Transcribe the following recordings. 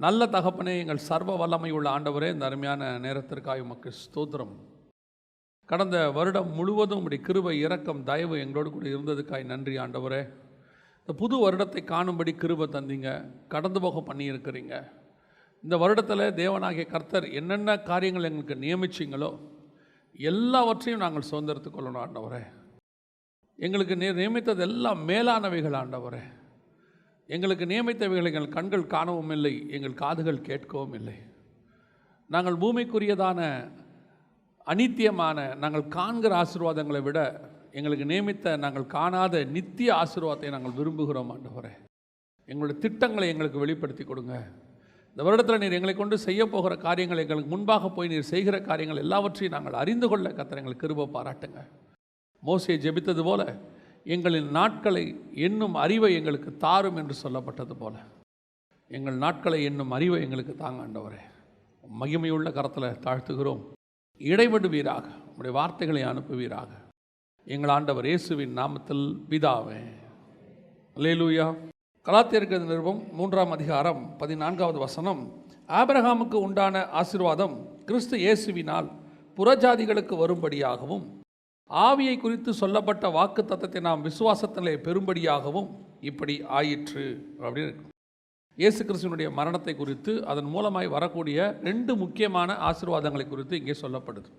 நல்ல தகப்பனே, எங்கள் சர்வ வல்லமை உள்ள ஆண்டவரே, இந்த அருமையான நேரத்திற்காக உமக்கு ஸ்தோத்திரம். கடந்த வருடம் முழுவதும் உம்முடைய கிருபை, இரக்கம், தயவு எங்களோடு கூட இருந்ததுக்காய் நன்றி ஆண்டவரே. இந்த புது வருடத்தை காணும்படி கிருபை தந்தீங்க, கடந்து போக பண்ணியிருக்கிறீங்க. இந்த வருடத்தில் தேவனாகிய கர்த்தர் என்னென்ன காரியங்கள் எங்களுக்கு நியமிச்சிங்களோ எல்லாவற்றையும் நாங்கள் சுதந்திரத்துக் கொள்ளணும் ஆண்டவரே. எங்களுக்கு நியமித்தது எல்லாம் மேலானவைகள் ஆண்டவரே. எங்களுக்கு நியமித்தவைகள் எங்கள் கண்கள் காணவும் இல்லை, எங்கள் காதுகள் கேட்கவும் இல்லை. நாங்கள் பூமிக்குரியதான அநித்தியமான நாங்கள் காண்கிற ஆசீர்வாதங்களை விட எங்களுக்கு நியமித்த நாங்கள் காணாத நித்திய ஆசீர்வாதத்தை நாங்கள் விரும்புகிறோம் ஆண்டவரே. எங்களுடைய திட்டங்களை எங்களுக்கு வெளிப்படுத்தி கொடுங்க. இந்த வருடத்தில் நீர் எங்களை கொண்டு செய்ய போகிற காரியங்கள், எங்களுக்கு முன்பாக போய் நீர் செய்கிற காரியங்கள் எல்லாவற்றையும் நாங்கள் அறிந்து கொள்ள கர்த்தர் எங்களுக்கு கிருபை பாராட்டுங்க. மோசே ஜெபித்தது போல எங்களின் நாட்களை என்னும் அறிவை எங்களுக்கு தாரும் என்று சொல்லப்பட்டது போல எங்கள் நாட்களை என்னும் அறிவை எங்களுக்கு தாங்க ஆண்டவரே. மகிமையுள்ள கரத்தில் தாழ்த்துகிறோம். இடைவிடுவீராக, உங்களுடைய வார்த்தைகளை அனுப்புவீராக. எங்கள் ஆண்டவர் இயேசுவின் நாமத்தில் பிதாவே, அல்லேலூயா. கலாத்தியர் நிருபம் 3ஆம் அதிகாரம் 14வது வசனம். ஆபிரகாமுக்கு உண்டான ஆசீர்வாதம் கிறிஸ்து இயேசுவினால் புறஜாதிகளுக்கு வரும்படியாகவும், ஆவியை குறித்து சொல்லப்பட்ட வாக்கு தத்தத்தை நாம் விசுவாசத்திலே பெறும்படியாகவும் இப்படி ஆயிற்று அப்படின்னு இயேசு கிறிஸ்துவனுடைய மரணத்தை குறித்து, அதன் மூலமாய் வரக்கூடிய 2 முக்கியமான ஆசீர்வாதங்களை குறித்து இங்கே சொல்லப்படுது.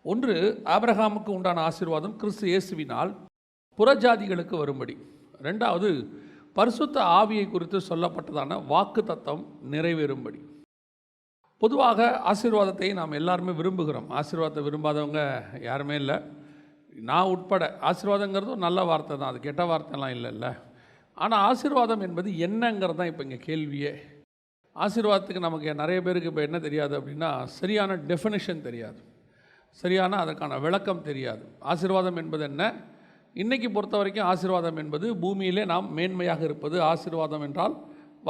ஒன்று, ஆபிரகாமுக்கு உண்டான ஆசீர்வாதம் கிறிஸ்து இயேசுவினால் புறஜாதிகளுக்கு வரும்படி. 2வது, பரிசுத்த ஆவியை குறித்து சொல்லப்பட்டதான வாக்கு தத்தம் நிறைவேறும்படி. பொதுவாக ஆசீர்வாதத்தை நாம் எல்லாருமே விரும்புகிறோம். ஆசீர்வாதத்தை விரும்பாதவங்க யாருமே இல்லை, நான் உட்பட. ஆசீர்வாதங்கிறது நல்ல வார்த்தை தான், அது கெட்ட வார்த்தைலாம் இல்லைல்ல. ஆனால் ஆசீர்வாதம் என்பது என்னங்கிறது தான் இப்போ இங்கே கேள்வியே. ஆசீர்வாதத்துக்கு நமக்கு நிறைய பேருக்கு இப்போ என்ன தெரியாது அப்படின்னா, சரியான டெஃபினிஷன் தெரியாது, சரியான அதற்கான விளக்கம் தெரியாது. ஆசீர்வாதம் என்பது என்ன? இன்றைக்கி பொறுத்த வரைக்கும் ஆசீர்வாதம் என்பது பூமியிலே நாம் மேன்மையாக இருப்பது, ஆசீர்வாதம் என்றால்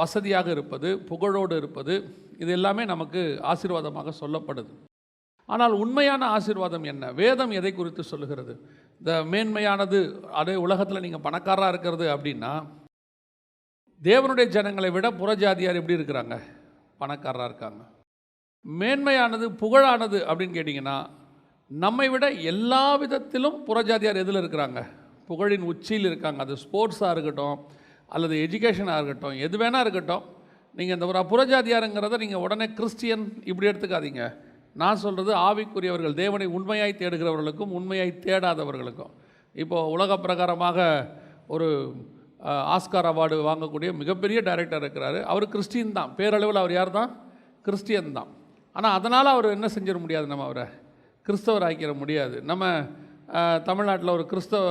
வசதியாக இருப்பது, புகழோடு இருப்பது, இது எல்லாமே நமக்கு ஆசீர்வாதமாக சொல்லப்படுது. ஆனால் உண்மையான ஆசீர்வாதம் என்ன? வேதம் எதை குறித்து சொல்லுகிறது? இந்த மேன்மையானது, அதே உலகத்தில் நீங்கள் பணக்காரராக இருக்கிறது அப்படின்னா, தேவனுடைய ஜனங்களை விட புறஜாதியார் எப்படி இருக்கிறாங்க? பணக்காரராக இருக்காங்க. மேன்மையானது, புகழானது அப்படின்னு கேட்டிங்கன்னா, நம்மை விட எல்லா விதத்திலும் புறஜாதியார் எதில் இருக்கிறாங்க? புகழின் உச்சியில் இருக்காங்க. அது ஸ்போர்ட்ஸாக இருக்கட்டும், அல்லது எஜுகேஷனாக இருக்கட்டும், எது வேணால் இருக்கட்டும். நீங்கள் இந்த ஒரு புறஜாதியாருங்கிறத நீங்கள் உடனே கிறிஸ்டியன் இப்படி எடுத்துக்காதீங்க. நான் சொல்கிறது ஆவிக்குரியவர்கள், தேவனை உண்மையாய் தேடுகிறவர்களுக்கும் உண்மையாய் தேடாதவர்களுக்கும். இப்போது உலக பிரகாரமாக ஒரு ஆஸ்கார் அவார்டு வாங்கக்கூடிய மிகப்பெரிய டைரக்டர் இருக்கிறார். அவர் கிறிஸ்டியன் தான், பேரளவில் அவர் யார் தான்? கிறிஸ்டியன் தான். ஆனால் அதனால் அவர் என்ன செஞ்சிட முடியாது, நம்ம அவரை கிறிஸ்தவர் ஆக்கிட முடியாது. நம்ம தமிழ்நாட்டில் ஒரு கிறிஸ்தவ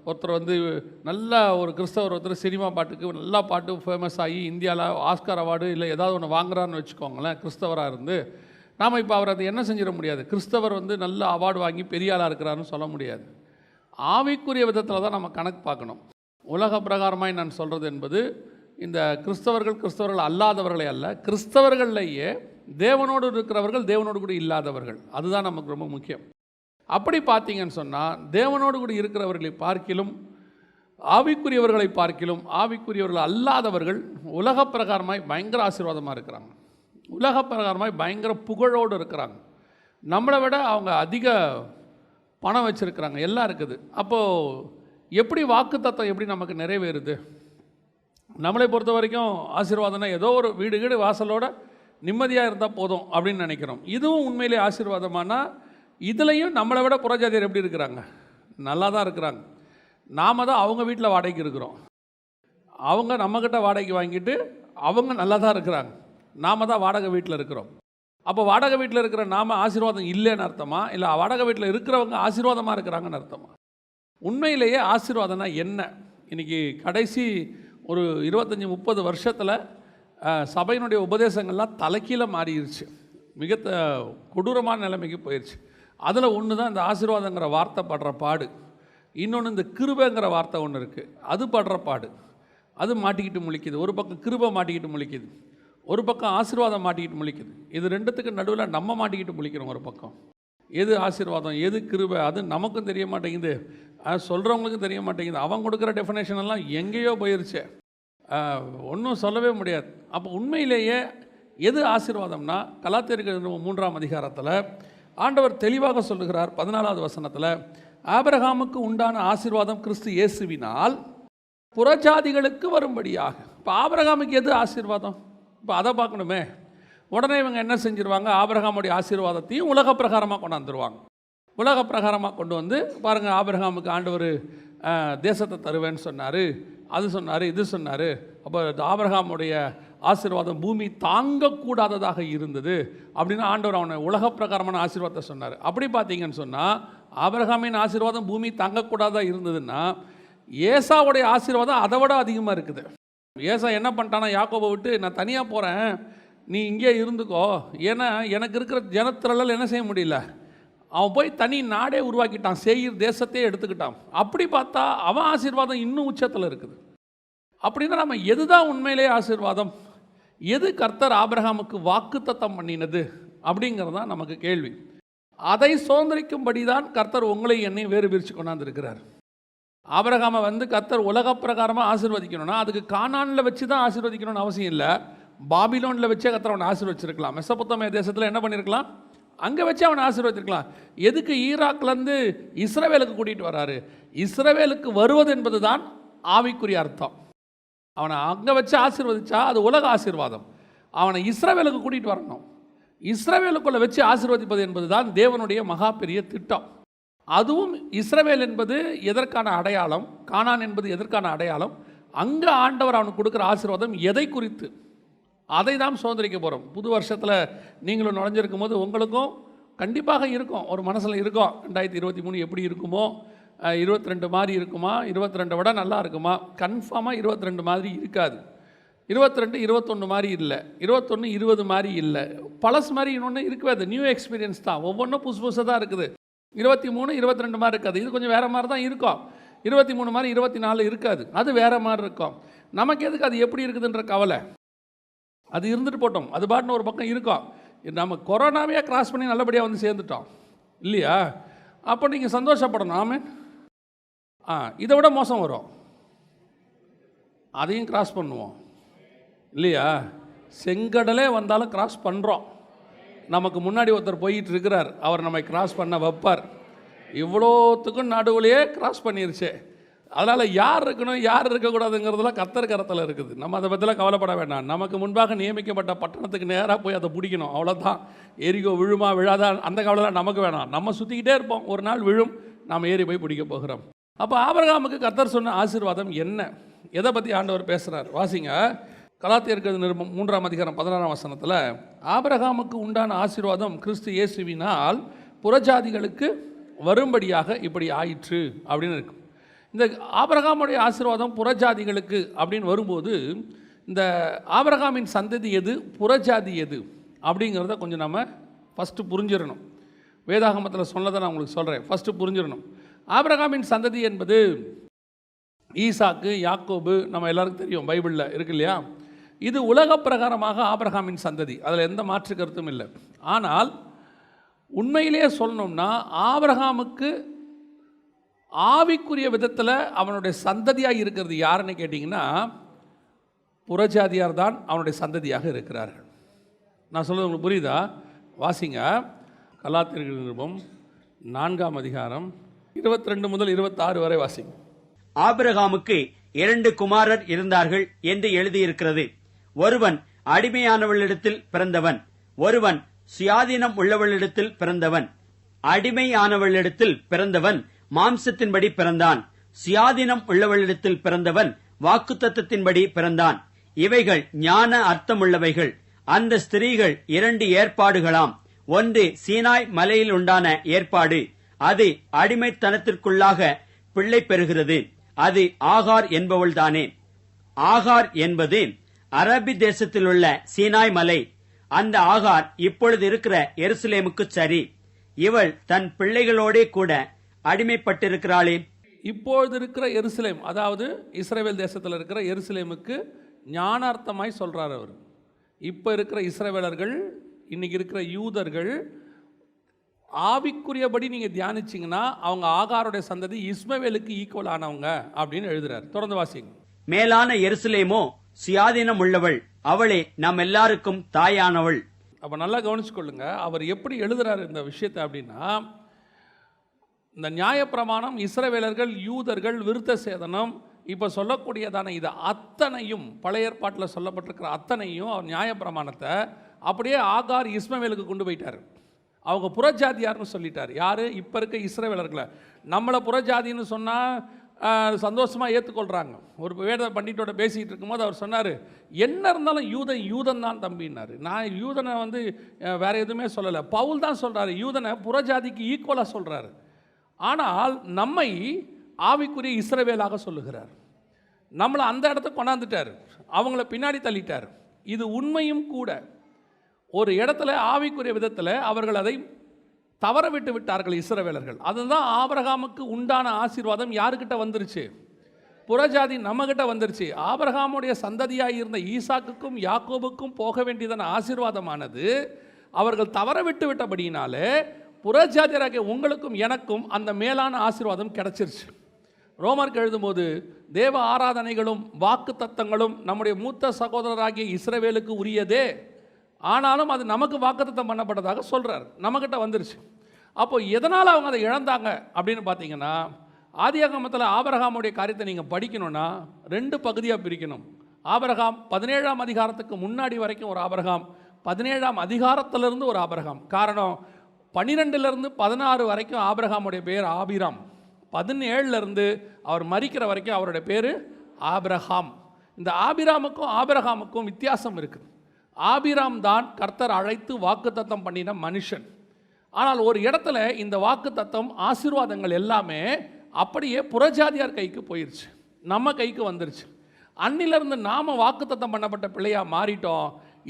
ஒருத்தர் நல்ல ஒரு கிறிஸ்தவர் ஒருத்தர் சினிமா பாட்டுக்கு நல்லா பாட்டு ஃபேமஸ் ஆகி இந்தியாவில் ஆஸ்கார் அவார்டு இல்லை ஏதாவது ஒன்று வாங்குறான்னு வச்சுக்கோங்களேன், கிறிஸ்தவராக இருந்து. நாம் இப்போ அவர் அதை என்ன செஞ்சிட முடியாது, கிறிஸ்தவர் நல்ல அவார்டு வாங்கி பெரிய ஆளாக இருக்கிறாருன்னு சொல்ல முடியாது. ஆவிக்குரிய விதத்தில் தான் நம்ம கணக்கு பார்க்கணும். உலக பிரகாரமாய் நான் சொல்கிறது என்பது, இந்த கிறிஸ்தவர்கள் அல்லாதவர்களை அல்ல, கிறிஸ்தவர்கள்லேயே தேவனோடு இருக்கிறவர்கள், தேவனோடு கூட இல்லாதவர்கள். அதுதான் நமக்கு ரொம்ப முக்கியம். அப்படி பார்த்தீங்கன்னு சொன்னால், தேவனோடு கூட இருக்கிறவர்களை பார்க்கிலும், ஆவிக்குரியவர்களை பார்க்கிலும், ஆவிக்குரியவர்கள் அல்லாதவர்கள் உலக பிரகாரமாய் பயங்கர ஆசீர்வாதமாக இருக்கிறாங்க, உலக பிரகாரமாய் பயங்கர புகழோடு இருக்கிறாங்க. நம்மளை விட அவங்க அதிக பணம் வச்சுருக்கிறாங்க, எல்லாம் இருக்குது. அப்போது எப்படி வாக்கு தத்தம் எப்படி நமக்கு நிறைவேறுது? நம்மளை பொறுத்த வரைக்கும் ஆசீர்வாதம்னா ஏதோ ஒரு வீடு வாசலோட நிம்மதியாக இருந்தால் போதும் அப்படின்னு நினைக்கிறோம். இதுவும் உண்மையிலே ஆசீர்வாதமானா, இதுலேயும் நம்மளை விட புறஜாதியார் எப்படி இருக்கிறாங்க? நல்லா தான் இருக்கிறாங்க. நாம் தான் அவங்க வீட்டில் வாடகைக்கு இருக்கிறோம், அவங்க நம்மக்கிட்ட வாடகைக்கு வாங்கிட்டு அவங்க நல்லா தான் இருக்கிறாங்க, நாம் தான் வாடகை வீட்டில் இருக்கிறோம். அப்போ வாடகை வீட்டில் இருக்கிற நாம் ஆசீர்வாதம் இல்லைன்னு அர்த்தமா, இல்லை வாடகை வீட்டில் இருக்கிறவங்க ஆசீர்வாதமாக இருக்கிறாங்கன்னு அர்த்தமா? உண்மையிலேயே ஆசீர்வாதம்னா என்ன? இன்றைக்கி கடைசி ஒரு 25-30 வருஷத்தில் சபையினுடைய உபதேசங்கள்லாம் தலைக்கீழ மாறிடுச்சு, மிக கொடூரமான நிலைமைக்கு போயிடுச்சு. அதில் ஒன்று தான் இந்த ஆசீர்வாதங்கிற வார்த்தை படுற பாடு. இன்னொன்று இந்த கிருபைங்கிற வார்த்தை ஒன்று இருக்குது, அது படுற பாடு. அது மாட்டிக்கிட்டு முழிக்குது. ஒரு பக்கம் கிருபை மாட்டிக்கிட்டு முழிக்குது, ஒரு பக்கம் ஆசீர்வாதம் மாட்டிக்கிட்டு முழிக்குது. இது ரெண்டுத்துக்கு நடுவில் நம்ம மாட்டிக்கிட்டு முழிக்கிறோம். ஒரு பக்கம் எது ஆசீர்வாதம், எது கிருபை, அது நமக்கும் தெரிய மாட்டேங்குது, சொல்கிறவங்களுக்கும் தெரிய மாட்டேங்குது. அவன் கொடுக்குற டெஃபினேஷன் எல்லாம் எங்கேயோ போயிருச்சு, ஒன்றும் சொல்லவே முடியாது. அப்போ உண்மையிலேயே எது ஆசீர்வாதம்னா கலாத்தியர்கள் 3ஆம் அதிகாரத்தில் ஆண்டவர் தெளிவாக சொல்லுகிறார் 14வது வசனத்தில், ஆபிரகாமுக்கு உண்டான ஆசீர்வாதம் கிறிஸ்து இயேசுவினால் புறஜாதிகளுக்கு வரும்படியாக. இப்போ ஆபிரகாமுக்கு எது ஆசீர்வாதம்? இப்போ அதை பார்க்கணுமே. உடனே இவங்க என்ன செஞ்சிருவாங்க, ஆபிரகாமுடைய ஆசீர்வாதத்தையும் உலக பிரகாரமாக கொண்டாந்துருவாங்க. உலக பிரகாரமாக கொண்டு வந்து பாருங்கள், ஆபிரகாமுக்கு ஆண்டவர் தேசத்தை தருவேன்னு சொன்னார், அது சொன்னார், இது சொன்னார். அப்போ ஆபிரகாமுடைய ஆசீர்வாதம் பூமி தாங்கக்கூடாததாக இருந்தது அப்படின்னு ஆண்டவர் அவனை உலக பிரகாரமான ஆசீர்வாதத்தை சொன்னார். அப்படி பார்த்தீங்கன்னு சொன்னால் ஆபிரகாமின் ஆசீர்வாதம் பூமி தாங்கக்கூடாததாக இருந்ததுன்னா ஏசாவுடைய ஆசீர்வாதம் அதை விட அதிகமாக இருக்குது. ஏசா என்ன பண்ணிட்டானா, யாக்கோபை விட்டு நான் தனியாக போகிறேன், நீ இங்கே இருந்துக்கோ, ஏன்னா எனக்கு இருக்கிற ஜனத்திரளால் என்ன செய்ய முடியல, அவன் போய் தனி நாடே உருவாக்கிட்டான், சேயீர் தேசத்தையே எடுத்துக்கிட்டான். அப்படி பார்த்தா அவன் ஆசீர்வாதம் இன்னும் உச்சத்தில் இருக்குது. அப்படின்னா நம்ம எதுதான் உண்மையிலே ஆசீர்வாதம், எது கர்த்தர் ஆபிரகாமுக்கு வாக்குத்தத்தம் பண்ணினது அப்படிங்கிறது தான் நமக்கு கேள்வி. அதை சுதந்திரிக்கும்படி தான் கர்த்தர் உங்களை என்னையும் வேறு பிரித்து கொண்டாந்துருக்கிறார். ஆபிரகாமை கர்த்தர் உலக பிரகாரமாக ஆசீர்வதிக்கணும்னா அதுக்கு கானானில் வச்சு தான் ஆசீர்வதிக்கணும்னு அவசியம் இல்லை. பாபிலோனில் வச்சே கர்த்தர் அவனை ஆசீர்வதிச்சிருக்கலாம். மெசொப்பொத்தாமியா தேசத்தில் என்ன பண்ணியிருக்கலாம், அங்கே வச்சு அவனை ஆசீர்வதிச்சிருக்கலாம். எதுக்கு ஈராக்லேருந்து இஸ்ரவேலுக்கு கூட்டிகிட்டு வராரு? இஸ்ரவேலுக்கு வருவது என்பது தான் ஆவிக்குரிய அர்த்தம். அவனை அங்கே வச்சு ஆசீர்வதிச்சா அது உலக ஆசீர்வாதம். அவனை இஸ்ரவேலுக்கு கூட்டிகிட்டு வரணும். இஸ்ரவேலுக்குள்ளே வச்சு ஆசீர்வதிப்பது என்பது தான் தேவனுடைய மகா பெரிய திட்டம். அதுவும் இஸ்ரவேல் என்பது எதற்கான அடையாளம், கானான் என்பது எதற்கான அடையாளம், அங்கே ஆண்டவர் அவனுக்கு கொடுக்குற ஆசீர்வாதம் எதை குறித்து, அதை தான் சுதந்திரிக்க போகிறோம். புது வருஷத்தில் நீங்களும் நுழைஞ்சிருக்கும் போது உங்களுக்கும் கண்டிப்பாக இருக்கும், ஒரு மனசில் இருக்கும், 2023 எப்படி இருக்குமோ, 22 மாதிரி இருக்குமா, 22 விட நல்லா இருக்குமா? கன்ஃபார்மாக 22 மாதிரி இருக்காது. 22 21 மாதிரி இல்லை, 21 20 மாதிரி இல்லை, பழசு மாதிரி இன்னொன்று இருக்கவே. அது நியூ எக்ஸ்பீரியன்ஸ் தான், ஒவ்வொன்றும் புதுசு புதுசாக தான் இருக்குது. 23 22 மாதிரி இருக்காது, இது கொஞ்சம் வேறு மாதிரி தான் இருக்கும். 23 மாதிரி 24 இருக்காது, அது வேறு மாதிரி இருக்கும். நமக்கு எதுக்கு அது எப்படி இருக்குதுன்ற கவலை, அது இருந்துட்டு போட்டோம், அது பாட்டுன்னு ஒரு பக்கம் இருக்கும். நம்ம கொரோனாவே கிராஸ் பண்ணி நல்லபடியாக சேர்ந்துட்டோம் இல்லையா? அப்போ நீங்கள் சந்தோஷப்படணும். ஆமே, இதை விட மோசம் வரும், அதையும் கிராஸ் பண்ணுவோம் இல்லையா? செங்கடலே வந்தாலும் கிராஸ் பண்ணுறோம். நமக்கு முன்னாடி ஒருத்தர் போயிட்டு இருக்கிறார், அவர் நம்மை கிராஸ் பண்ண வைப்பார். இவ்வளோத்துக்கும் நடுவுலையே கிராஸ் பண்ணிருச்சு. அதனால் யார் இருக்கணும் யார் இருக்கக்கூடாதுங்கிறதுலாம் கர்த்தர் கரத்தில் இருக்குது. நம்ம அதை பற்றிலாம் கவலைப்பட வேண்டாம். நமக்கு முன்பாக நியமிக்கப்பட்ட பட்டணத்துக்கு நேராக போய் அதை பிடிக்கணும், அவ்வளோதான். எரிகோ விழுமா விழாதா அந்த கவலைலாம் நமக்கு வேணாம். நம்ம சுற்றிக்கிட்டே இருப்போம், ஒரு நாள் விழும், நாம் ஏறி போய் பிடிக்க போகிறோம். அப்போ ஆபிரகாமுக்கு கர்த்தர் சொன்ன ஆசீர்வாதம் என்ன, எதை பற்றி ஆண்டவர் பேசுகிறார்? வாசிங்க, கலாத்தியர்கள் 3ஆம் அதிகாரம் 16ஆம் வசனத்தில், ஆபிரகாமுக்கு உண்டான ஆசீர்வாதம் கிறிஸ்து இயேசுவினால் புறஜாதிகளுக்கு வரும்படியாக இப்படி ஆயிற்று அப்படின்னு இருக்கு. இந்த ஆபிரகாமுடைய ஆசீர்வாதம் புறஜாதிகளுக்கு அப்படின்னு வரும்போது, இந்த ஆபிரகாமின் சந்ததி எது, புறஜாதி எது அப்படிங்கிறத கொஞ்சம் நம்ம ஃபஸ்ட்டு புரிஞ்சிடணும். வேதாகமத்தில் சொன்னதை நான் உங்களுக்கு சொல்கிறேன், ஃபஸ்ட்டு புரிஞ்சிடணும். ஆபிரகாமின் சந்ததி என்பது ஈசாக்கு, யாக்கோபு, நம்ம எல்லாருக்கும் தெரியும், பைபிளில் இருக்கு இல்லையா? இது உலக பிரகாரமாக ஆபிரகாமின் சந்ததி, அதில் எந்த மாற்று கருத்தும் இல்லை. ஆனால் உண்மையிலேயே சொல்லணும்னா ஆபிரகாமுக்கு ஆவிக்குரிய விதத்தில் அவனுடைய சந்ததியாக இருக்கிறது யாருன்னு கேட்டிங்கன்னா புறஜாதியார் தான் அவனுடைய சந்ததியாக இருக்கிறார்கள். நான் சொல்கிறது உங்களுக்கு புரியுதா? வாசிங்க, கலாத்தியர்கள் நிருபம் 4ஆம் அதிகாரம் 22 முதல் 26 வரை வாசிங்க. ஆபிரகாமுக்கு 2 குமாரர் இருந்தார்கள் என்று எழுதியிருக்கிறது. ஒருவன் அடிமையானவளிடத்தில் பிறந்தவன், ஒருவன் சுயாதீனம் உள்ளவளிடத்தில் பிறந்தவன். அடிமையானவளிடத்தில் பிறந்தவன் மாம்சத்தின்படி பிறந்தான், சுயாதீனம் உள்ளவளிடத்தில் பிறந்தவன் வாக்குத்தத்தத்தின்படி பிறந்தான். இவைகள் ஞான அர்த்தமுள்ளவைகள். அந்த ஸ்திரீகள் 2 ஏற்பாடுகளாம். ஒன்று சீனாய் மலையில் உண்டான ஏற்பாடு, அது அடிமைத்தனத்திற்குள்ளாக பிள்ளை பெறுகிறது, அது ஆகார் என்பவள்தானே. ஆகார் என்பது அரபி தேசத்தில் உள்ள சீனாய் மலை. அந்த ஆகார் இப்பொழுது இருக்கிற எருசலேமுக்கு சரி. இவள் தன் பிள்ளைகளோடே கூட அடிமைப்பட்டிருக்கிறாளே. இப்பொழுது இருக்கிற எருசலேம், அதாவது இஸ்ரவேல் தேசத்தில் இருக்கிற எருசலேமுக்கு ஞானார்த்தமாய் சொல்கிறார் அவர். இப்போ இருக்கிற இஸ்ரவேலர்கள், இன்னைக்கு இருக்கிற யூதர்கள், ஆவிக்குரியபடி நீங்கள் தியானிச்சிங்கன்னா அவங்க ஆகாருடைய சந்ததி இஸ்மவேலுக்கு ஈக்குவல் ஆனவங்க அப்படின்னு எழுதுறார். தொடர்ந்து வாசிங்க. மேலான எருசலேமோ சுயாதீனம் உள்ளவள், அவளே நம் எல்லாருக்கும் தாயானவள். அப்போ நல்லா கவனிச்சுக்கொள்ளுங்க, அவர் எப்படி எழுதுறாரு இந்த விஷயத்தை அப்படின்னா, இந்த நியாயப்பிரமாணம், இஸ்ரவேலர்கள், யூதர்கள், விருத்த சேதனம், இப்போ சொல்லக்கூடியதான இது அத்தனையும், பழைய ஏற்பாட்டில் சொல்லப்பட்டிருக்கிற அத்தனையும் அவர் நியாயப்பிரமாணத்தை அப்படியே ஆகார் இஸ்மவேலுக்கு கொண்டு போயிட்டார். அவங்க புறஜாதியார்னு சொல்லிட்டார். யார்? இப்போ இருக்க இஸ்ரவேலர்களை. நம்மளை புறஜாதின்னு சொன்னால் சந்தோஷமாக ஏற்றுக்கொள்கிறாங்க. ஒரு வேத பண்டிட்டோட பேசிக்கிட்டு இருக்கும்போது அவர் சொன்னார், என்ன இருந்தாலும் யூதன் தான் தம்பின்னாரு. நான் யூதனை வேறு எதுவுமே சொல்லலை. பவுல் தான் சொல்கிறாரு, யூதனை புறஜாதிக்கு ஈக்குவலாக சொல்கிறாரு. ஆனால் நம்மை ஆவிக்குரிய இஸ்ரவேலாக சொல்லுகிறார். நம்மளை அந்த இடத்துக்கு கொண்டாந்துட்டார், அவங்கள பின்னாடி தள்ளிட்டார். இது உண்மையும் கூட. ஒரு இடத்துல ஆவிக்குரிய விதத்தில் அவர்கள் அதை தவற விட்டு விட்டார்கள் இஸ்ரவேலர்கள். அதுதான் ஆபிரகாமுக்கு உண்டான ஆசீர்வாதம் யாருக்கிட்ட வந்துருச்சு? புறஜாதி நம்மகிட்ட வந்துருச்சு. ஆபிரகாமுடைய சந்ததியாக இருந்த ஈசாக்குக்கும் யாக்கோபுக்கும் போக வேண்டியதான ஆசீர்வாதமானது அவர்கள் தவற விட்டு விட்டபடியினாலே புறஜாதியராகிய உங்களுக்கும் எனக்கும் அந்த மேலான ஆசீர்வாதம் கிடைச்சிருச்சு. ரோமருக்கு எழுதும்போது தேவ ஆராதனைகளும் வாக்கு தத்தங்களும் நம்முடைய மூத்த சகோதரராகிய இஸ்ரவேலுக்கு உரியதே, ஆனாலும் அது நமக்கு வாக்குத்தத்தம் பண்ணப்பட்டதாக சொல்கிறார். நம்மக்கிட்ட வந்துருச்சு. அப்போ எதனால் அவங்க அதை இழந்தாங்க அப்படின்னு பார்த்தீங்கன்னா, ஆதியாகமத்தில் ஆபிரகாமுடைய காரியத்தை நீங்கள் படிக்கணும்னா 2 பகுதியாக பிரிக்கணும். ஆபிரகாம் 17ஆம் அதிகாரத்துக்கு முன்னாடி வரைக்கும் ஒரு ஆபிரகாம், 17ஆம் அதிகாரத்திலிருந்து ஒரு ஆபிரகாம். காரணம், 12லிருந்து 16 வரைக்கும் ஆபிரகாமுடைய பேர் ஆபிராம், 17லிருந்து அவர் மரிக்கிற வரைக்கும் அவருடைய பேர் ஆபிரகாம். இந்த ஆபிராமுக்கும் ஆபிரகாமுக்கும் வித்தியாசம் இருக்குது. ஆபிராம் தான் கர்த்தர் அழைத்து வாக்குத்தத்தம் பண்ணின மனுஷன். ஆனால் ஒரு இடத்துல இந்த வாக்குத்தத்தம், ஆசீர்வாதங்கள் எல்லாமே அப்படியே புறஜாதியார் கைக்கு போயிடுச்சு, நம்ம கைக்கு வந்துருச்சு. அன்னிலிருந்து நாம் வாக்குத்தத்தம் பண்ணப்பட்ட பிள்ளையாக மாறிட்டோம்.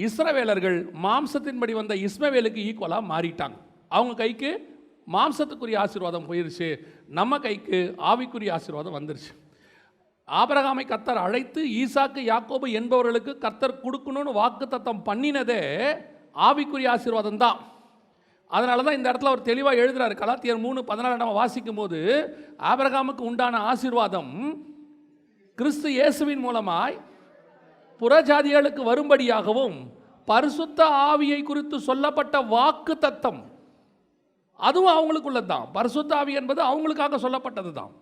இஸ்ரவேலர்கள் மாம்சத்தின்படி வந்த இஸ்மவேலுக்கு ஈக்குவலாக மாறிட்டாங்க. அவங்க கைக்கு மாம்சத்துக்குரிய ஆசீர்வாதம் போயிடுச்சு, நம்ம கைக்கு ஆவிக்குரிய ஆசீர்வாதம் வந்துருச்சு. ஆபிரகாமை கர்த்தர் அழைத்து ஈசாக்கு யாக்கோபு என்பவர்களுக்கு கர்த்தர் கொடுக்கணும்னு வாக்குத்தத்தம் பண்ணினதே ஆவிக்குரிய ஆசீர்வாதம் தான். அதனால தான் இந்த இடத்துல அவர் தெளிவாக எழுதுறாரு. கலாத்தியர் 3:14 நம்ம வாசிக்கும் போது, ஆபிரகாமுக்கு உண்டான ஆசீர்வாதம் கிறிஸ்து இயேசுவின் மூலமாய் புறஜாதிகளுக்கு வரும்படியாகவும் பரிசுத்த ஆவியை குறித்து சொல்லப்பட்ட வாக்கு தத்தம், அதுவும் அவங்களுக்குள்ளது தான். பரிசுத்த ஆவி என்பது அவங்களுக்காக சொல்லப்பட்டது தான்.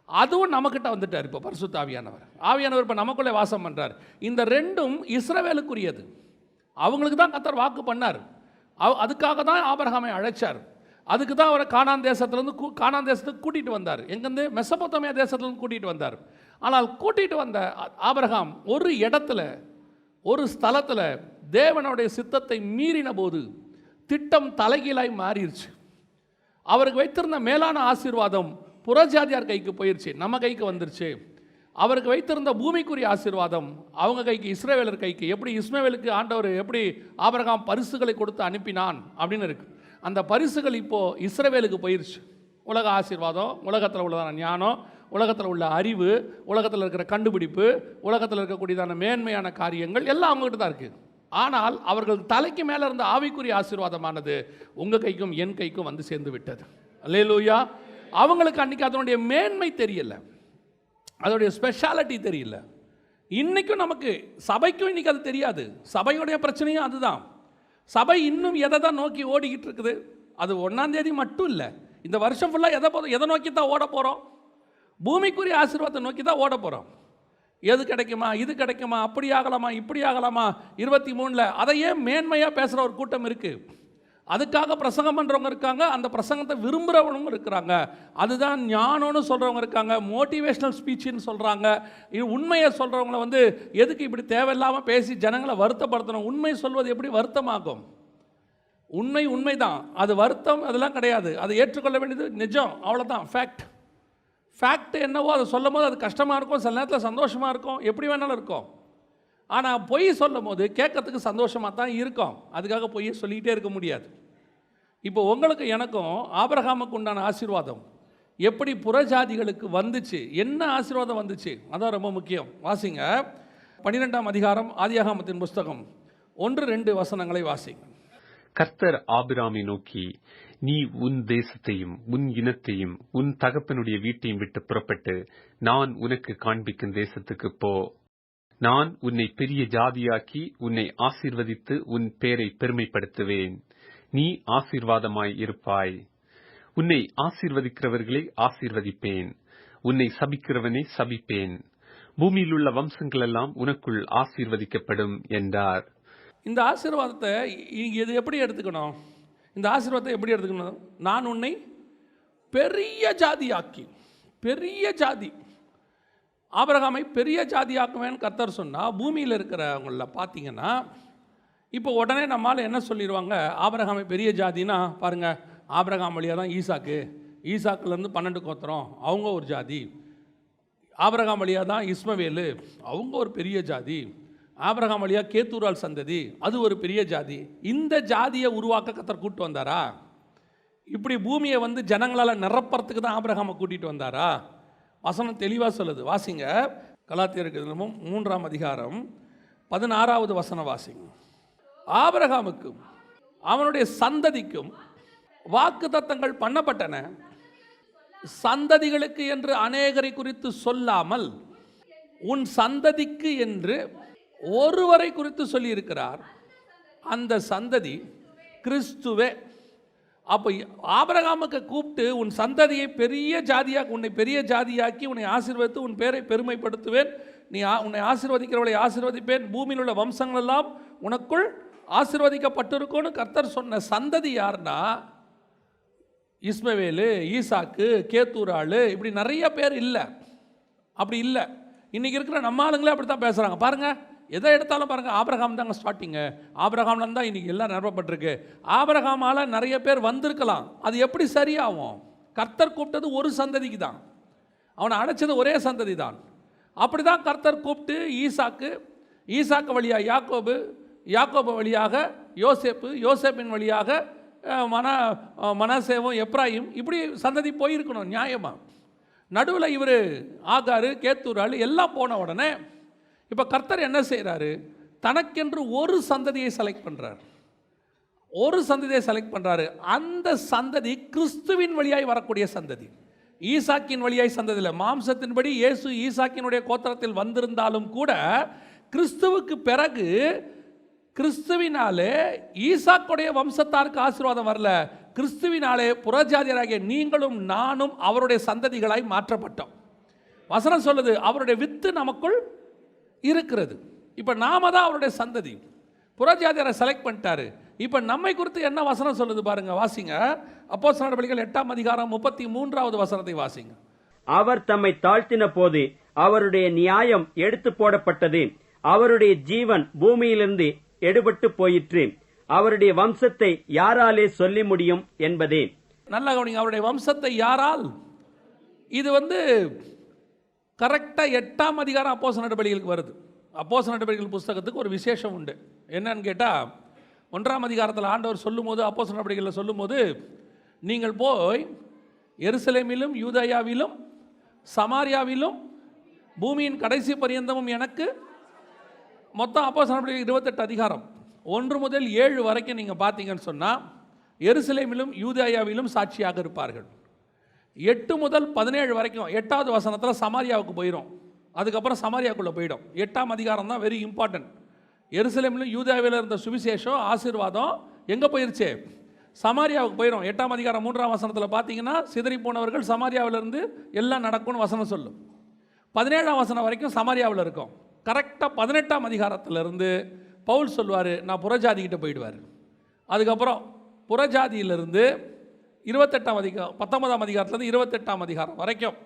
அதுவும் நமக்கிட்ட வந்துட்டார். இப்போ பரிசுத்த ஆவியானவர் இப்போ நமக்குள்ளே வாசம் பண்ணுறார். இந்த 2ம் இஸ்ரவேலுக்குரியது. அவங்களுக்கு தான் கர்த்தர் வாக்கு பண்ணார். அதுக்காக தான் ஆபிரகாமை அழைச்சார். அதுக்கு தான் அவரை கானான் தேசத்துக்கு கூட்டிகிட்டு வந்தார். எங்கேருந்து? மெசபொத்தேமியா தேசத்துலேருந்து கூட்டிகிட்டு வந்தார். ஆனால் கூட்டிகிட்டு வந்த ஆபிரகாம் ஒரு இடத்துல, ஒரு ஸ்தலத்தில் தேவனுடைய சித்தத்தை மீறின போது திட்டம் தலைகீழாய் மாறிடுச்சு. அவருக்கு வைத்திருந்த மேலான ஆசீர்வாதம் புறஜாதியார் கைக்கு போயிடுச்சு, நம்ம கைக்கு வந்துருச்சு. அவருக்கு வைத்திருந்த பூமிக்குரிய ஆசீர்வாதம் அவங்க கைக்கு, இஸ்ரவேலர் கைக்கு. எப்படி இஸ்மவேலுக்கு ஆண்டவர் எப்படி ஆபிரகாம் பரிசுகளை கொடுத்து அனுப்பினான் அப்படின்னு இருக்கு. அந்த பரிசுகள் இப்போது இஸ்ரவேலுக்கு போயிடுச்சு. உலக ஆசீர்வாதம், உலகத்தில் உள்ளதான ஞானம், உலகத்தில் உள்ள அறிவு, உலகத்தில் இருக்கிற கண்டுபிடிப்பு, உலகத்தில் இருக்கக்கூடியதான மேன்மையான காரியங்கள் எல்லாம் அவங்ககிட்ட தான் இருக்குது. ஆனால் அவர்கள் தலைக்கு மேலே இருந்த ஆவிக்குரிய ஆசீர்வாதமானது உங்கள் கைக்கும் என் கைக்கும் வந்து சேர்ந்து விட்டது. அல்லேலூயா. அவங்களுக்கு அன்றைக்கி அதனுடைய மேன்மை தெரியல, அதோடைய ஸ்பெஷாலிட்டி தெரியல. இன்றைக்கும் நமக்கு சபைக்கும் இன்றைக்கி அது தெரியாது. சபையுடைய பிரச்சனையும் அதுதான். சபை இன்னும் எதை தான் நோக்கி ஓடிக்கிட்டு இருக்குது? அது 1ஆம் தேதி மட்டும் இல்லை, இந்த வருஷம் ஃபுல்லாக எதை நோக்கி தான் ஓட போகிறோம்? பூமிக்குரிய ஆசீர்வாதத்தை நோக்கி தான் ஓட போகிறோம். எது கிடைக்குமா, இது கிடைக்குமா, அப்படி ஆகலாமா, இப்படி ஆகலாமா, 23 அதையே மேன்மையாக பேசுகிற ஒரு கூட்டம் இருக்குது. அதுக்காக பிரசங்கம் பண்ணுறவங்க இருக்காங்க, அந்த பிரசங்கத்தை விரும்புகிறவனும் இருக்கிறாங்க. அதுதான் ஞானம்னு சொல்கிறவங்க இருக்காங்க, மோட்டிவேஷ்னல் ஸ்பீச்சுன்னு சொல்கிறாங்க. இது உண்மையை சொல்கிறவங்கள எதுக்கு இப்படி தேவையில்லாமல் பேசி ஜனங்களை வருத்தப்படுத்தணும்? உண்மை சொல்வது எப்படி வருத்தமாகும்? உண்மை தான், அது வருத்தம் அதெல்லாம் கிடையாது. அது ஏற்றுக்கொள்ள வேண்டியது நிஜம், அவ்வளோதான். ஃபேக்ட் என்னவோ அதை சொல்லும் போது அது கஷ்டமாக இருக்கும், சில நேரத்தில் சந்தோஷமாக இருக்கும், எப்படி வேணாலும் இருக்கும். ஆனால் பொய் சொல்லும் போது கேட்கறதுக்கு சந்தோஷமாக தான் இருக்கும். அதுக்காக பொய் சொல்லிக்கிட்டே இருக்க முடியாது. இப்போ உங்களுக்கு எனக்கும் ஆபிரகாமுக்கு உண்டான ஆசீர்வாதம் எப்படி புறஜாதிகளுக்கு வந்துச்சு, என்ன ஆசீர்வாதம் வந்துச்சு, அதான் ரொம்ப முக்கியம். வாசிங்க 12ஆம் அதிகாரம் ஆதியாகமத்தின் புஸ்தகம் 1-2 வசனங்களை வாசிங்க. கர்த்தர் ஆபிராமை நோக்கி, நீ உன் தேசத்தையும் உன் இனத்தையும் உன் தகப்பனுடைய வீட்டையும் விட்டு புறப்பட்டு நான் உனக்கு காண்பிக்கும் தேசத்துக்கு போ. நான் உன்னை பெரிய ஜாதியாக்கி உன்னை ஆசீர்வதித்து உன் பேரை பெருமைப்படுத்துவேன். நீ ஆசீர்வாதமாய் இருப்பாய். உன்னை ஆசீர்வதிக்கிறவர்களை ஆசீர்வதிப்பேன், உன்னை சபிக்கிறவனை சபிப்பேன். பூமியில் உள்ள வம்சங்கள் எல்லாம் உனக்குள் ஆசீர்வதிக்கப்படும் என்றார். இந்த ஆசீர்வாதத்தை இது எப்படி எடுத்துக்கணும்? இந்த ஆசீர்வாதத்தை எப்படி எடுத்துக்கணும்? நான் உன்னை பெரிய ஜாதியாக்கி, பெரிய ஜாதி, ஆபிரகாமை பெரிய ஜாதியாக்குவேன் கர்த்தர் சொன்னால், பூமியில் இருக்கிறவங்கள பார்த்தீங்கன்னா இப்போ உடனே நம்மால் என்ன சொல்லிடுவாங்க? ஆபிரகாமை பெரிய ஜாதினா பாருங்கள், ஆபிரகாம் வழியாக தான் ஈசாக்கு, ஈசாக்குலேருந்து 12 கோத்திரம், அவங்க ஒரு ஜாதி. ஆபிரகாம் வழியாக தான் இஸ்மவேலு, அவங்க ஒரு பெரிய ஜாதி. ஆபிரகாம் வழியாக கேத்தூரால் சந்ததி, அது ஒரு பெரிய ஜாதி. இந்த ஜாதியை உருவாக்க கர்த்தர் கூப்பிட்டு வந்தாரா? இப்படி பூமியை வந்து ஜனங்களால் நிரப்புறதுக்கு தான் ஆபிரகாமை கூட்டிகிட்டு வந்தாரா? வசனம் தெளிவாக சொல்லுது. வாசிங்க, கலாத்தியருக்கு 3ஆம் அதிகாரம் 16வது வசனம் வாசிங்க. ஆபிரகாமுக்கும் அவனுடைய சந்ததிக்கும் வாக்குத்தத்தங்கள் பண்ணப்பட்டன, சந்ததிகளுக்கு என்று அநேகரை குறித்து சொல்லாமல் உன் சந்ததிக்கு என்று ஒருவரை குறித்து சொல்லியிருக்கிறார். அந்த சந்ததி கிறிஸ்துவே. அப்போ ஆபிரகாமுக்கு கூப்பிட்டு உன் சந்ததியை பெரிய ஜாதியாக்கி, உன்னை பெரிய ஜாதியாக்கி உன்னை ஆசீர்வதித்து உன் பேரை பெருமைப்படுத்துவேன், நீ உன்னை ஆசீர்வதிக்கிறவளை ஆசீர்வதிப்பேன், பூமியில் உள்ள வம்சங்கள் எல்லாம் உனக்குள் ஆசீர்வதிக்கப்பட்டிருக்கும்னு கர்த்தர் சொன்ன சந்ததி யாருன்னா இஸ்மவேலு, ஈசாக்கு, கேத்தூராள், இப்படி நிறைய பேர் இல்லை. அப்படி இல்லை. இன்றைக்கி இருக்கிற நம்ம ஆளுங்களே அப்படி தான் பேசுகிறாங்க. பாருங்கள், எதை எடுத்தாலும் பாருங்கள், ஆபிரகாம் தாங்க ஸ்டார்டிங்கு, ஆபிரகாம்ல தான் இன்றைக்கி எல்லாம் நிரப்பப்பட்டிருக்கு. ஆபிரகாமால் நிறைய பேர் வந்திருக்கலாம், அது எப்படி சரியாகும்? கர்த்தர் கூப்பிட்டது ஒரு சந்ததிக்கு தான், அவனை அழைச்சது ஒரே சந்ததி தான். அப்படி தான் கர்த்தர் கூப்பிட்டு ஈசாக்கு வழியாக யாக்கோபு, யாக்கோபு வழியாக யோசேப்பு, யோசேப்பின் வழியாக மனாசேவும் எப்ராயிம், இப்படி சந்ததி போயிருக்கணும் நியாயமாக. நடுவில் இவர் ஆகாரு, கேத்தூராள் எல்லாம் போன உடனே இப்போ கர்த்தர் என்ன செய்கிறாரு? தனக்கென்று ஒரு சந்ததியை செலக்ட் பண்ணுறார், ஒரு சந்ததியை செலக்ட் பண்ணுறாரு. அந்த சந்ததி கிறிஸ்துவின் வழியாய் வரக்கூடிய சந்ததி, ஈசாக்கின் வழியாய் சந்ததி இல்லை. மாம்சத்தின்படி இயேசு ஈசாக்கினுடைய கோத்திரத்தில் வந்திருந்தாலும் கூட கிறிஸ்துவுக்கு பிறகு கிறிஸ்துவினாலே ஈசாக்குடைய வம்சத்தாருக்கு ஆசீர்வாதம் வரல, கிறிஸ்துவினாலே புறஜாதியராகிய நீங்களும் நானும் அவருடைய சந்ததிகளாய் மாற்றப்பட்டோம். வசனம் சொல்லுது, அவருடைய வித்து நமக்குள் இருக்கிறது. இப்போ நாம தான் அவருடைய சந்ததி. புறஜாதியரை செலக்ட் பண்ணிட்டாரு. இப்போ நம்மை குறித்து என்ன வசனம் சொல்லுது பாருங்க, வாசிங்க. அப்போஸ்தலர் நடவடிக்கைகள் 8ஆம் அதிகாரம் 33வது வசனத்தை வாசிங்க. அவர் தம்மை தாழ்த்தின போது அவருடைய நியாயம் எடுத்து போடப்பட்டது, அவருடைய ஜீவன் பூமியிலிருந்து எடுபட்டு போயிற்று, அவருடைய வம்சத்தை யாராலே சொல்லி முடியும் என்பதே. நல்ல கவனிங்க, அவருடைய வம்சத்தை யாரால்? இது வந்து கரெக்டாக 8ஆம் அதிகாரம் அப்போஸ்தலர் நடவடிக்கைகளுக்கு வருது. அப்போஸ்தலர் நடவடிக்கைகள் புஸ்தகத்துக்கு ஒரு விசேஷம் உண்டு. என்னன்னு கேட்டால், 1ஆம் அதிகாரத்தில் ஆண்டவர் சொல்லும்போது, அப்போஸ்தலர் நடவடிக்கைகளில் சொல்லும்போது, நீங்கள் போய் எருசலேமிலும் யூதேயாவிலும் சமாரியாவிலும் பூமியின் கடைசி பரியந்தமும் எனக்கு, மொத்தம் அப்போஸ்தலர் நடவடிக்கைகள் 28 அதிகாரம் 1 முதல் 7 வரைக்கும் நீங்கள் பார்த்தீங்கன்னு சொன்னால், எருசலேமிலும் யூதேயாவிலும் சாட்சியாக இருப்பார்கள். 8 முதல் 17 வரைக்கும் 8வது வசனத்தில் சமாரியாவுக்கு போயிடும். அதுக்கப்புறம் சமாரியாவுக்குள்ளே போயிடும். 8ஆம் அதிகாரம் தான் வெரி இம்பார்ட்டன்ட். எருசலேமிலும் யூதேயாவில் இருந்த சுவிசேஷம் ஆசீர்வாதம் எங்கே போயிருச்சு? சமாரியாவுக்கு போயிடும். 8ஆம் அதிகாரம் 3ஆம் வசனத்தில் பார்த்தீங்கன்னா, சிதறி போனவர்கள் சமாரியாவிலிருந்து எல்லாம் நடக்கும்னு வசனம் சொல்லும். 17ஆம் வசனம் வரைக்கும் சமாரியாவில் இருக்கும். கரெக்டாக 18ஆம் அதிகாரத்திலிருந்து பவுல் சொல்வார், நான் புறஜாதிக்கிட்ட போயிடுவார். அதுக்கப்புறம் புறஜாதியிலிருந்து 28ஆம் அதிகாரம் 19ஆம் அதிகாரத்துலேருந்து 28ஆம் அதிகாரம் வரைக்கும்,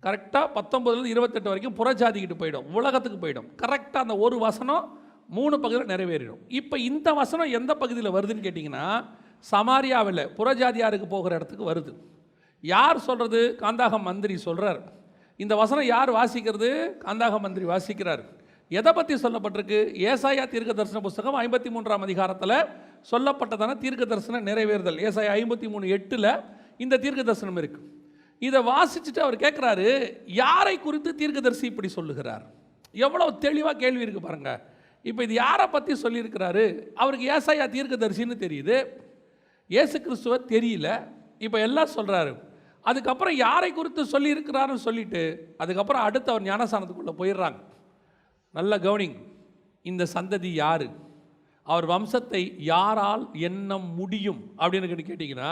கரெக்டாக 19லேருந்து 28 வரைக்கும் புறஜாதிக்கிட்டு போயிடும், உலகத்துக்கு போயிடும். கரெக்டாக அந்த ஒரு வசனம் 3 பகுதியில் நிறைவேறிடும். இப்போ இந்த வசனம் எந்த பகுதியில் வருதுன்னு கேட்டிங்கன்னா, சமாரியாவில் புறஜாதியாருக்கு போகிற இடத்துக்கு வருது. யார் சொல்கிறது? காந்தாக மந்திரி சொல்கிறார். இந்த வசனம் யார் வாசிக்கிறது? காந்தாக மந்திரி வாசிக்கிறார். எதை பற்றி சொல்லப்பட்டிருக்கு? ஏசாயா தீர்க்க தரிசன புஸ்தகம் 53ஆம் அதிகாரத்தில் சொல்லப்பட்டதான தீர்க்க தரிசன நிறைவேறுதல். ஏசாயா 53:8 இந்த தீர்க்க தரிசனம் இருக்குது. இதை வாசிச்சுட்டு அவர் கேட்குறாரு, யாரை குறித்து தீர்க்கதரிசி இப்படி சொல்லுகிறார்? எவ்வளோ தெளிவாக கேள்வி இருக்குது பாருங்கள். இப்போ இது யாரை பற்றி சொல்லியிருக்கிறாரு? அவருக்கு ஏசாயா தீர்க்கதரிசின்னு தெரியுது, இயேசு கிறிஸ்துவ தெரியல. இப்போ எல்லாம் சொல்கிறாரு. அதுக்கப்புறம் யாரை குறித்து சொல்லியிருக்கிறாருன்னு சொல்லிட்டு அதுக்கப்புறம் அடுத்து அவர் ஞானஸ்தானத்துக்குள்ளே போயிடுறாங்க. நல்ல கவனிங். இந்த சந்ததி யாரு? அவர் வம்சத்தை யாரால் எண்ண முடியும் அப்படின்னு கேட்டிங்கன்னா,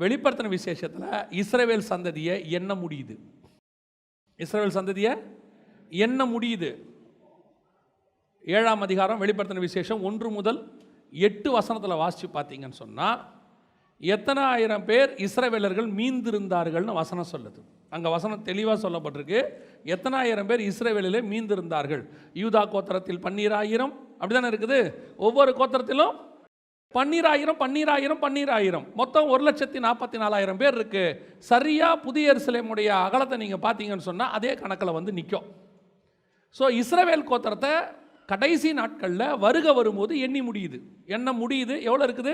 வெளிப்படுத்தின விசேஷத்தில் இஸ்ரவேல் சந்ததியை எண்ண முடியுது. இஸ்ரவேல் சந்ததியை எண்ண முடியுது. 7ஆம் அதிகாரம் வெளிப்படுத்தின விசேஷம் 1 முதல் 8 வசனத்தில் வாசித்து பார்த்தீங்கன்னு சொன்னால், எத்தனை ஆயிரம் பேர் இஸ்ரவேலர்கள் மீந்திருந்தார்கள்னு வசனம் சொல்லுது. அங்கே வசனம் தெளிவாக சொல்லப்பட்டிருக்கு. எத்தனை ஆயிரம் பேர் இஸ்ரவேலிலே மீந்திருந்தார்கள். யூதா கோத்திரத்தில் 12,000 அப்படி தானே இருக்குது. ஒவ்வொரு கோத்திரத்திலும் 12,000 மொத்தம் 1,44,000 பேர் இருக்கு. சரியாக புதிய எருசலேமுடைய அகலத்தை நீங்கள் பார்த்தீங்கன்னு சொன்னால் அதே கணக்கில் வந்து நிற்கும். ஸோ இஸ்ரவேல் கோத்திரத்தை கடைசி நாட்களில் வருகை வரும்போது எண்ணி முடியுது. எண்ண முடியுது. எவ்வளோ இருக்குது?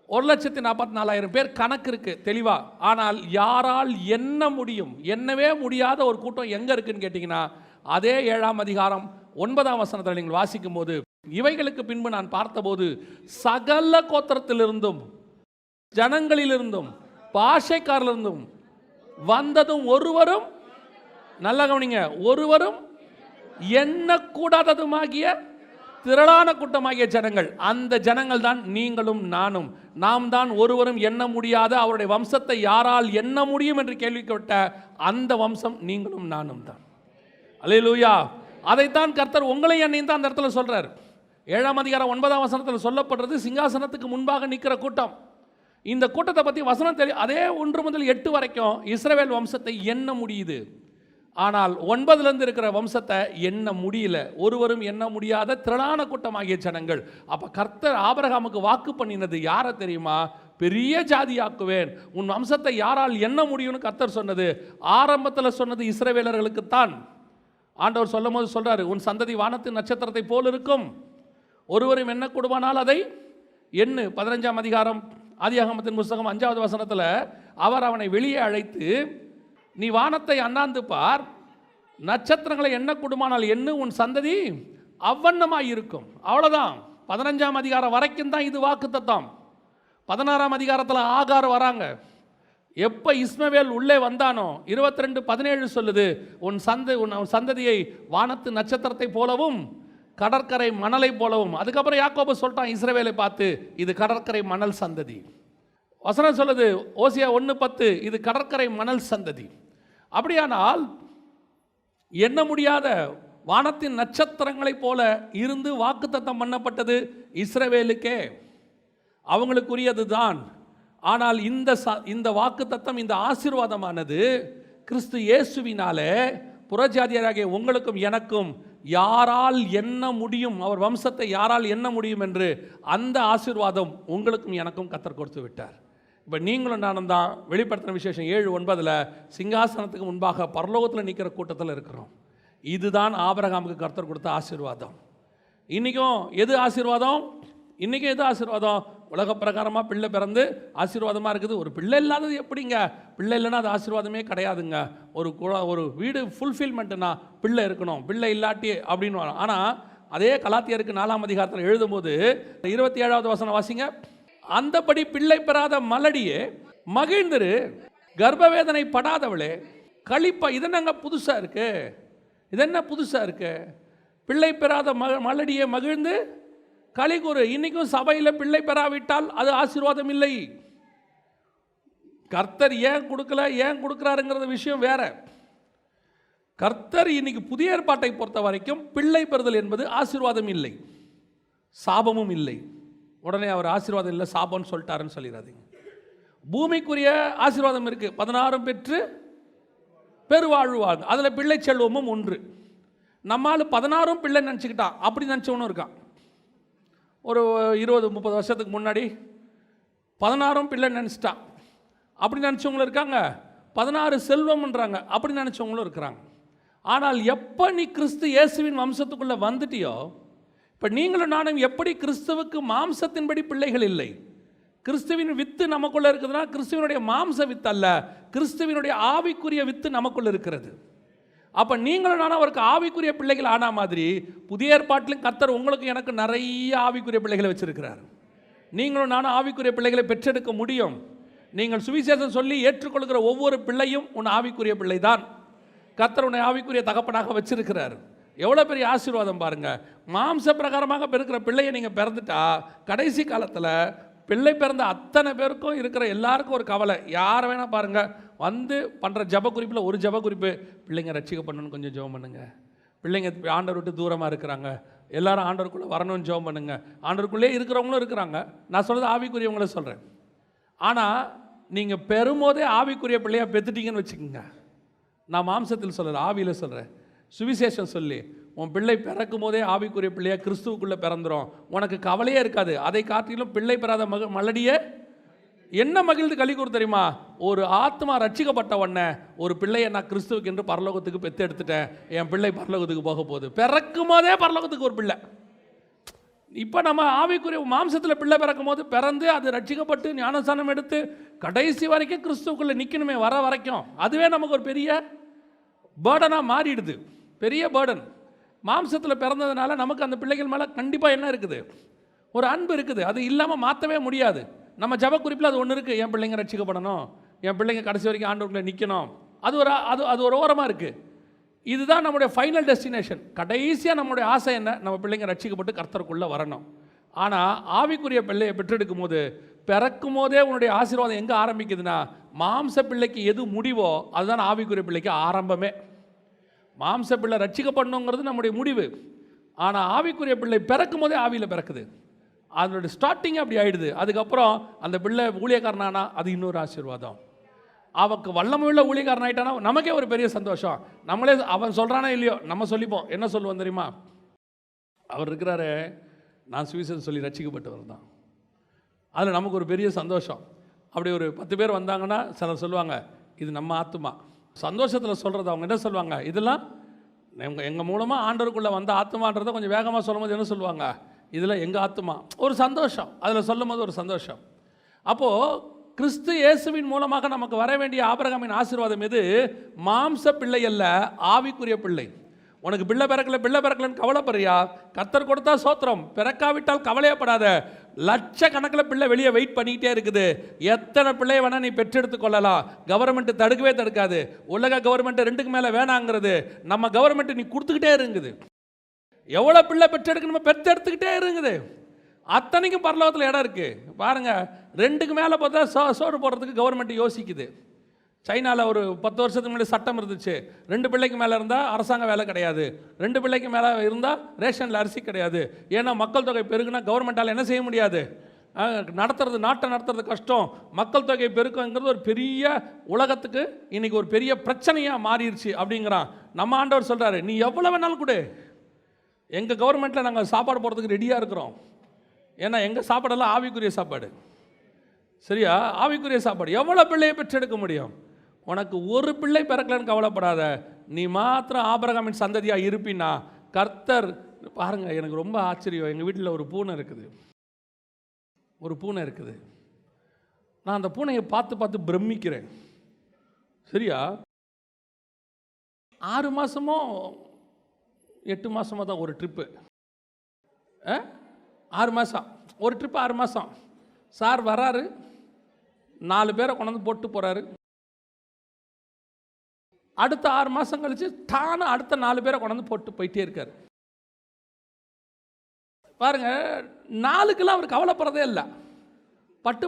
1,44,000 பேர் கணக்கு இருக்கு தெளிவா. ஆனால் யாரால் எண்ண முடியும்? எண்ணவே முடியாத ஒரு கூட்டம் எங்க இருக்குன்னு கேட்டீங்கன்னா, அதே 7ஆம் அதிகாரம் 9ஆம் வசனத்தில் நீங்கள் வாசிக்கும் போது, இவைகளுக்கு பின்பு நான் பார்த்தபோது சகல கோத்திரத்திலிருந்தும் ஜனங்களிலிருந்தும் பாஷைக்காரிலிருந்தும் வந்ததும் ஒருவரும், நல்ல கவனிங்க, ஒருவரும் எண்ணக்கூடாததுமாகிய திரளான கூட்டமாகிய ஜனங்கள். அந்த ஜனங்கள் தான் நீங்களும் நானும். நாம் தான் ஒருவரும் எண்ண முடியாத அவருடைய வம்சத்தை யாரால் எண்ண முடியும் என்று கேள்வி கேட்ட அந்த வம்சம் நீங்களும் நானும் தான். அல்லேலூயா. அதைத்தான் கர்த்தர் உங்களை என்னையும் தான் அந்த இடத்துல சொல்றார். 7ஆம் அதிகாரம் 9ஆம் வசனத்தில் சொல்லப்படுறது சிங்காசனத்துக்கு முன்பாக நிற்கிற கூட்டம். இந்த கூட்டத்தை பற்றி வசனம் அதே 1 முதல் 8 வரைக்கும் இஸ்ரவேல் வம்சத்தை எண்ண முடியுது. ஆனால் 9லேருந்து இருக்கிற வம்சத்தை எண்ண முடியல. ஒருவரும் எண்ண முடியாத திரளான கூட்டமாகிய ஜனங்கள். அப்போ கர்த்தர் ஆபிரகாமுக்கு வாக்கு பண்ணினது யாரை தெரியுமா? பெரிய ஜாதியாக்குவேன், உன் வம்சத்தை யாரால் எண்ண முடியும்னு கர்த்தர் சொன்னது. ஆரம்பத்தில் சொன்னது இஸ்ரவேலர்களுக்குத்தான். ஆண்டவர் சொல்லும் போது சொல்றாரு, உன் சந்ததி வானத்தின் நட்சத்திரத்தை போல் இருக்கும், ஒருவரும் எண்ண கூடுமானால் அதை எண்ணு. 15ஆம் அதிகாரம் ஆதியாகமத்தின் புஸ்தகம் 5வது வசனத்தில் அவர் அவனை வெளியே அழைத்து, நீ வானத்தை அண்ணாந்து பார், நட்சத்திரங்களை எண்ண கூடுமானால் எண்ணு, உன் சந்ததி அவ்வண்ணமாய் இருக்கும். அவ்வளோதான். 15ஆம் அதிகாரம் வரைக்கும் தான் இது வாக்குத்தத்தம். 16ஆம் அதிகாரத்தில் ஆகார் வராங்க. எப்போ இஸ்மவேல் உள்ளே வந்தானோ 22:17 சொல்லுது, உன் சந்ததியை வானத்து நட்சத்திரத்தை போலவும் கடற்கரை மணலை போலவும். அதுக்கப்புறம் யாக்கோபு சொல்லிட்டான் இஸ்ரவேலை பார்த்து, இது கடற்கரை மணல் சந்ததி. வசனம் சொல்லுது ஓசியா 1:10, இது கடற்கரை மணல் சந்ததி. அப்படியானால் எண்ண முடியாத வானத்தின் நட்சத்திரங்களைப் போல இருந்து வாக்குத்தத்தம் பண்ணப்பட்டது இஸ்ரவேலுக்கே, அவங்களுக்குரியது தான். ஆனால் இந்த வாக்குத்தத்தம், இந்த ஆசீர்வாதமானது கிறிஸ்து இயேசுவினாலே புறஜாதியராகிய உங்களுக்கும் எனக்கும் யாரால் எண்ண முடியும், அவர் வம்சத்தை யாரால் எண்ண முடியும் என்று அந்த ஆசீர்வாதம் உங்களுக்கும் எனக்கும் கர்த்தர் கொடுத்து விட்டார். இப்போ நீங்களும் நானும் தான் வெளிப்படுத்தின விசேஷம் 7:9 சிங்காசனத்துக்கு முன்பாக பரலோகத்தில் நிற்கிற கூட்டத்தில் இருக்கிறோம். இதுதான் ஆபிரகாமுக்கு கர்த்தர் கொடுத்த ஆசீர்வாதம். இன்றைக்கும் எது ஆசீர்வாதம்? இன்றைக்கும் எது ஆசீர்வாதம்? உலக பிரகாரமாக பிள்ளை பிறந்து ஆசீர்வாதமாக இருக்குது. ஒரு பிள்ளை இல்லாதது எப்படிங்க? பிள்ளை இல்லைன்னா அது ஆசீர்வாதமே கிடையாதுங்க. ஒரு வீடு ஃபுல்ஃபில்மெண்ட்டுனா பிள்ளை இருக்கணும், பிள்ளை இல்லாட்டி அப்படின்னு வரும். ஆனால் அதே கலாத்தியருக்கு 4ஆம் அதிகாரத்தில் எழுதும்போது 27வது வசனம் வாசிங்க. அந்தபடி பிள்ளை பெறாத மலடியே மகிழ்ந்திரு, கர்ப்பவேதனை படாதவளே களிப்பா. இது என்னங்க புதுசாக இருக்கு? இது என்ன புதுசாக இருக்கு? பிள்ளை பெறாத மலடியே மகிழ்ந்து களி கூறு. இன்னைக்கும் சபையில் பிள்ளை பெறாவிட்டால் அது ஆசீர்வாதம் இல்லை. கர்த்தர் ஏன் கொடுக்கல, ஏன் கொடுக்குறாருங்கிறது விஷயம் வேற. கர்த்தர் இன்னைக்கு புதிய ஏற்பாட்டை பொறுத்த வரைக்கும் பிள்ளை பெறுதல் என்பது ஆசீர்வாதம் இல்லை, சாபமும் இல்லை. உடனே அவர் ஆசீர்வாதம் இல்லை சாபம்னு சொல்லிட்டாருன்னு சொல்லிடாதீங்க. பூமிக்குரிய ஆசீர்வாதம் இருக்கு. 16 பெற்று பெருவாழ்வாங்க, அதில் பிள்ளை செல்வமும் ஒன்று. நம்மால் 16 பிள்ளை நினச்சிக்கிட்டான், அப்படி நினச்சவனும் இருக்கான். ஒரு 20-30 வருஷத்துக்கு முன்னாடி 16 பிள்ளை நினச்சிட்டான், அப்படி நினச்சவங்களும் இருக்காங்க. 16 செல்வம்ன்றாங்க, அப்படி நினச்சவங்களும் இருக்கிறாங்க. ஆனால் எப்போ நீ கிறிஸ்து இயேசுவின் வம்சத்துக்குள்ளே வந்துட்டியோ, இப்போ நீங்களும் நானும் எப்படி கிறிஸ்துவுக்கு மாம்சத்தின்படி பிள்ளைகள் இல்லை, கிறிஸ்துவின் வித்து நமக்குள்ளே இருக்குதுன்னா கிறிஸ்துவனுடைய மாம்ச வித்து அல்ல, கிறிஸ்துவனுடைய ஆவிக்குரிய வித்து நமக்குள்ளே இருக்கிறது. அப்போ நீங்களும் நானும் அவருக்கு ஆவிக்குரிய பிள்ளைகள் ஆனா மாதிரி புதிய ஏற்பாட்டிலும் கர்த்தர் உங்களுக்கு எனக்கு நிறைய ஆவிக்குரிய பிள்ளைகளை வச்சிருக்கிறார். நீங்களும் நானும் ஆவிக்குரிய பிள்ளைகளை பெற்றெடுக்க முடியும். நீங்கள் சுவிசேஷம் சொல்லி ஏற்றுக்கொள்கிற ஒவ்வொரு பிள்ளையும் உன் ஆவிக்குரிய பிள்ளை தான். கர்த்தர் உன்னை ஆவிக்குரிய தகப்பனாக வச்சிருக்கிறார். எவ்வளோ பெரிய ஆசீர்வாதம் பாருங்கள். மாம்ச பிரகாரமாக பிறக்கிற பிள்ளையை நீங்கள் பிறந்துட்டா கடைசி காலத்தில் பிள்ளை பிறந்த அத்தனை பேருக்கும் இருக்கிற எல்லாருக்கும் ஒரு கவலை. யாரை வேணால் பாருங்கள், வந்து பண்ணுற ஜப குறிப்பில் ஒரு ஜப குறிப்பு, பிள்ளைங்க ரட்சிக்கப்படணும்னு கொஞ்சம் ஜெபம் பண்ணுங்கள். பிள்ளைங்க ஆண்டவர் விட்டு தூரமாக இருக்கிறாங்க, எல்லாரும் ஆண்டவருக்குள்ளே வரணும்னு ஜெபம் பண்ணுங்கள். ஆண்டவருக்குள்ளே இருக்கிறவங்களும் இருக்கிறாங்க, நான் சொல்கிறது ஆவிக்குரியவங்கள சொல்கிறேன். ஆனால் நீங்கள் பெறும்போதே ஆவிக்குரிய பிள்ளையாக பெற்றுட்டீங்கன்னு வச்சுக்கோங்க. நான் மாம்சத்தில் சொல்கிறேன், ஆவியில் சொல்கிறேன். சுவிசேஷம் சொல்லி உன் பிள்ளை பிறக்கும் போதே ஆவிக்குரிய பிள்ளையாக கிறிஸ்துவுக்குள்ளே பிறந்துடும். உனக்கு கவலையே இருக்காது. அதை காட்டிலும் பிள்ளை பெறாத மலடியே என்ன மகிழ்ந்து களி கூறு தெரியுமா? ஒரு ஆத்மா ரட்சிக்கப்பட்ட உடனே ஒரு பிள்ளையை நான் கிறிஸ்துவுக்கு என்று பரலோகத்துக்கு பெற்று எடுத்துட்டேன், என் பிள்ளை பரலோகத்துக்கு போக போகுது. பிறக்கும் போதே பரலோகத்துக்கு ஒரு பிள்ளை. இப்போ நம்ம ஆவிக்குரிய மாம்சத்தில் பிள்ளை பிறக்கும் போது பிறந்து அது ரட்சிக்கப்பட்டு ஞானஸ்தானம் எடுத்து கடைசி வரைக்கும் கிறிஸ்துவுக்குள்ளே நிற்கணுமே, வர வரைக்கும். அதுவே நமக்கு ஒரு பெரிய பேர்டனாக மாறிடுது, பெரிய பேர்டன். மாம்சத்தில் பிறந்ததுனால நமக்கு அந்த பிள்ளைகள் மேலே கண்டிப்பாக என்ன இருக்குது? ஒரு அன்பு இருக்குது. அது இல்லாமல் மாற்றவே முடியாது. நம்ம ஜப குறிப்பில் அது ஒன்று இருக்குது, என் பிள்ளைங்க ரட்சிக்கப்படணும், என் பிள்ளைங்க கடைசி வரைக்கும் ஆண்டவருக்குள்ளே நிற்கணும். அது ஒரு ஓரமாக இருக்குது. இதுதான் நம்முடைய ஃபைனல் டெஸ்டினேஷன். கடைசியாக நம்முடைய ஆசை என்ன? நம்ம பிள்ளைங்க ரட்சிக்கப்பட்டு கர்த்தருக்குள்ளே வரணும். ஆனால் ஆவிக்குரிய பிள்ளையை பெற்றெடுக்கும் போது பிறக்கும் போதே உன்னுடைய ஆசீர்வாதம் எங்கே ஆரம்பிக்குதுன்னா, மாம்ச பிள்ளைக்கு எது முடிவோ அதுதான் ஆவிக்குரிய பிள்ளைக்கு ஆரம்பமே. மாம்ச பிள்ளை ரட்சிக்கப்படணுங்கிறது நம்முடைய முடிவு. ஆனால் ஆவிக்குரிய பிள்ளை பிறக்கும் போதே ஆவியில் பிறக்குது. அதனுடைய ஸ்டார்டிங் அப்படி ஆகிடுது. அதுக்கப்புறம் அந்த பிள்ளை ஊழியக்காரனானா அது இன்னொரு ஆசீர்வாதம். அவனுக்கு வல்லமையுள்ள ஊழியக்காரன் ஆகிட்டானா நமக்கே ஒரு பெரிய சந்தோஷம். நம்மளே அவன் சொல்கிறானா இல்லையோ நம்ம சொல்லிப்போம். என்ன சொல்லுவோம் தெரியுமா? அவர் இருக்கிறாரு, நான் சுவிசேஷம் சொல்லி ரட்சிக்கப்பட்டவர் தான். அதில் நமக்கு ஒரு பெரிய சந்தோஷம். அப்படி ஒரு 10 பேர் வந்தாங்கன்னா சிலர் சொல்லுவாங்க, இது நம்ம ஆத்துமா. சந்தோஷத்தில் சொல்கிறது அவங்க என்ன சொல்லுவாங்க? இதெல்லாம் எங்கள் மூலமாக ஆண்டவருக்குள்ளே வந்த ஆத்மான்றதை கொஞ்சம் வேகமாக சொல்லும் போது என்ன சொல்லுவாங்க? இதில் எங்கள் ஆத்மா. ஒரு சந்தோஷம், அதில் சொல்லும் போது ஒரு சந்தோஷம். அப்போது கிறிஸ்து இயேசுவின் மூலமாக நமக்கு வர வேண்டிய ஆபிரகாமின் ஆசீர்வாதம் எது? மாம்ச பிள்ளை அல்ல, ஆவிக்குரிய பிள்ளை. உனக்கு பிள்ளை பிறக்கலன்னு கவலைப்படுறியா? கர்த்தர் கொடுத்தா சோத்திரம், பிறக்காவிட்டால் கவலையப்படாத. லட்சக்கணக்கில் பிள்ளை வெளியே வெயிட் பண்ணிக்கிட்டே இருக்குது. எத்தனை பிள்ளையை வேணால் நீ பெற்றெடுத்து கொள்ளலாம். கவர்மெண்ட் தடுக்கவே தடுக்காது. உலக கவர்மெண்ட் 2க்கு மேலே வேணாங்கிறது, நம்ம கவர்மெண்ட் நீ கொடுத்துக்கிட்டே இருக்குது. எவ்வளோ பிள்ளை பெற்றெடுக்கணுமோ பெற்றெடுத்துக்கிட்டே இருக்குது. அத்தனைக்கும் பரலோகத்தில் இடம் இருக்குது. பாருங்கள், 2க்கு மேலே பார்த்தா சோறு போடுறதுக்கு கவர்மெண்ட் யோசிக்குது. சைனாவில் ஒரு 10 வருஷத்துக்கு முன்னாடி சட்டம் இருந்துச்சு, 2 பிள்ளைக்கு மேலே இருந்தால் அரசாங்க வேலை கிடையாது, 2 பிள்ளைக்கு மேலே இருந்தால் ரேஷனில் அரிசி கிடையாது. ஏன்னா மக்கள் தொகை பெருகுனா கவர்மெண்ட்டால் என்ன செய்ய முடியாது, நாட்டை நடத்துறது கஷ்டம். மக்கள் தொகை பெருக்குங்கிறது ஒரு பெரிய உலகத்துக்கு இன்றைக்கி ஒரு பெரிய பிரச்சனையாக மாறிடுச்சு அப்படிங்கிறான். நம்ம ஆண்டவர் சொல்கிறாரு, நீ எவ்வளோ வேணாலும் கொடு, எங்கள் கவர்மெண்ட்டில் நாங்கள் சாப்பாடு போடுறதுக்கு ரெடியாக இருக்கிறோம். ஏன்னா எங்கள் சாப்பாடெல்லாம் ஆவிக்குரிய சாப்பாடு. சரியா? ஆவிக்குரிய சாப்பாடு. எவ்வளோ பிள்ளையை பெற்றெடுக்க முடியும்? உனக்கு ஒரு பிள்ளை பிறக்கலன்னு கவலைப்படாத. நீ மாத்திரம் ஆபிரகாமின் சந்ததியாக இருப்பினா கர்த்தர். பாருங்கள், எனக்கு ரொம்ப ஆச்சரியம். எங்கள் வீட்டில் ஒரு பூனை இருக்குது. நான் அந்த பூனையை பார்த்து பிரமிக்கிறேன். சரியா? 6 மாதமோ 8 மாதமோ தான் ஒரு ட்ரிப்பு. 6 மாதம் ஒரு ட்ரிப்பு. 6 மாதம் சார் வராரு, 4 பேரை கொண்டாந்து போட்டு போகிறாரு. அடுத்த 6 மாதம் கழிச்சு தானே அடுத்த 4 பேரை கொண்டாந்து போட்டு போயிட்டே இருக்கார். பாருங்க, 4க்கெல்லாம் அவர் கவலைப்படுறதே இல்லை. பட்டு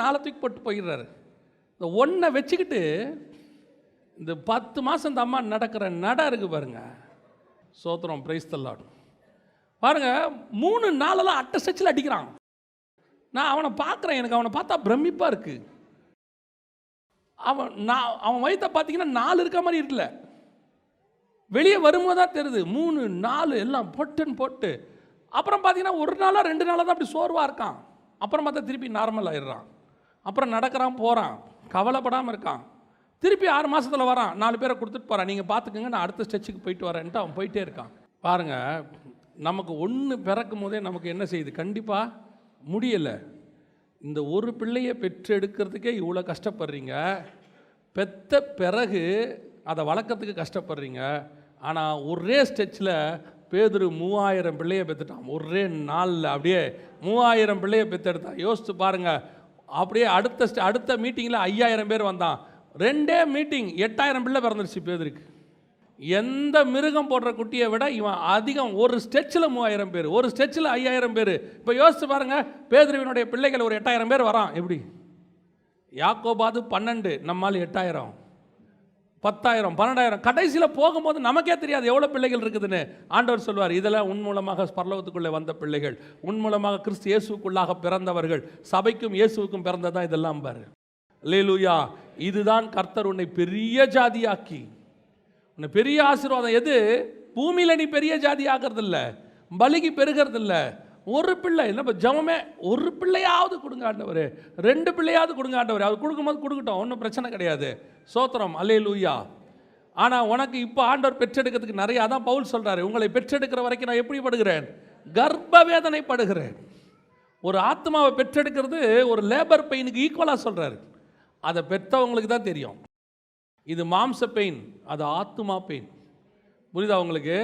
4 தூக்கி போட்டு போயிடுறாரு. இந்த 1 வச்சுக்கிட்டு இந்த 10 மாதம் இந்த அம்மா நடக்கிற இருக்கு பாருங்க. சோத்திரம், பிரைஸ் தி லார்ட். பாருங்க, 3 நாளெல்லாம் அட்டை ஸ்ட்ரெச்சில் அடிக்கிறான். நான் அவனை பார்க்குறேன், எனக்கு அவனை பார்த்தா பிரமிப்பாக இருக்குது. அவன் வயிற்றை பார்த்தீங்கன்னா 4 இருக்க மாதிரி இருக்குல்ல, வெளியே வரும்போது தான் தெரியுது 3 4 எல்லாம் போட்டு. அப்புறம் பார்த்தீங்கன்னா 1 நாளாக 2 நாளாக தான் அப்படி சோர்வாக இருக்கான். அப்புறம் பார்த்தா திருப்பி நார்மல் ஆயிடுறான். அப்புறம் நடக்கிறான், போகிறான், கவலைப்படாமல் இருக்கான். திருப்பி 6 மாதத்தில் வரான், 4 பேரை கொடுத்துட்டு போகிறான். நீங்கள் பார்த்துக்கங்க, நான் அடுத்த ஸ்டெச்சுக்கு போயிட்டு வரேன்ட்டு அவன் போயிட்டே இருக்கான். பாருங்கள், நமக்கு 1 பிறக்கும் போதே நமக்கு என்ன செய்யுது? கண்டிப்பாக முடியலை. இந்த ஒரு பிள்ளையை பெற்றெடுக்கிறதுக்கே இவ்வளோ கஷ்டப்படுறீங்க. பெற்ற பிறகு அதை வளர்க்கறதுக்கு கஷ்டப்படுறீங்க. ஆனால் ஒரே ஸ்டெச்சில் பேதுரு 3000 பிள்ளையை பெற்றுட்டான். ஒரே நாளில் அப்படியே 3000 பிள்ளையை பெற்றெடுத்தான். யோசித்து பாருங்கள். அப்படியே அடுத்த மீட்டிங்கில் 5000 பேர் வந்தான். 2 மீட்டிங் 8000 பிள்ளை பிறந்துருச்சு பேதுருக்கு. எந்த மிருகம் போடுற குட்டியை விட இவன் அதிகம். ஒரு ஸ்டெச்சில் 3000 பேர், ஒரு ஸ்டெச்சில் 5000 பேர். இப்போ யோசிச்சு பாருங்க, பேதுருவினுடைய பிள்ளைகள் ஒரு 8000 பேர் வரான். எப்படி? யாக்கோபாது 12, நம்மால் 8000, 10,000, 12,000. கடைசியில் போகும்போது நமக்கே தெரியாது எவ்வளோ பிள்ளைகள் இருக்குதுன்னு. ஆண்டவர் சொல்வார், இதெல்லாம் உன் மூலமாக பரலோகத்துக்குள்ளே வந்த பிள்ளைகள், உன் மூலமாக கிறிஸ்து இயேசுக்குள்ளாக பிறந்தவர்கள், சபைக்கும் இயேசுவுக்கும் பிறந்ததான் இதெல்லாம் பாரு. அல்லேலூயா. இதுதான் கர்த்தர் உன்னை பெரிய ஜாதியாக்கி, உன்னை பெரிய ஆசீர்வாதம். எது? பூமியில் நீ பெரிய ஜாதி ஆகிறதில்ல, பலிக்கு பெருகிறதில்ல. ஒரு பிள்ளை இல்லை, இப்போ ஜெபமே ஒரு பிள்ளையாவது கொடுங்க ஆண்டவர், 2 பிள்ளையாவது கொடுங்க ஆண்டவர். அவர் கொடுக்கும்போது கொடுக்கட்டும், ஒன்றும் பிரச்சனை கிடையாது. சோத்திரம், அல்லேலூயா. ஆனால் உனக்கு இப்போ ஆண்டவர் பெற்றெடுக்கிறதுக்கு நிறைய, அதான் பவுல் சொல்கிறாரு, உங்களை பெற்றெடுக்கிற வரைக்கும் நான் எப்படி படுகிறேன்? கர்ப்ப வேதனை படுகிறேன். ஒரு ஆத்மாவை பெற்றெடுக்கிறது ஒரு லேபர் பெயினுக்கு ஈக்குவலாக சொல்கிறாரு. அதை பெற்றவங்களுக்கு தான் தெரியும். இது மாம்ச பெயின், அது ஆத்மா பெயின். புரியுதா உங்களுக்கு?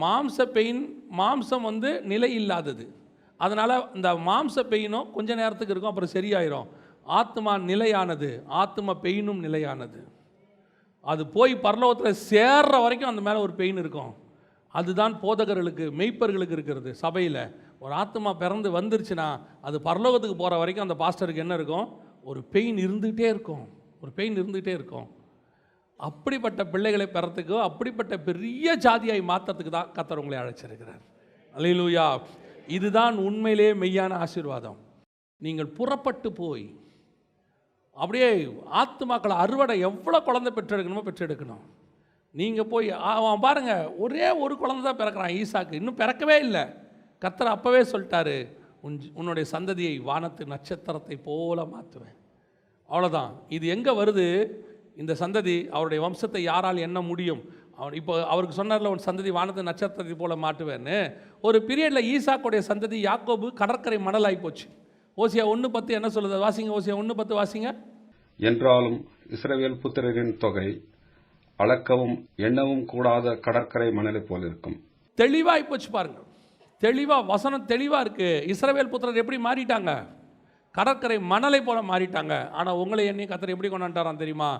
மாம்ச பெயின், மாம்சம் நிலை இல்லாதது. அதனால் இந்த மாம்ச பெயினும் கொஞ்ச நேரத்துக்கு இருக்கும், அப்புறம் சரியாயிரும். ஆத்மா நிலையானது, ஆத்மா பெயினும் நிலையானது. அது போய் பரலோகத்தில் சேர்ற வரைக்கும் அந்த மேலே ஒரு பெயின் இருக்கும். அதுதான் போதகர்களுக்கு, மெய்ப்பர்களுக்கு இருக்கிறது. சபையில் ஒரு ஆத்மா பிறந்து வந்துருச்சுன்னா அது பரலோகத்துக்கு போகிற வரைக்கும் அந்த பாஸ்டருக்கு என்ன இருக்கும்? ஒரு பெயின் இருந்துகிட்டே இருக்கும், ஒரு பெயின் இருந்துகிட்டே இருக்கும். அப்படிப்பட்ட பிள்ளைகளை பெறத்துக்கோ, அப்படிப்பட்ட பெரிய ஜாதியாய் மாற்றத்துக்கு தான் கர்த்தர் உங்களை அழைச்சிருக்கிறார். அல்லேலூயா. இதுதான் உண்மையிலே மெய்யான ஆசீர்வாதம். நீங்கள் புறப்பட்டு போய் அப்படியே ஆத்துமாக்களை அறுவடை, எவ்வளோ குழந்தை பெற்றெடுக்கணுமோ பெற்றெடுக்கணும். நீங்கள் போய் அவன் பாருங்கள், ஒரே ஒரு குழந்தை தான் பிறக்கிறான் ஈசாக்கு, இன்னும் பிறக்கவே இல்லை. கர்த்தர் அப்போவே சொல்லிட்டாரு, உன்னுடைய சந்ததியை வானத்து நட்சத்திரத்தை போல மாற்றுவேன். அவ்வளோதான். இது எங்கே வருது? இந்த சந்ததி, அவருடைய வம்சத்தை யாரால் எண்ண முடியும்? இப்போ அவருக்கு சொன்னார்ல, உன் சந்ததி வானத்து நட்சத்திரத்தை போல மாட்டுவேன்னு. ஒரு பீரியடில் ஈசாக்குடைய சந்ததி யாக்கோபு கடற்கரை மணலாகி போச்சு. ஓசியா 1:10 என்ன சொல்லுது? வாசிங்க, ஓசியா 1:10 வாசிங்க. என்றாலும் இஸ்ரவேல் புத்திரரின் தொகை அளக்கவும் எண்ணவும் கூடாத கடற்கரை மணலை போல் இருக்கும். தெளிவாகி போச்சு பாருங்க, தெளிவாக வசனம் தெளிவாக இருக்குது. இஸ்ரவேல் புத்திரர் எப்படி மாறிட்டாங்க? கடற்கரை மணலை போல மாறிட்டாங்க. ஆனால் உங்களை எண்ணி கர்த்தர் எப்படி கொண்டாண்டாராம் தெரியுமா?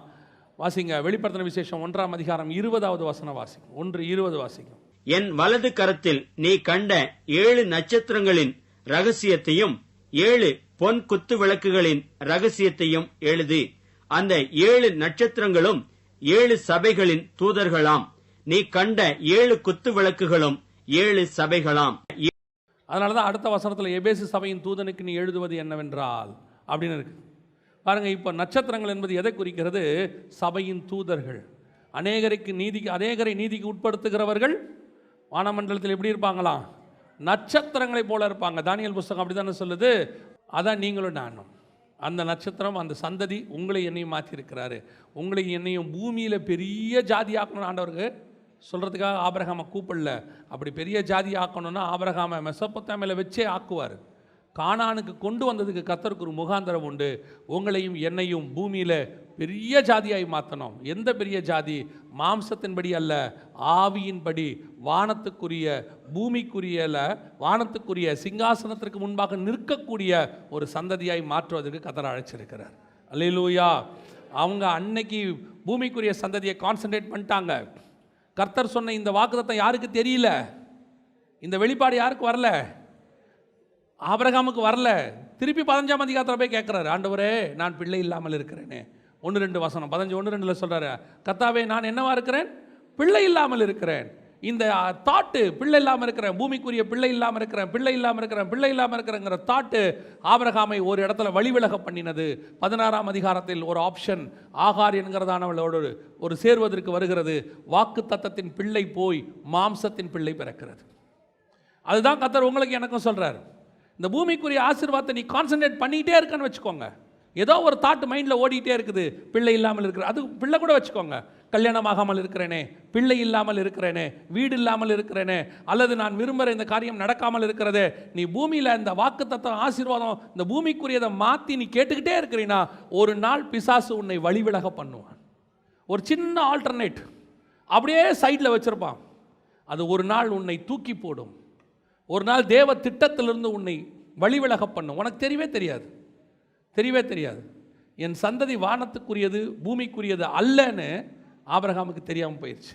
வாசிங்க, வெளிப்படுத்தின விசேஷம் 1ஆம் அதிகாரம் 20வது வசனம் வாசிங்க. 1:20 வாசிங்க. என் வலது கரத்தில் நீ கண்ட 7 நட்சத்திரங்களின் ரகசியத்தையும் 7 பொன் குத்து விளக்குகளின் ரகசியத்தையும் எழுது. அந்த 7 நட்சத்திரங்களும் 7 சபைகளின் தூதர்களாம். நீ கண்ட 7 குத்து விளக்குகளும் 7 சபைகளாம். அதனால தான் அடுத்த வசனத்தில் எபேசு சபையின் தூதனுக்கு நீ எழுதுவது என்னவென்றால் அப்படின்னு இருக்கு பாருங்க. இப்போ நட்சத்திரங்கள் என்பது எதை குறிக்கிறது? சபையின் தூதர்கள். அநேகரை நீதிக்கு உட்படுத்துகிறவர்கள் வானமண்டலத்தில் எப்படி இருப்பாங்களாம்? நட்சத்திரங்களை போல இருப்பாங்க. தானியேல் புஸ்தகம் அப்படி தானே சொல்லுது. அதான் நீங்களும் நானும். அந்த நட்சத்திரம், அந்த சந்ததி உங்களை என்னையும் மாற்றிருக்கிறாரு. உங்களை என்னையும் பூமியில் பெரிய ஜாதி ஆக்கணும் ஆண்டவருக்கு சொல்கிறதுக்காக ஆபிரகாமை கூப்பிடல. அப்படி பெரிய ஜாதி ஆக்கணும்னா ஆபிரகாமை மெசொப்பொத்தாமியில் வச்சே ஆக்குவார். கானானுக்கு கொண்டு வந்ததுக்கு கர்த்தருக்கு ஒரு முகாந்தரம் உண்டு. உங்களையும் என்னையும் பூமியில் பெரிய ஜாதியாய் மாற்றணும். எந்த பெரிய ஜாதி? மாம்சத்தின்படி அல்ல, ஆவியின்படி, வானத்துக்குரிய, பூமிக்குரியல, வானத்துக்குரிய சிங்காசனத்திற்கு முன்பாக நிற்கக்கூடிய ஒரு சந்ததியாய் மாற்றுவதற்கு கர்த்தர் அழைச்சிருக்கிறார். அல்லேலூயா. அவங்க அன்னைக்கு பூமிக்குரிய சந்ததியை கான்சன்ட்ரேட் பண்ணிட்டாங்க. கர்த்தர் சொன்ன இந்த வாக்குத்தத்தம் யாருக்கு தெரியல? இந்த வெளிப்பாடு யாருக்கு வரல? ஆபிரகாமுக்கு வரல. திருப்பி 15ஆம் அதிகாரத்தில் போய் கேட்குறாரு, ஆண்டவரே நான் பிள்ளை இல்லாமல் இருக்கிறேனே. 1:2 வசனம் 15:1-2 சொல்கிறாரு, கர்த்தாவே நான் என்னவா இருக்கிறேன்? பிள்ளை இல்லாமல் இருக்கிறேன். இந்த தாட்டு, பிள்ளை இல்லாமல் இருக்கிறேன், பூமிக்குரிய பிள்ளை இல்லாமல் இருக்கிறேன், பிள்ளை இல்லாமல் இருக்கிறேன், பிள்ளை இல்லாமல் இருக்கிறேங்கிற தாட்டு ஆபிரகாமை ஒரு இடத்துல வழிவிலக பண்ணினது. 16ஆம் அதிகாரத்தில் ஒரு ஆப்ஷன், ஆகார் என்கிறதானவளோடு ஒரு சேர்வதற்கு வருகிறது. வாக்கு தத்தத்தின் பிள்ளை போய் மாம்சத்தின் பிள்ளை பிறக்கிறது. அதுதான் கர்த்தர் உங்களுக்கு எனக்கும் சொல்கிறார். இந்த பூமிக்குரிய ஆசீர்வாதத்தை நீ கான்சன்ட்ரேட் பண்ணிக்கிட்டே இருக்கன்னு வச்சுக்கோங்க. ஏதோ ஒரு தாட் மைண்டில் ஓடிட்டே இருக்குது, பிள்ளை இல்லாமல் இருக்கிற, அது பிள்ளை கூட வச்சுக்கோங்க. கல்யாணமாகாமல் இருக்கிறேனே, பிள்ளை இல்லாமல் இருக்கிறேனே, வீடு இல்லாமல் இருக்கிறேனே, அல்லது நான் விரும்புகிற இந்த காரியம் நடக்காமல் இருக்கிறதே. நீ பூமியில் இந்த வாக்குத்தத்தம் ஆசீர்வாதம் இந்த பூமிக்குரியதை மாற்றி நீ கேட்டுக்கிட்டே இருக்கிறீன்னா ஒரு நாள் பிசாசு உன்னை வழிவிலக பண்ணுவான். ஒரு சின்ன ஆல்டர்னேட் அப்படியே சைடில் வச்சுருப்பான். அது ஒரு நாள் உன்னை தூக்கி போடும். ஒரு நாள் தேவ திட்டத்திலிருந்து உன்னை வழிவிலக பண்ணும். உனக்கு தெரியவே தெரியாது. என் சந்ததி வானத்துக்குரியது பூமிக்குரியது அல்லன்னு ஆபிரகாமுக்கு தெரியாமல் போயிடுச்சு.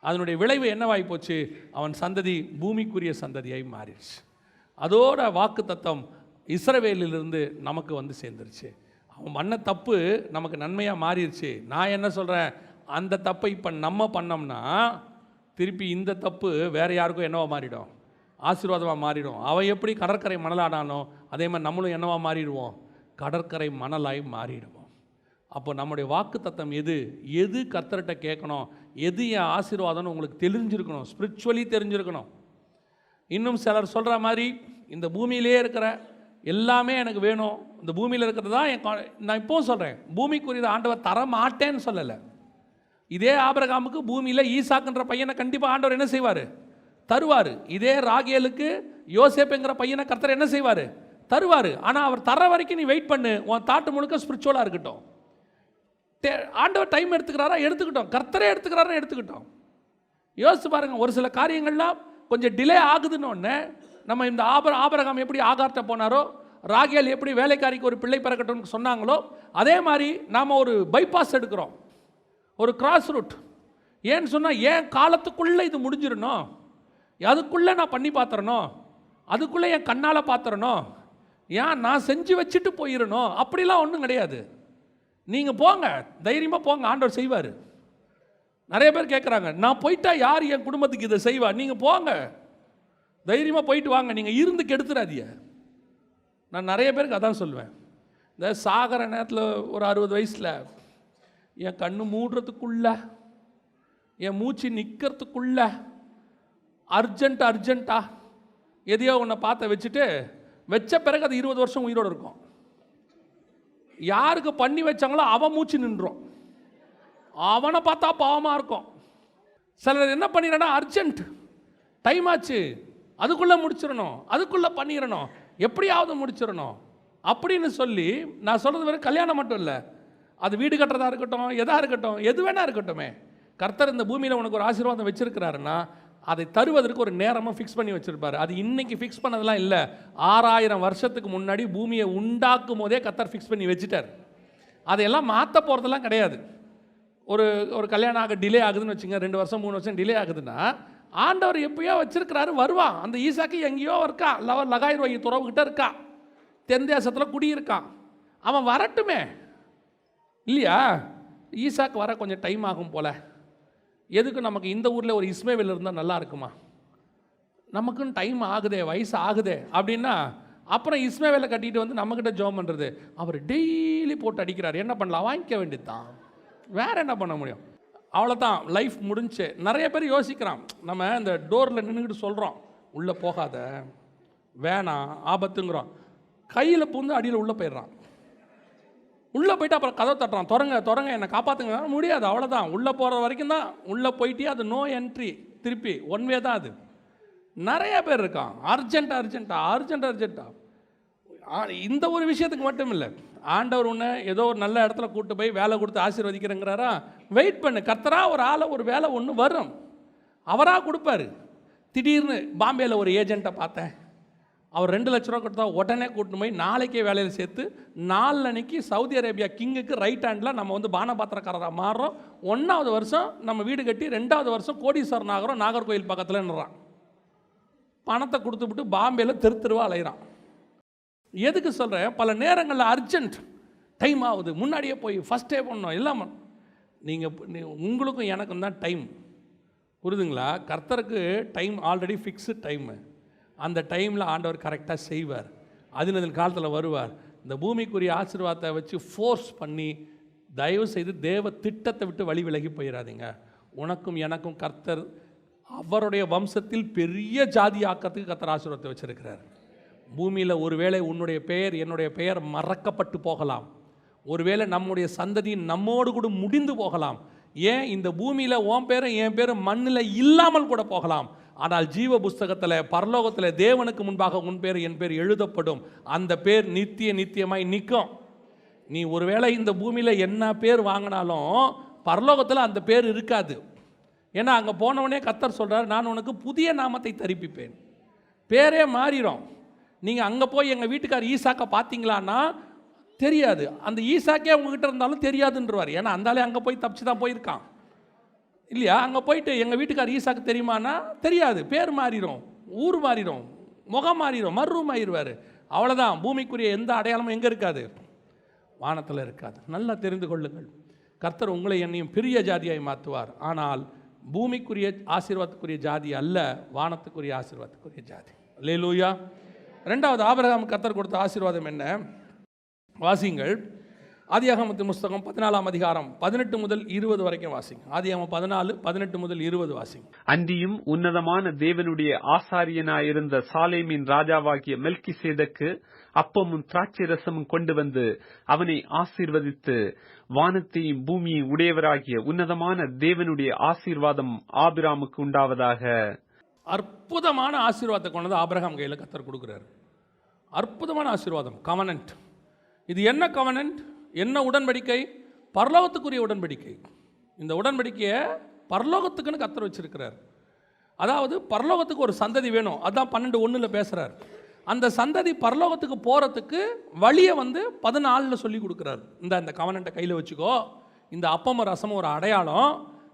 அதனுடைய விளைவு என்னவாகி போச்சு? அவன் சந்ததி பூமிக்குரிய சந்ததியாய் மாறிடுச்சு. அதோட வாக்கு தத்தம் இஸ்ரவேலிலிருந்து நமக்கு வந்து சேர்ந்துருச்சு. அவன் பண்ண தப்பு நமக்கு நன்மையாக மாறிடுச்சு. நான் என்ன சொல்கிறேன், அந்த தப்பை இப்போ நம்ம பண்ணோம்னா திருப்பி இந்த தப்பு வேறு யாருக்கும் என்னவா மாறிடும்? ஆசீர்வாதமாக மாறிடும். அவன் எப்படி கடற்கரை மணலானானோ அதே மாதிரி நம்மளும் என்னவா மாறிடுவோம்? கடற்கரை மணலாய் மாறிடுவோம். அப்போ நம்முடைய வாக்கு தத்தம் எது கர்த்தர்கிட்ட கேட்கணும், எது என் ஆசீர்வாதம்னு உங்களுக்கு தெரிஞ்சிருக்கணும், ஸ்பிரிச்சுவலி தெரிஞ்சிருக்கணும். இன்னும் சிலர் சொல்கிற மாதிரி இந்த பூமியிலே இருக்கிற எல்லாமே எனக்கு வேணும், இந்த பூமியில் இருக்கிறது தான் நான் இப்போவும் சொல்கிறேன், பூமிக்குரியதை ஆண்டவர் தர மாட்டேன்னு சொல்லலை. இதே ஆபிரகாமுக்கு பூமியில் ஈசாக்குன்ற பையனை கண்டிப்பாக ஆண்டவர் என்ன செய்வார்? தருவார். இதே ராகேலுக்கு யோசேப்புங்கிற பையனை கர்த்தர் என்ன செய்வார்? தருவார். ஆனால் அவர் தர வரைக்கும் நீ வெயிட் பண்ணு. உன் தாட்டு முழுக்க ஸ்பிரிச்சுவலாக இருக்கட்டும். ஆண்டவர் டைம் எடுத்துக்கிறாரா? எடுத்துக்கிட்டோம். கர்த்தரே எடுத்துக்கிறாரா? எடுத்துக்கிட்டோம். யோசிச்சு பாருங்கள், ஒரு சில காரியங்கள்லாம் கொஞ்சம் டிலே ஆகுதுன்னு ஒன்று. நம்ம இந்த ஆபிரகாம் எப்படி ஆகார்ட்ட போனாரோ, ராகேல் எப்படி வேலைக்காரிக்கு ஒரு பிள்ளை பிறக்கட்டும்னு சொன்னாங்களோ, அதே மாதிரி நாம் ஒரு பைபாஸ் எடுக்கிறோம், ஒரு கிராஸ் ரூட். ஏன்னு சொன்னால் ஏன் காலத்துக்குள்ளே இது முடிஞ்சிடணும், அதுக்குள்ளே நான் பண்ணி பார்த்துறணும், அதுக்குள்ளே என் கண்ணால் பார்த்துறணும், ஏன் நான் செஞ்சு வச்சுட்டு போயிடணும், அப்படிலாம் ஒன்றும் கிடையாது. நீங்கள் போங்க, தைரியமாக போங்க, ஆண்டவர் செய்வார். நிறைய பேர் கேட்குறாங்க, நான் போயிட்டா யார் என் குடும்பத்துக்கு இதை செய்வா? நீங்கள் போங்க, தைரியமாக போயிட்டு வாங்க, நீங்கள் இருந்து கெடுத்துடாதீங்க. நான் நிறைய பேருக்கு அதான் சொல்லுவேன். இந்த சாகிற நேரத்தில் ஒரு 60 வயசில் என் கண்ணு மூடுறதுக்குள்ள, என் மூச்சு நிற்கிறதுக்குள்ள அர்ஜென்ட்டா எதையோ ஒன்றை பார்த்த வச்சுட்டு வச்ச பிறகு அது 20 வருஷம் உயிரோடு இருக்கும். யாருக்கு பண்ணி வச்சாங்களோ அவன் மூச்சு நின்றோம், அவனை பார்த்தா பாவமாக இருக்கும். சிலர் என்ன பண்ணிடனா, அர்ஜென்ட் டைம் ஆச்சு, அதுக்குள்ளே முடிச்சிடணும், அதுக்குள்ளே பண்ணிடணும், எப்படியாவது முடிச்சிடணும் அப்படின்னு சொல்லி. நான் சொல்கிறது வெறும் கல்யாணம் மட்டும் இல்லை, அது வீடு கட்டுறதா இருக்கட்டும், எதாக இருக்கட்டும், எது வேணா இருக்கட்டுமே, கர்த்தர் இந்த பூமியில் உனக்கு ஒரு ஆசீர்வாதம் வச்சிருக்கிறாருன்னா அதை தருவதற்கு ஒரு நேரமாக ஃபிக்ஸ் பண்ணி வச்சுருப்பார். அது இன்னைக்கு ஃபிக்ஸ் பண்ணதெல்லாம் இல்லை, 6000 வருஷத்துக்கு முன்னாடி பூமியை உண்டாக்கும் போதே கர்த்தர் ஃபிக்ஸ் பண்ணி வச்சுட்டார். அதையெல்லாம் மாற்ற போகிறதெல்லாம் கிடையாது. ஒரு கல்யாணம் டிலே ஆகுதுன்னு வச்சுங்க, 2 வருஷம் 3 வருஷம் டிலே ஆகுதுன்னா ஆண்டவர் எப்பயோ வச்சிருக்கிறாரு, வருவான். அந்த ஈசாக்கு எங்கேயோ இருக்கா, லகாய் ரோகி துறவுகிட்ட இருக்கா, தென் தேசத்தில் குடியிருக்கான், அவன் வரட்டுமே இல்லையா? ஈசாக்கு வர கொஞ்சம் டைம் ஆகும் போல. எதுக்கு நமக்கு இந்த ஊரில் ஒரு இஸ்மவேல் இருந்தால் நல்லா இருக்குமா? நமக்குன்னு டைம் ஆகுதே, வயசு ஆகுதே அப்படின்னா அப்புறம் இஸ்மவேலை கட்டிட்டு வந்து நம்மக்கிட்ட ஜோம் பண்ணுறது. அவர் டெய்லி போட்டு அடிக்கிறார், என்ன பண்ணலாம்? வாங்கிக்க வேண்டியது தான், வேற என்ன பண்ண முடியும்? அவ்வளோதான், லைஃப் முடிஞ்சு. நிறைய பேர் யோசிக்கிறான், நம்ம இந்த டோரில் நின்றுக்கிட்டு சொல்கிறோம் உள்ளே போகாத, வேணாம், ஆபத்துங்கிறோம், கையில் பூந்து அடியில் உள்ளே போயிடுறான். உள்ளே போயிட்டு அப்புறம் கதவை தட்டுறான், திறங்க என்னை காப்பாற்றுங்க. முடியாது, அவ்வளோதான். உள்ளே போகிற வரைக்கும் தான், உள்ளே போயிட்டே அது நோ என்ட்ரி, திருப்பி ஒன்வே தான். அது நிறைய பேர் இருக்கான், அர்ஜென்ட்டா. இந்த ஒரு விஷயத்துக்கு மட்டும் இல்லை, ஆண்டவர் உன்னை ஏதோ ஒரு நல்ல இடத்துல கூப்பிட்டு போய் வேலை கொடுத்து ஆசீர்வதிக்கிறேங்கிறாரா, வெயிட் பண்ணு. கர்த்தரா ஒரு ஆளை, ஒரு வேலை ஒன்று வரும், அவராக கொடுப்பாரு. திடீர்னு பாம்பேயில் ஒரு ஏஜெண்ட்டை பார்த்தேன், அவர் 2 லட்ச ரூபா கொடுத்தா உடனே கூட்டிட்டு போய் நாளைக்கே வேலையில் சேர்த்து 4 அன்னைக்கு சவுதி அரேபியா கிங்குக்கு ரைட் ஹேண்டில் நம்ம வந்து பானபாத்திரக்காரராக மாறுறோம். 1வது வருஷம் நம்ம வீடு கட்டி 2வது வருஷம் கோடீஸ்வரன் ஆகிறோம், நாகர்கோயில் பக்கத்தில்ன்றான். பணத்தை கொடுத்துவிட்டு பாம்பேயில் தெருவா அலைகிறான். எதுக்கு சொல்கிறேன்? பல நேரங்களில் அர்ஜென்ட், டைம் ஆகுது, முன்னாடியே போய் ஃபஸ்ட்டே பண்ணணும் எல்லாம். நீங்கள் உங்களுக்கும் எனக்கும் தான் டைம், புரியுதுங்களா? கர்த்தருக்கு டைம் ஆல்ரெடி ஃபிக்ஸு டைமு. அந்த டைமில் ஆண்டவர் கரெக்டாக செய்வார், அதில் காலத்தில் வருவார். இந்த பூமிக்குரிய ஆசீர்வாதத்தை வச்சு ஃபோர்ஸ் பண்ணி தயவு செய்து தேவ திட்டத்தை விட்டு வழி விலகி போயிடாதீங்க. உனக்கும் எனக்கும் கர்த்தர் அவருடைய வம்சத்தில் பெரிய ஜாதி ஆக்கத்துக்கு கர்த்தர் ஆசீர்வாதத்தை வச்சிருக்கிறார். பூமியில் ஒருவேளை உன்னுடைய பெயர், என்னுடைய பெயர் மறக்கப்பட்டு போகலாம், ஒருவேளை நம்முடைய சந்ததி நம்மோடு கூட முடிந்து போகலாம், ஏன் இந்த பூமியில் உன் பேரும் என் பேரும் மண்ணில் இல்லாமல் கூட போகலாம். ஆனால் ஜீவ புஸ்தகத்தில் பரலோகத்தில் தேவனுக்கு முன்பாக உன் பேர் என் பேர் எழுதப்படும். அந்த பேர் நித்தியமாய் நிற்கும். நீ ஒருவேளை இந்த பூமியில் என்ன பேர் வாங்கினாலும் பரலோகத்தில் அந்த பேர் இருக்காது. ஏன்னா அங்கே போனவனே கர்த்தர் சொல்கிறார், நான் உனக்கு புதிய நாமத்தை தரிப்பிப்பேன். பேரே மாறிடும். நீங்கள் அங்கே போய் எங்கள் வீட்டுக்கார் ஈசாக்கை பார்த்தீங்களான்னா தெரியாது, அந்த ஈசாக்கே உங்ககிட்ட இருந்தாலும் தெரியாதுன்றவார். ஏன்னா அந்தாலே அங்கே போய் தப்பிச்சு தான் போயிருக்கான். இல்லையா? அங்கே போயிட்டு எங்கள் வீட்டுக்கார் ஈசாக்கு தெரியுமானா தெரியாது, பேர் மாறிடும், ஊர் மாறிடும், முகம் மாறிடும், மர்ரூம் ஆயிடுவார். அவ்வளோதான். பூமிக்குரிய எந்த அடையாளமும் எங்கே இருக்காது? வானத்தில் இருக்காது. நல்லா தெரிந்து கொள்ளுங்கள், கர்த்தர் உங்களை என்னையும் பெரிய ஜாதியாய் மாற்றுவார். ஆனால் பூமிக்குரிய ஆசீர்வாதத்துக்குரிய ஜாதி அல்ல, வானத்துக்குரிய ஆசீர்வாதத்துக்குரிய ஜாதி. அல்லேலூயா. ரெண்டாவது, ஆபிரகாம் கர்த்தர் கொடுத்த ஆசீர்வாதம் என்ன? வாசிங்கள். ஆதியாகமத்தின் புஸ்தகம் 14ஆம் அதிகாரம் 18 முதல் 20 வரைக்கும் வாசிங்க. ஆதியாகமம் 14, 18 முதல் 20 வாசிங்க. அன்றியும் உன்னதமான தேவனுடைய ஆசாரியனாயிருந்த சாலேமின் ராஜாவாகிய மெல்கிசேதக்கு அப்பமும் திராட்சை ரசமும் கொண்டு வந்து அவனை ஆசீர்வதித்து, வானத்தையும் பூமியை உடையவராகிய உன்னதமான தேவனுடைய ஆசீர்வாதம் ஆபிராமுக்கு உண்டாவதாக. அற்புதமான ஆசீர்வாதத்தை கொண்டது ஆபிரகாம் கையில் கர்த்தர் கொடுக்குறாரு. அற்புதமான ஆசீர்வாதம், கவனன்ட். இது என்ன கவனன்ட்? என்ன உடன்படிக்கை? பரலோகத்துக்குரிய உடன்படிக்கை. இந்த உடன்படிக்கையை பரலோகத்துக்குன்னு கர்த்தர் வச்சிருக்கிறார். அதாவது பரலோகத்துக்கு ஒரு சந்ததி வேணும். அதான் 12:1 பேசுகிறார். அந்த சந்ததி பரலோகத்துக்கு போகிறதுக்கு வழியை 14 சொல்லி கொடுக்குறாரு. இந்த கவனன்ட்டை கையில் வச்சுக்கோ. இந்த அப்பமும் ரசமும் ஒரு அடையாளம்.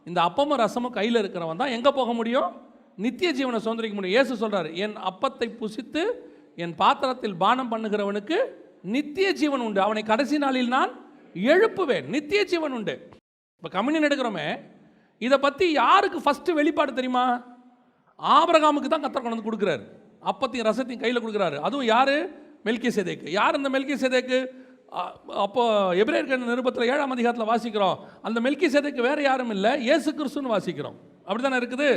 இந்த அப்பமும் ரசமும் கையில் இருக்கிறவன் தான் எங்கே போக முடியும்? நித்திய ஜீவனை சுதந்திரிக்க முடியும். இயேசு சொல்கிறார், என் அப்பத்தை புசித்து என் பாத்திரத்தில் பானம் பண்ணுகிறவனுக்கு நித்திய ஜீவன் உண்டு, அவனை கடைசி நாளில் நான் எழுப்புவேன். நித்திய ஜீவன் உண்டு. இப்போ கம்யூனியன் எடுக்கிறோமே, இதை பற்றி யாருக்கு ஃபஸ்ட்டு வெளிப்பாடு தெரியுமா? ஆபிரகாமுக்கு தான் கர்த்தர் கொண்டு வந்து கொடுக்குறாரு. அப்பத்தையும் ரசத்தையும் கையில் கொடுக்குறாரு. அதுவும் யார்? மெல்கிசேதேக்கு. யார் அந்த மெல்கிசேதேக்கு? அப்போ எபிரேயர் நிருபத்தில் 7ஆம் அதிகாரத்தில் வாசிக்கிறோம், அந்த மெல்கிசேதேக்கு வேறு யாரும் இல்லை, இயேசு கிறிஸ்துன்னு வாசிக்கிறோம். அப்படி தானே இருக்குது?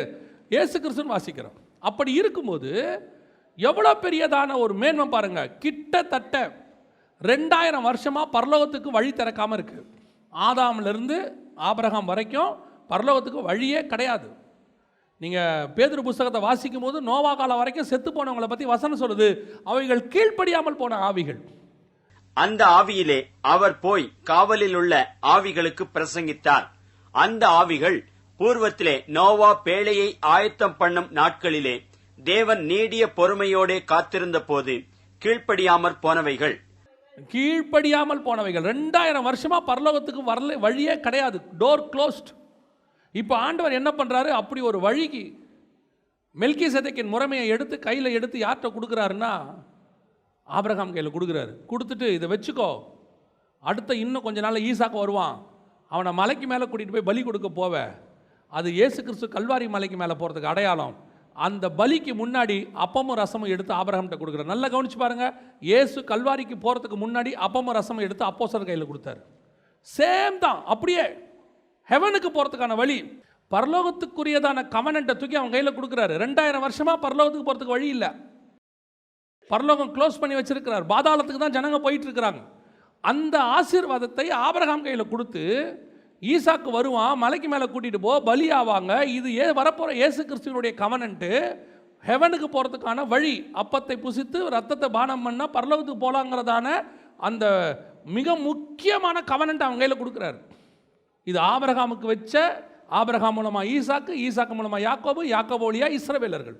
இயேசு கிறிஸ்துன்னு வாசிக்கிறோம். அப்படி இருக்கும்போது எவ்வளோ பெரியதான ஒரு மேன்மை பாருங்க. கிட்டத்தட்ட 2000 வருஷமாக பரலோகத்துக்கு வழி திறக்காமல் இருக்குது. ஆதாமிலிருந்து ஆபிரகாம் வரைக்கும் பரலோகத்துக்கு வழியே கிடையாது. நீங்கள் பேதுரு புஸ்தகத்தை வாசிக்கும் போது நோவா காலம் வரைக்கும் செத்து போனவங்களை பற்றி வசனம் சொல்லுது, அவைகள் கீழ்ப்படியாமல் போன ஆவிகள். அந்த ஆவியிலே அவர் போய் காவலில் உள்ள ஆவிகளுக்கு பிரசங்கித்தார். அந்த ஆவிகள் பூர்வத்திலே நோவா பேழையை ஆயத்தம் பண்ணும் நாட்களிலே தேவன் நீடிய பொறுமையோடே காத்திருந்த போது கீழ்ப்படியாமற் போனவைகள். 2000 வருஷமா பரலோகத்துக்கு வரல, வழியே கிடையாது, டோர் க்ளோஸ்ட். இப்போ ஆண்டவர் என்ன பண்றாரு? அப்படி ஒரு வழிக்கு மெல்கிசேதேக்கின் முறைமையை எடுத்து கையில் எடுத்து யார்கிட்ட கொடுக்குறாருன்னா ஆபிரகாம் கையில் கொடுக்குறாரு. கொடுத்துட்டு இதை வச்சுக்கோ, அடுத்த இன்னும் கொஞ்ச நாள் ஈசாக்கு வருவான், அவனை மலைக்கு மேலே கூட்டிகிட்டு போய் பலி கொடுக்க போவேன். அது இயேசு கிறிஸ்து கல்வாரி மலைக்கு மேலே போகிறதுக்கு அடையாளம். அந்த பலிக்கு முன்னாடி அப்பமும் ரசமும் எடுத்து ஆபிரகாம்கிட்ட கொடுக்குறாரு. நல்லா கவனிச்சு பாருங்க, இயேசு கல்வாரிக்கு போகிறதுக்கு முன்னாடி அப்பமும் ரசமும் எடுத்து அப்போஸ்தலர் கையில் கொடுத்தாரு. சேம் தான். அப்படியே ஹெவனுக்கு போகிறதுக்கான வழி, பரலோகத்துக்குரியதான கவனன்ட்டை தூக்கி அவன் கையில் கொடுக்குறாரு. 2000 வருஷமாக பரலோகத்துக்கு போகிறதுக்கு வழி இல்லை. பரலோகம் க்ளோஸ் பண்ணி வச்சிருக்கிறார். பாதாளத்துக்கு தான் ஜனங்க போயிட்டு இருக்கிறாங்க. அந்த ஆசீர்வாதத்தை ஆபிரகாம் கையில் கொடுத்து, ஈசாக்கு வருவான், மலைக்கு மேலே கூட்டிகிட்டு போ, பலி ஆவாங்க. இது வரப்போகிற இயேசு கிறிஸ்துவனுடைய கவனன்ட்டு, ஹெவனுக்கு போகிறதுக்கான வழி. அப்பத்தை புசித்து ரத்தத்தை பானம் பண்ணால் பரலோகத்துக்கு போகலாங்கிறதான அந்த மிக முக்கியமான கவனன்ட் அவங்க கையில் கொடுக்குறாரு. இது ஆபிரகாமுக்கு வச்ச, ஆபிரகாம் மூலமாக ஈசாக்கு, ஈசாக்கு மூலமாக யாக்கோபு, யாக்கோபு வழியா இஸ்ரவேலர்கள்,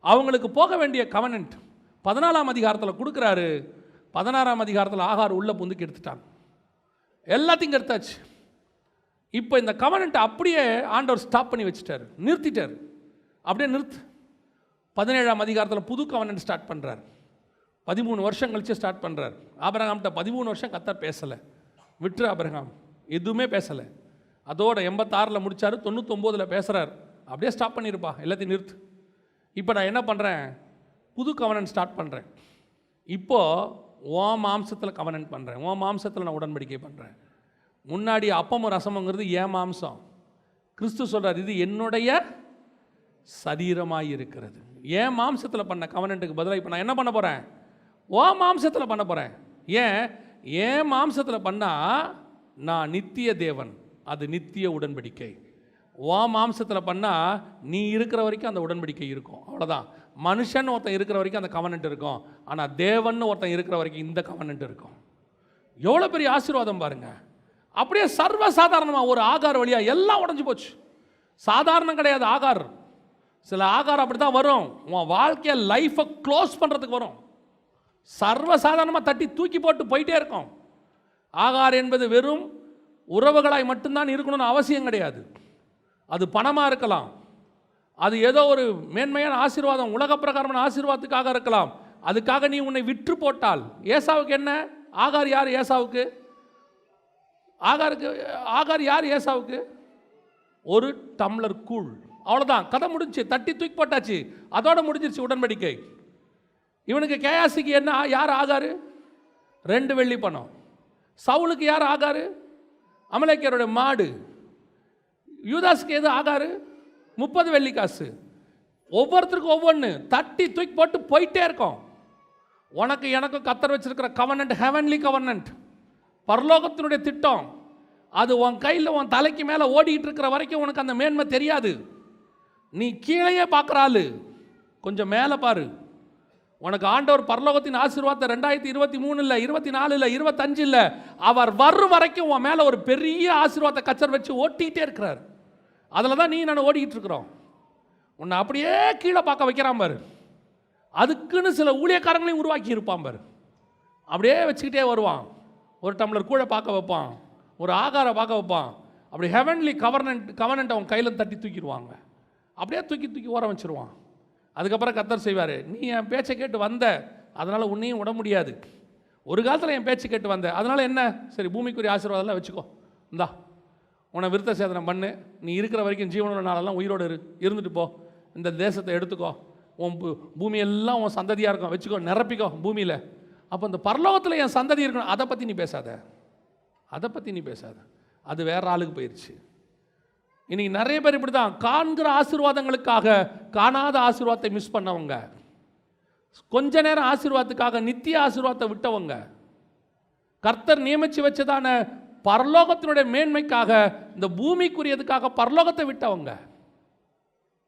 அவங்களுக்கு போக வேண்டிய கவனன்ட் 14ஆம் அதிகாரத்தில் கொடுக்குறாரு. 16ஆம் அதிகாரத்தில் ஆகார் உள்ள புந்துக்கு எடுத்துட்டாங்க, எல்லாத்தையும் எடுத்தாச்சு. இப்போ இந்த கவனன்ட்டை அப்படியே ஆண்டவர் ஸ்டாப் பண்ணி வச்சுட்டார், நிறுத்திட்டார். அப்படியே நிறுத்து. 17ஆம் அதிகாரத்தில் புது கவனன்ட் ஸ்டார்ட் பண்ணுறார். 13 வருஷம் கழிச்சு ஸ்டார்ட் பண்ணுறார். ஆபிரகாம்கிட்ட 13 வருஷம் கர்த்தர் பேசலை, விட்டுரு ஆபிரகாம், எதுவுமே பேசலை. அதோட 86 முடித்தார், 99 பேசுகிறார். அப்படியே ஸ்டாப் பண்ணியிருப்பா, எல்லாத்தையும் நிறுத்து. இப்போ நான் என்ன பண்ணுறேன்? புது கவனன்ட் ஸ்டார்ட் பண்ணுறேன். இப்போது உன் மாம்சத்தில் கவனன்ட் பண்ணுறேன், உன் மாம்சத்தில் நான் உடன்படிக்கை பண்ணுறேன். முன்னாடி அப்பமும் ரசமுங்கிறது ஏன் மாம்சம். கிறிஸ்து சொல்கிறார், இது என்னுடைய சரீரமாக இருக்கிறது. ஏன் மாம்சத்தில் பண்ண கவனன்ட்டுக்கு பதிலாக இப்போ நான் என்ன பண்ண போகிறேன்? ஓ மாம்சத்தில் பண்ண போகிறேன். ஏன் மாம்சத்தில் பண்ணால் நான் நித்திய தேவன், அது நித்திய உடன்படிக்கை. ஓ மாம்சத்தில் பண்ணால் நீ இருக்கிற வரைக்கும் அந்த உடன்படிக்கை இருக்கும், அவ்வளோதான். மனுஷன் ஒருத்தன் இருக்கிற வரைக்கும் அந்த கவனன்ட் இருக்கும். ஆனால் தேவன் ஒருத்தன் இருக்கிற வரைக்கும் இந்த கவனன்ட் இருக்கும். எவ்வளோ பெரிய ஆசீர்வாதம் பாருங்க. அப்படியே சர்வ சாதாரணமாக ஒரு ஆகார் வழியாக எல்லாம் உடஞ்சி போச்சு. சாதாரணம் கிடையாது ஆகார். சில ஆகார் அப்படி தான் வரும், உன் வாழ்க்கையை லைஃப்பை க்ளோஸ் பண்ணுறதுக்கு வரும். சர்வசாதாரணமாக தட்டி தூக்கி போட்டு போயிட்டே இருக்கும். ஆகார் என்பது வெறும் உறவுகளாய் மட்டும்தான் இருக்கணும்னு அவசியம் கிடையாது. அது பணமாக இருக்கலாம், அது ஏதோ ஒரு மேன்மையான ஆசீர்வாதம், உலக பிரகாரமான ஆசீர்வாதத்துக்காக இருக்கலாம். அதுக்காக நீ உன்னை விற்று போட்டால், ஏசாவுக்கு என்ன? ஆகார் யார் ஏசாவுக்கு? ஆகார் யார் ஏசாவுக்கு? ஒரு டம்ளர் கூழ், அவ்வளோதான், கதை முடிஞ்சு, தட்டி தூக்கி போட்டாச்சு, அதோட முடிஞ்சிருச்சு உடன்படிக்கை. இவனுக்கு கேயாசிக்கு என்ன? யார் ஆகாரு? 2 வெள்ளி பணம். சவுலுக்கு யார் ஆகாரு? அமலேக்கியருடைய மாடு. யூதாஸுக்கு எது ஆகாரு? 30 வெள்ளி காசு. ஒவ்வொருத்தருக்கும் ஒவ்வொன்று தட்டி தூக்கி போட்டு போயிட்டே இருக்கோம். உனக்கு எனக்கும் கர்த்தர் வச்சிருக்கிற கவர்னன்ட், ஹெவன்லி கவர்னன்ட், பரலோகத்தினுடைய திட்டம், அது உன் கையில் உன் தலைக்கு மேலே ஓடிக்கிட்டு இருக்கிற வரைக்கும் உனக்கு அந்த மேன்மை தெரியாது. நீ கீழேயே பார்க்குறாள், கொஞ்சம் மேலே பாரு. உனக்கு ஆண்டவர் பரலோகத்தின் ஆசீர்வாதத்தை 2023 இல்லை, 24 இல்லை, 25 இல்லை, அவர் வரும் வரைக்கும் உன் மேலே ஒரு பெரிய ஆசீர்வாதத்தை கச்சர் வச்சு ஓட்டிகிட்டே இருக்கிறார். அதில் தான் நீ நான் ஓடிக்கிட்டு இருக்கிறோம். உன்னை அப்படியே கீழே பார்க்க வைக்கிறான் பாரு. அதுக்குன்னு சில ஊழியக்காரங்களையும் உருவாக்கி இருப்பான் பாரு. அப்படியே வச்சுக்கிட்டே வருவான். ஒரு டம்ளர் கூழை பார்க்க வைப்பான், ஒரு ஆகாரை பார்க்க வைப்பான். அப்படி ஹெவன்லி கவர்னன்ட் அவன் கையில் தட்டி தூக்கிடுவாங்க. அப்படியே தூக்கி ஓரம் வச்சுருவான். அதுக்கப்புறம் கர்த்தர் செய்வார், நீ என் பேச்சை கேட்டு வந்த, அதனால் உன்னையும் விட முடியாது. ஒரு காலத்தில் என் பேச்சு கேட்டு வந்த, அதனால் என்ன? சரி, பூமிக்குரிய ஆசீர்வாதம்லாம் வச்சுக்கோ, இந்தா உன்னை விருத்த சேதனம் பண்ணு, நீ இருக்கிற வரைக்கும் ஜீவனுள்ள நாளெல்லாம் உயிரோடு இருந்துட்டு போ, இந்த தேசத்தை எடுத்துக்கோ, உன் பூமியெல்லாம் உன் சந்ததியாக இருக்கும், வச்சுக்கோ, நிரப்பிக்கோ பூமியில். அப்போ இந்த பரலோகத்தில் என் சந்ததி இருக்கணும், அதை பற்றி நீ பேசாத, அது வேற ஆளுக்கு போயிடுச்சு. இன்னைக்கு நிறைய பேர் இப்படி தான், காண்கிற ஆசீர்வாதங்களுக்காக காணாத ஆசீர்வாதத்தை மிஸ் பண்ணவங்க, கொஞ்ச நேரம் ஆசீர்வாதத்துக்காக நித்திய ஆசீர்வாதத்தை விட்டவங்க, கர்த்தர் நியமித்து வச்சதான பரலோகத்தினுடைய மேன்மைக்காக இந்த பூமிக்குரியதுக்காக பரலோகத்தை விட்டவங்க.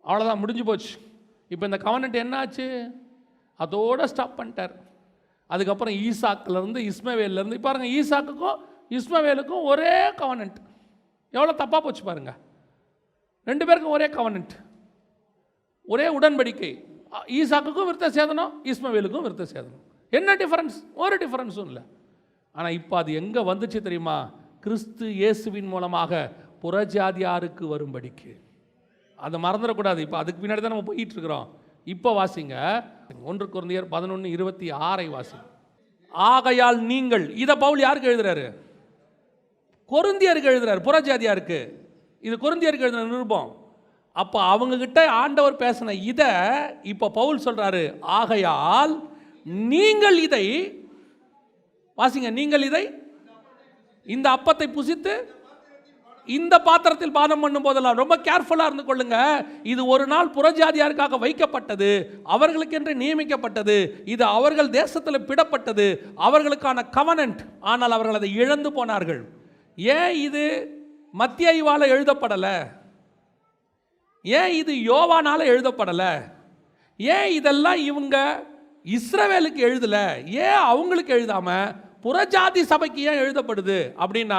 அவ்வளோதான், முடிஞ்சு போச்சு. இப்போ இந்த கவர்னன்ட் என்ன ஆச்சு? அதோட ஸ்டாப் பண்ணிட்டார். அதுக்கப்புறம் ஈசாக்கிலேருந்து இஸ்மவேலேருந்து பாருங்க, ஈசாக்குக்கும் இஸ்மவேலுக்கும் ஒரே கவர்னன்ட். எவ்வளோ தப்பாக போச்சு பாருங்க. 2 பேருக்கும் ஒரே கவர்னன்ட், ஒரே உடன்படிக்கை. ஈசாக்குக்கும் விருத்த சேதனம், இஸ்மவேலுக்கும் விருத்த சேதனம். என்ன டிஃபரன்ஸ்? ஒரு டிஃபரன்ஸும் இல்லை. ஆனால் இப்போ அது எங்கே வந்துச்சு தெரியுமா? கிறிஸ்து இயேசுவின் மூலமாக புறஜாதியாருக்கு வரும்படிக்கு. அதை மறந்துடக்கூடாது. இப்போ அதுக்கு பின்னாடி தான் நம்ம போயிட்டு இருக்கிறோம். இப்போ வாசிங்க 1 கொரிந்தியர் 11:26 வாசிங்க. ஆகையால் நீங்கள், இதை பவுல் யாருக்கு எழுதுறாரு? கொரிந்தியருக்கு எழுதுறாரு, புறஜாதியாருக்கு. இது கொரிந்தியருக்கு எழுதுற நிருபம். அப்போ அவங்க கிட்ட ஆண்டவர் பேசின இதை இப்போ பவுல் சொல்றாரு. ஆகையால் நீங்கள் இதை வாசிங்க, நீங்கள் இதை, இந்த அப்பத்தை புசித்து இந்த பாத்திரத்தில் பானம் பண்ணும் போதெல்லாம் ரொம்ப கேர்ஃபுல்லாக இருந்து கொள்ளுங்க. இது ஒரு நாள் புறஜாதியாருக்காக வைக்கப்பட்டது, அவர்களுக்கென்று நியமிக்கப்பட்டது, இது அவர்கள் தேசத்தில் பிடப்பட்டது, அவர்களுக்கான கவர்னன்ட். ஆனால் அவர்கள் அதை இழந்து போனார்கள். ஏன் இது மத்தேயுவால எழுதப்படலை? ஏன் இது யோவானால எழுதப்படலை? ஏன் இதெல்லாம் இவங்க இஸ்ரவேலுக்கு எழுதல? ஏன் அவங்களுக்கு எழுதாம புறஜாதி சபைக்கு ஏன் எழுதப்படுது அப்படின்னா,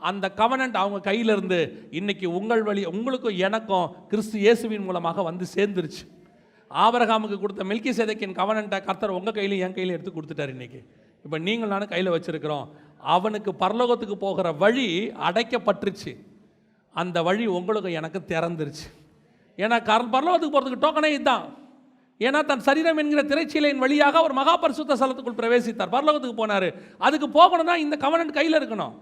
அந்த கவர்னன்ட் அவங்க கையிலிருந்து இன்னைக்கு உங்கள் வழி, உங்களுக்கும் எனக்கும் கிறிஸ்து இயேசுவின் மூலமாக வந்து சேர்ந்துருச்சு. ஆபிரகாமுக்கு கொடுத்த மெல்கிசேதேக்கின் கவர்னன்ட்டை கர்த்தர் உங்கள் கையிலையும் என் கையில் எடுத்து கொடுத்துட்டார். இன்னைக்கு இப்போ நீங்கள் நானும் கையில் வச்சிருக்கிறோம். அவனுக்கு பரலோகத்துக்கு போகிற வழி அடைக்கப்பட்டுருச்சு, அந்த வழி உங்களுக்கு எனக்கு திறந்துருச்சு. ஏன்னா பரலோகத்துக்கு போகிறதுக்கு டோக்கனே இதுதான். ஏன்னா தன் சரீரம் என்கிற திரைச்சீலையின் வழியாக ஒரு மகா பரிசுத்த ஸ்தலத்துக்குள் பிரவேசித்தார், பரலோகத்துக்கு போனார். அதுக்கு போகணும்னா இந்த கவர்னன்ட் கையில் இருக்கணும்,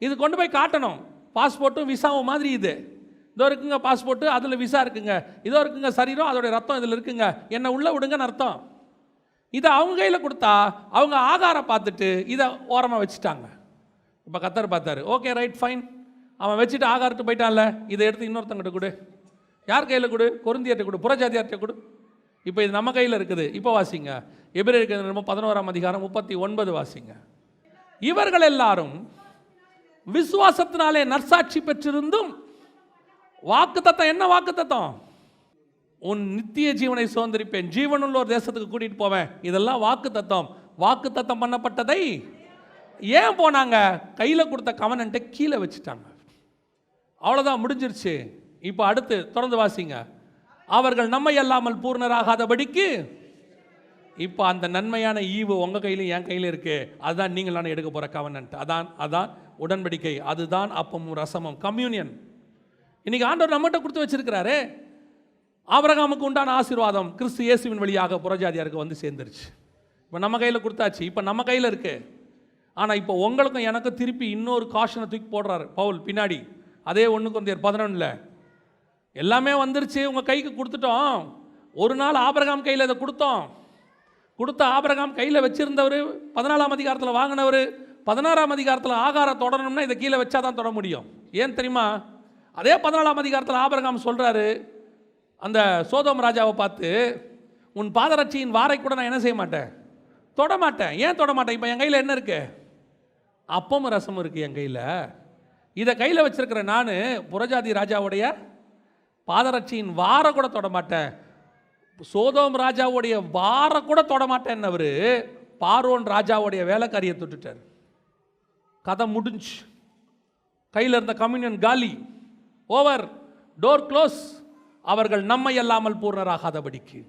இது கொண்டு போய் காட்டணும். பாஸ்போர்ட்டும் விசாவும் மாதிரி இது. இதோ இருக்குங்க பாஸ்போர்ட்டு, அதில் விசா இருக்குங்க, இதோ இருக்குங்க சரீரம், அதோடைய ரத்தம் இதில் இருக்குங்க, என்னை உள்ள விடுங்கன்னு அர்த்தம். இதை அவங்க கையில் கொடுத்தா அவங்க ஆகாரம் பார்த்துட்டு இதை ஓரமாக வச்சுட்டாங்க. இப்போ கர்த்தர் பார்த்தாரு, ஓகே ரைட் ஃபைன், அவன் வச்சுட்டு ஆகாரத்து போயிட்டான்ல, இதை எடுத்து இன்னொருத்தங்கிட்ட கொடு. யார் கையில் கொடு? கொரிந்தியர்கிட்ட கொடு, புறஜாதியார்கிட்ட கொடு. இப்போ இது நம்ம கையில் இருக்குது. இப்போ வாசிங்க எபிரேயருக்கு 11:39 வாசிங்க. இவர்கள் எல்லாரும் விசுவாசத்தினாலே நற்சாட்சி பெற்றிருந்தும், வாக்குத்தத்தம் என்ன வாக்குத்தத்தம்? உன் நித்திய ஜீவனை சுதந்திரிப்பேன், ஜீவனுள்ள ஒரு தேசத்துக்கு கூட்டிட்டு போவேன், இதெல்லாம் வாக்குத்தத்தம். வாக்குத்தத்தம் பண்ணப்பட்டதை ஏன் போனாங்க? கையில் கொடுத்த கவர்னன்ட்டை கீழே வச்சுட்டாங்க. அவ்வளோதான், முடிஞ்சிருச்சு. இப்போ அடுத்து தொடர்ந்து வாசிங்க. அவர்கள் நம்மை அல்லாமல் பூர்ணராகாதபடிக்கு, இப்போ அந்த நன்மையான ஈவு உங்கள் கையிலும் என் கையில் இருக்கு. அதுதான் நீங்கள் நான் எடுக்க போகிற கவர்னன்ட். அதான் உடன்படிக்கை, அதுதான் அப்பமும் ரசமும், கம்யூனியன். இன்னைக்கு ஆண்டவர் நம்மகிட்ட கொடுத்து வச்சிருக்கிறாரு. ஆபிரகாமுக்கு உண்டான ஆசீர்வாதம் கிறிஸ்து இயேசுவின் வழியாக புறஜாதியாருக்கு வந்து சேர்ந்துருச்சு. இப்போ நம்ம கையில் கொடுத்தாச்சு, இப்போ நம்ம கையில் இருக்கு. ஆனால் இப்போ உங்களுக்கும் எனக்கும் திருப்பி இன்னொரு காஷனை தூக்கி போடுறாரு பவுல் பின்னாடி. அதே 1 கொரிந்தியர் 11 எல்லாமே வந்துருச்சு, உங்கள் கைக்கு கொடுத்துட்டோம். ஒரு நாள் ஆபிரகாம் கையில் இதை கொடுத்த ஆபிரகாம் கையில் வச்சிருந்தவர் 14ஆம் அதிகாரத்தில் வாங்கினவர் 16ஆம் அதிகாரத்தில் ஆகாரம் தொடரணும்னா இதை கீழே வச்சா தான் தொட முடியும். ஏன் தெரியுமா? அதே 14ஆம் அதிகாரத்தில் ஆபிரகாம் சொல்கிறாரு அந்த சோதோம் ராஜாவை பார்த்து, உன் பாதரட்சியின் வாரை கூட நான் என்ன செய்ய மாட்டேன், தொட மாட்டேன். ஏன் தொட மாட்டேன்? இப்போ என் கையில் என்ன இருக்கு? அப்பமும் ரசமும் இருக்குது என் கையில். இதை கையில் வச்சிருக்கிற நான் புறஜாதி ராஜாவுடைய பாதரட்சியின் வாரை கூட தொட மாட்டேன். சோதோம் ராஜாவுடைய வாரை கூட தொட மாட்டேன்னவர் பார்வோன் ராஜாவுடைய வேலைக்காரியை தொட்டுட்டார். கதை முடிஞ்சு. கையில் இருந்த கம்யூனியன் காலி, ஓவர், டோர் க்ளோஸ். அவர்கள் நம்மை அல்லாமல் பூர்ணராகாதபடிக்கு,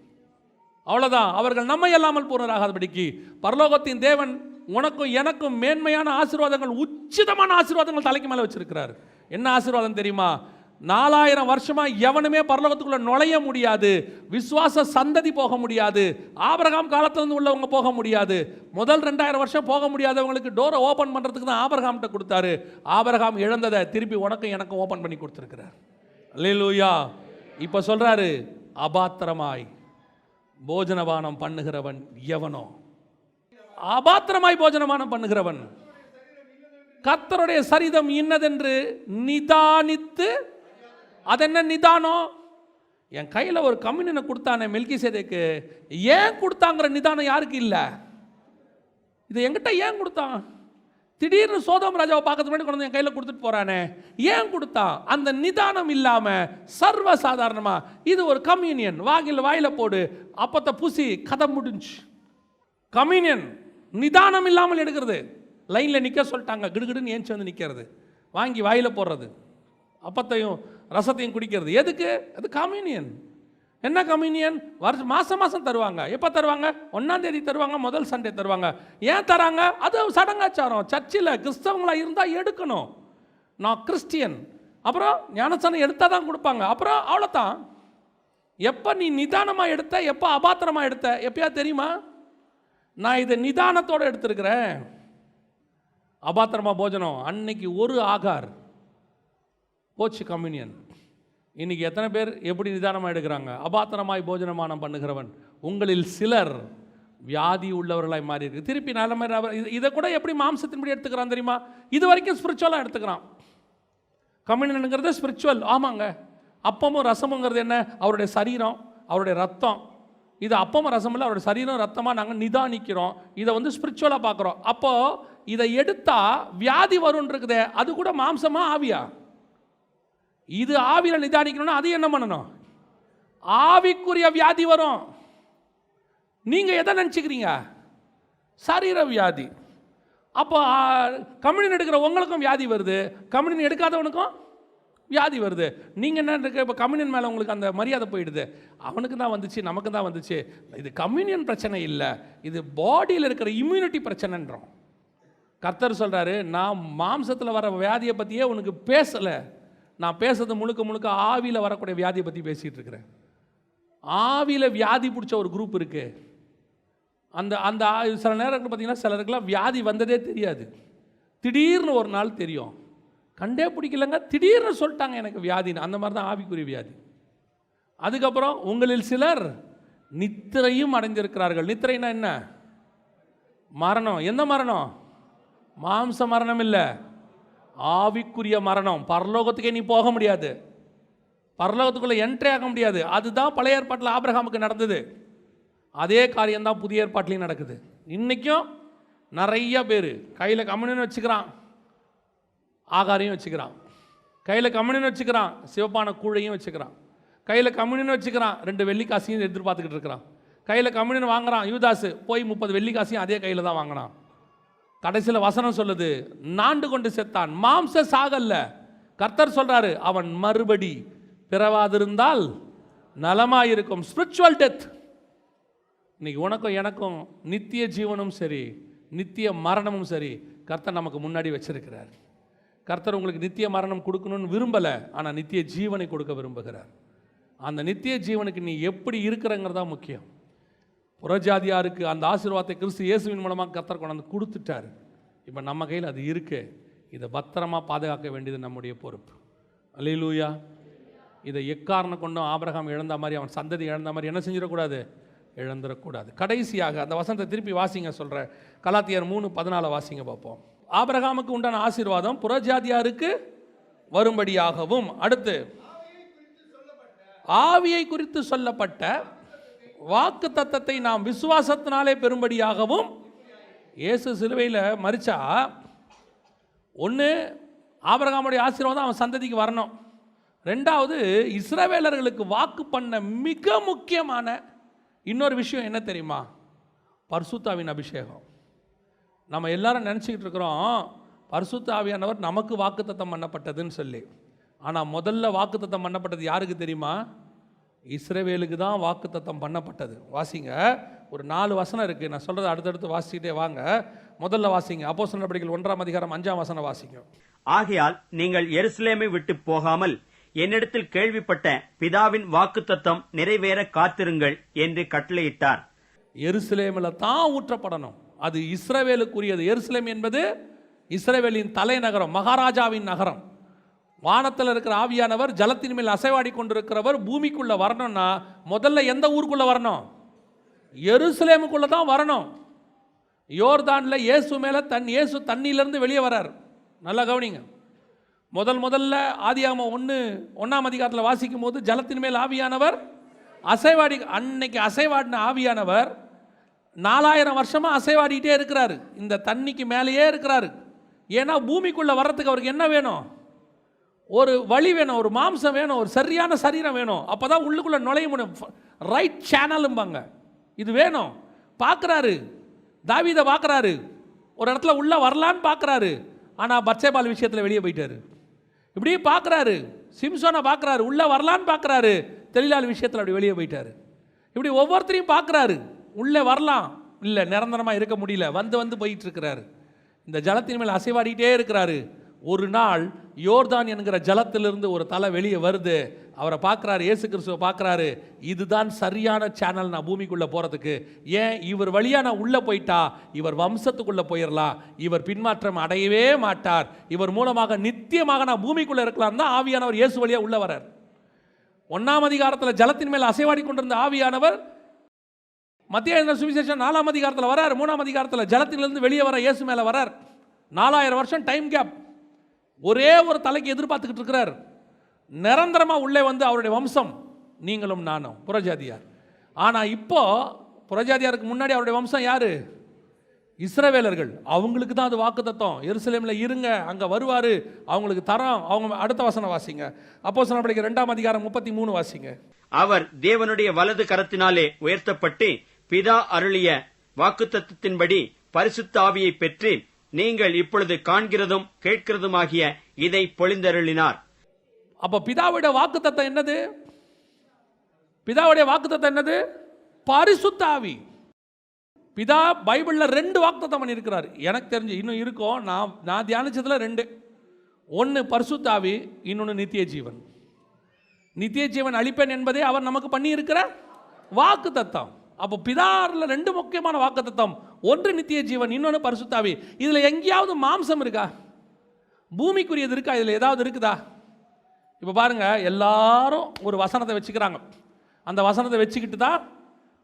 அவ்வளோதான், அவர்கள் நம்மை அல்லாமல் பூர்ணராகாதபடிக்கு பரலோகத்தின் தேவன் உனக்கும் எனக்கும் மேன்மையான ஆசீர்வாதங்கள், உச்சிதமான ஆசீர்வாதங்கள் தலைக்கு மேலே வச்சிருக்கிறார். என்ன ஆசீர்வாதம் தெரியுமா? 4000 வருஷமா எவனுமே பரலோகத்துக்குள்ள நுழைய முடியாது. விசுவாச சந்ததி போக முடியாது. ஆபிரகாம் காலத்திலிருந்து உள்ளவங்க போக முடியாது. முதல் 2000 வருஷம் போக முடியாதவங்களுக்கு டோரை ஓபன் பண்றதுக்கு தான் ஆபிரகாம்கிட்ட கொடுத்தாரு. ஆபிரகாம் இழந்ததை திருப்பி உனக்கும் எனக்கும் ஓபன் பண்ணி கொடுத்திருக்கிறார். அல்லேலூயா. இப்ப சொல்றாரு, அபாத்திரமாய் போஜனபானம் பண்ணுகிறவன் எவனோ, அபாத்திரமாய் போஜனபானம் பண்ணுகிறவன் கர்த்தருடைய சரீரம் இன்னதென்று நிதானித்து. அது என்ன நிதானம்? என் கையில் ஒரு கம்யூனியனை கொடுத்தானே மெல்கிசேதேக்கு, ஏன் கொடுத்தாங்கிற நிதானம் யாருக்கு இல்லை? இது என்கிட்ட ஏன் கொடுத்தான்? திடீர்னு சோதோம் ராஜாவை பார்க்கறது முன்னாடி கொண்டு என் கையில் கொடுத்துட்டு போறானே, ஏன் கொடுத்தான்? அந்த நிதானம் இல்லாமல் சர்வ சாதாரணமா இது ஒரு கம்யூனியன், வாயில போடு, அப்பத்தை பூசி, கதை முடிஞ்சு. கம்யூனியன் நிதானம் இல்லாமல் எடுக்கிறது. லைனில் நிற்க சொல்லிட்டாங்க, கிடுகிடுன்னு ஏஞ்சி வந்து நிற்கிறது, வாங்கி வாயில் போடுறது, அப்பத்தையும் ரசத்தையும் குடிக்கிறது. எதுக்கு? அது கம்யூனியன். என்ன கம்யூனியன்? மாதம் தருவாங்க. எப்போ தருவாங்க? 1ஆம் தேதி தருவாங்க, முதல் சண்டே தருவாங்க. ஏன் தராங்க? அது சடங்காச்சாரம். சர்ச்சில் கிறிஸ்தவங்களாக இருந்தால் எடுக்கணும். நான் கிறிஸ்டியன், அப்புறம் ஞானஸ்தானம் எடுத்தால் தான் கொடுப்பாங்க. அப்புறம் அவ்வளோதான். எப்போ நீ நிதானமாக எடுத்த, எப்போ அபாத்திரமாக எடுத்த, எப்பயா தெரியுமா? நான் இதை நிதானத்தோடு எடுத்திருக்கிறேன். அபாத்திரமா போஜனம் அன்னைக்கு ஒரு ஆகார் போச்சு கம்யூனியன். இன்னைக்கு எத்தனை பேர் எப்படி நிதானமாக எடுக்கிறாங்க? அபாத்திரமாய் போஜனமானம் பண்ணுகிறவன் உங்களில் சிலர் வியாதி உள்ளவர்களாய் மாறி இருக்கு. திருப்பி நல்ல மாதிரி இதை கூட எப்படி மாம்சத்தின்படி எடுத்துக்கிறான் தெரியுமா? இது வரைக்கும் ஸ்பிரிச்சுவலாக எடுத்துக்கிறான். கம்யூனியனுங்கிறது ஸ்பிரிச்சுவல். ஆமாங்க. அப்பமும் ரசமுங்கிறது என்ன? அவருடைய சரீரம், அவருடைய ரத்தம். இது அப்பமும் ரசம் இல்லை, அவருடைய சரீரம் ரத்தமாக நாங்கள் நிதானிக்கிறோம். இதை வந்து ஸ்பிரிச்சுவலாக பார்க்குறோம். அப்போது இதை எடுத்தா வியாதி வரும்னு இருக்குதே, அது கூட மாம்சமா ஆவியா? இது ஆவியில் நிதானிக்கணும்னா அது என்ன பண்ணணும்? ஆவிக்குரிய வியாதி வரும். நீங்க எதை நினைச்சுக்கிறீங்க? சரீர வியாதி. அப்போ கம்யூனியன் எடுக்கிற உங்களுக்கும் வியாதி வருது, கம்யூனியன் எடுக்காதவனுக்கும் வியாதி வருது. நீங்கள் என்ன இருக்கு? இப்போ கம்யூனியன் மேலே உங்களுக்கு அந்த மரியாதை போயிடுது. அவனுக்கு தான் வந்துச்சு, நமக்கு தான் வந்துச்சு. இது கம்யூனியன் பிரச்சனை இல்லை, இது பாடியில் இருக்கிற இம்யூனிட்டி பிரச்சனைன்றோம். கர்த்தர் சொல்கிறாரு, நான் மாம்சத்தில் வர வியாதியை பற்றியே உனக்கு பேசலை, நான் பேசுறது முழுக்க முழுக்க ஆவியில் வரக்கூடிய வியாதியை பற்றி பேசிகிட்டு இருக்கிறேன். ஆவியில் வியாதி பிடிச்ச ஒரு குரூப் இருக்குது. அந்த அந்த சில நேரங்கள் பார்த்தீங்கன்னா சிலருக்குலாம் வியாதி வந்ததே தெரியாது, திடீர்னு ஒரு நாள் தெரியும். கண்டே பிடிக்கலங்க, திடீர்னு சொல்லிட்டாங்க எனக்கு வியாதின்னு. அந்த மாதிரி தான் ஆவிக்குரிய வியாதி. அதுக்கப்புறம் உங்களில் சிலர் நித்திரையும் அடைந்திருக்கிறார்கள். நித்திரைனா என்ன? மரணம். எந்த மரணம்? மாம்ச மரணம் இல்லை, ஆவிக்குரிய மரணம். பரலோகத்துக்கே நீ போக முடியாது, பரலோகத்துக்குள்ளே என்ட்ரி ஆக முடியாது. அதுதான் பழைய ஏற்பாட்டில் ஆபிரகாமுக்கு நடந்தது. அதே காரியம்தான் புதிய ஏற்பாட்டிலையும் நடக்குது. இன்றைக்கும் நிறைய பேர் கையில் கம்யூனியன் வச்சுக்கிறான், ஆகாரையும் வச்சுக்கிறான். கையில் கம்யூனியன் வச்சுக்கிறான், சிவப்பான கூழையும் வச்சுக்கிறான். கையில் கம்யூனியன் வச்சுக்கிறான், 2 வெள்ளிக்காசையும் எதிர்பார்த்துக்கிட்டு இருக்கிறான். கையில் கம்யூனியன் வாங்குறான். யூதாசு போய் 30 வெள்ளிக்காசையும் அதே கையில் தான் வாங்கினான். கடைசியில் வசனம் சொல்லுது, நாண்டு கொண்டு செத்தான். மாம்ச சாகல்ல. கர்த்தர் சொல்றாரு, அவன் மறுபடி பிறவாதிருந்தால் நலமாயிருக்கும். Spiritual death. இன்னைக்கு உனக்கும் எனக்கும் நித்திய ஜீவனும் சரி, நித்திய மரணமும் சரி, கர்த்தர் நமக்கு முன்னாடி வச்சிருக்கிறார். கர்த்தர் உங்களுக்கு நித்திய மரணம் கொடுக்கணும்னு விரும்பலை, ஆனால் நித்திய ஜீவனை கொடுக்க விரும்புகிறார். அந்த நித்திய ஜீவனுக்கு நீ எப்படி இருக்கிறங்கிறதா முக்கியம். புறஜாதியாருக்கு அந்த ஆசீர்வாதத்தை கிறிஸ்து இயேசுவின் மூலமாக கர்த்தர் கொண்டாந்து கொடுத்துட்டார். இப்போ நம்ம கையில் அது இருக்கு. இதை பத்திரமா பாதுகாக்க வேண்டியது நம்முடைய பொறுப்பு. அல்லேலூயா. இதை எக்காரணம் கொண்டும் ஆபிரகாம் இழந்த மாதிரி, அவன் சந்ததி இழந்த மாதிரி என்ன செஞ்சிடக்கூடாது, இழந்துடக்கூடாது. கடைசியாக அந்த வசனத்தை திருப்பி வாசிங்க சொல்கிறேன். கலாத்தியர் 3:14 வாசிங்க பார்ப்போம். ஆபிரகாமுக்கு உண்டான ஆசீர்வாதம் புறஜாதியாருக்கு வரும்படியாகவும், அடுத்து ஆவியை குறித்து சொல்லப்பட்ட வாக்கு தத்தத்தை நாம் விசுவாசத்தினாலே பெறும்படியாகவும். இயேசு சிலுவையில் மரிச்சா ஒன்று ஆபிரகாமுடைய ஆசீர்வாதம் அவன் சந்ததிக்கு வரணும். ரெண்டாவது, இஸ்ரவேலர்களுக்கு வாக்கு பண்ண மிக முக்கியமான இன்னொரு விஷயம் என்ன தெரியுமா? பரிசுத்த அபிஷேகம். நம்ம எல்லாரும் நினச்சிக்கிட்டு இருக்கிறோம் பரிசுத்த ஆவியானவர் நமக்கு வாக்குத்தத்தம் பண்ணப்பட்டதுன்னு சொல்லி. ஆனால் முதல்ல வாக்குத்தத்தம் பண்ணப்பட்டது யாருக்கு தெரியுமா? இஸ்ரவேலுக்கு தான் வாக்குத்தத்தம் பண்ணப்பட்டது. வாசிங்க, ஒரு 4 வசனம் இருக்குது. நான் சொல்கிறது அடுத்தடுத்து வாசிக்கிட்டே வாங்க. முதல்ல வாசிங்க, அப்போஸ்தலர் நடபடிகள் 1:5 வாசிங்க. ஆகையால் நீங்கள் எருசலேமை விட்டு போகாமல் என்னிடத்தில் கேள்விப்பட்ட பிதாவின் வாக்குத்தத்தம் நிறைவேற காத்திருங்கள் என்று கட்டளையிட்டார். எருசலேமில் தான் ஊற்றப்படணும். அது இஸ்ரவேலுக்குரியது. எருசலேம் என்பது இஸ்ரவேலின் தலைநகரம், மகாராஜாவின் நகரம். வானத்தில் இருக்கிற ஆவியானவர் ஜலத்தின் மேல் அசைவாடி கொண்டிருக்கிறவர் பூமிக்குள்ள வரணும்னா முதல்ல எந்த ஊருக்குள்ள வரணும்? எருசலேமுக்குள்ள தான் வரணும். யோர்தான்ல இயேசு மேல இயேசு தண்ணியிலிருந்து வெளியே வரார். நல்லா கவனிங்க. முதல்ல ஆதியாகமம் 1:1 வாசிக்கும் போது ஜலத்தின் மேல் ஆவியானவர் அசைவாடி, அன்னைக்கு அசைவாடின ஆவியானவர் 4000 வருஷமா அசைவாடிட்டே இருக்கிறாரு. இந்த தண்ணிக்கு மேலேயே இருக்கிறாரு. ஏன்னா பூமிக்குள்ள வர்றதுக்கு அவருக்கு என்ன வேணும்? ஒரு வழி வேணும், ஒரு மாம்சம் வேணும், ஒரு சரியான சரீரம் வேணும். அப்பதான் உள்ளுக்குள்ள நுழைய முடியும். ரைட் சேனலும்பாங்க. இது வேணும். பார்க்குறாரு, தாவீதை பார்க்குறாரு, ஒரு இடத்துல உள்ள வரலான்னு பார்க்குறாரு. ஆனால் பத்சேபால் விஷயத்தில் வெளியே போயிட்டாரு. இப்படி பார்க்குறாரு, சிம்சோனை பார்க்குறாரு, உள்ளே வரலான்னு பார்க்குறாரு, தெளிலால் விஷயத்தில் அப்படி வெளியே போயிட்டாரு. இப்படி ஒவ்வொருத்தரையும் பார்க்குறாரு, உள்ளே வரலாம், இல்லை நிரந்தரமாக இருக்க முடியல, வந்து போயிட்டு இருக்கிறாரு. இந்த ஜலத்தின் மேல் அசைவாடிட்டே இருக்கிறாரு. ஒரு நாள் யோர்தான் என்கிற ஜலத்திலிருந்து ஒரு தலை வெளியே வருது. அவரை பார்க்குறாரு, இயேசு கிறிஸ்துவை பார்க்குறாரு. இதுதான் சரியான சேனல் நான் பூமிக்குள்ளே போகிறதுக்கு. ஏன் இவர் வழியாக நான் உள்ளே போயிட்டா இவர் வம்சத்துக்குள்ளே போயிடலாம், இவர் பின்மாற்றம் அடையவே மாட்டார், இவர் மூலமாக நித்தியமாக நான் பூமிக்குள்ளே இருக்கலாம் தான் ஆவியானவர் இயேசு வழியாக உள்ளே வரார். 1 ஜலத்தின் மேல் அசைவாடி கொண்டிருந்த ஆவியானவர் மத்திய சுவிசேஷம் 4 வரார். 3 ஜலத்திலிருந்து வெளியே வர இயேசு மேலே வரார். 4000 வருஷம் டைம் கேப். ஒரே ஒரு தலைக்கு எதிர்பார்த்துக்கிட்டு இருக்கிறார். நிரந்தரமாக உள்ளே வந்து அவருடைய வம்சம் நீங்களும் நானும் புறஜாதியார். ஆனால் இப்போ புறஜாதியாருக்கு முன்னாடி அவருடைய வம்சம் யாரு? இஸ்ரவேலர்கள். அவங்களுக்கு தான் அது வாக்குத்தத்தம். எருசலேமில் இருங்க, அங்கே வருவார், அவங்களுக்கு தரோம். அவங்க அடுத்த வசனம் வாசிங்க. அப்போஸ்தலர் நடபடிகள் 2:33 வாசிங்க. அவர் தேவனுடைய வலது கரத்தினாலே உயர்த்தப்பட்டு பிதா அருளிய வாக்குத்தத்தத்தின்படி பரிசுத்த ஆவியை பெற்று நீங்கள் இப்பொழுது காண்கிறதும் கேட்கிறதுமாகிய இதை பொழிந்தருளினார். அப்ப பிதாவுடைய வாக்குத்தத்தம் என்னது? பிதாவுடைய வாக்குத்தத்தம் என்னது? பரிசுத்த ஆவி. பிதா பைபிள்ல 2 வாக்குத்தத்தம் பண்ணியிருக்கிறார். எனக்கு தெரிஞ்சு இன்னும் இருக்கும். நான் தியானிச்சதுல 2. ஒன்று பரிசுத்த ஆவி, இன்னொன்று நித்திய ஜீவன். நித்திய ஜீவன் அளிப்பேன் என்பதே அவர் நமக்கு பண்ணி இருக்கிற வாக்குத்தத்தம். அப்போ பிதாரில் 2 முக்கியமான வாக்குத்தத்தம். ஒன்று நித்திய ஜீவன், இன்னொன்று பரிசுத்த ஆவி. இதுல எங்கேயாவது மாம்சம் இருக்கா? பூமிக்குரியது இருக்கா? இதுல ஏதாவது இருக்குதா? இப்போ பாருங்க, எல்லாரும் ஒரு வசனத்தை வச்சுக்கிறாங்க. அந்த வசனத்தை வச்சுக்கிட்டு தான்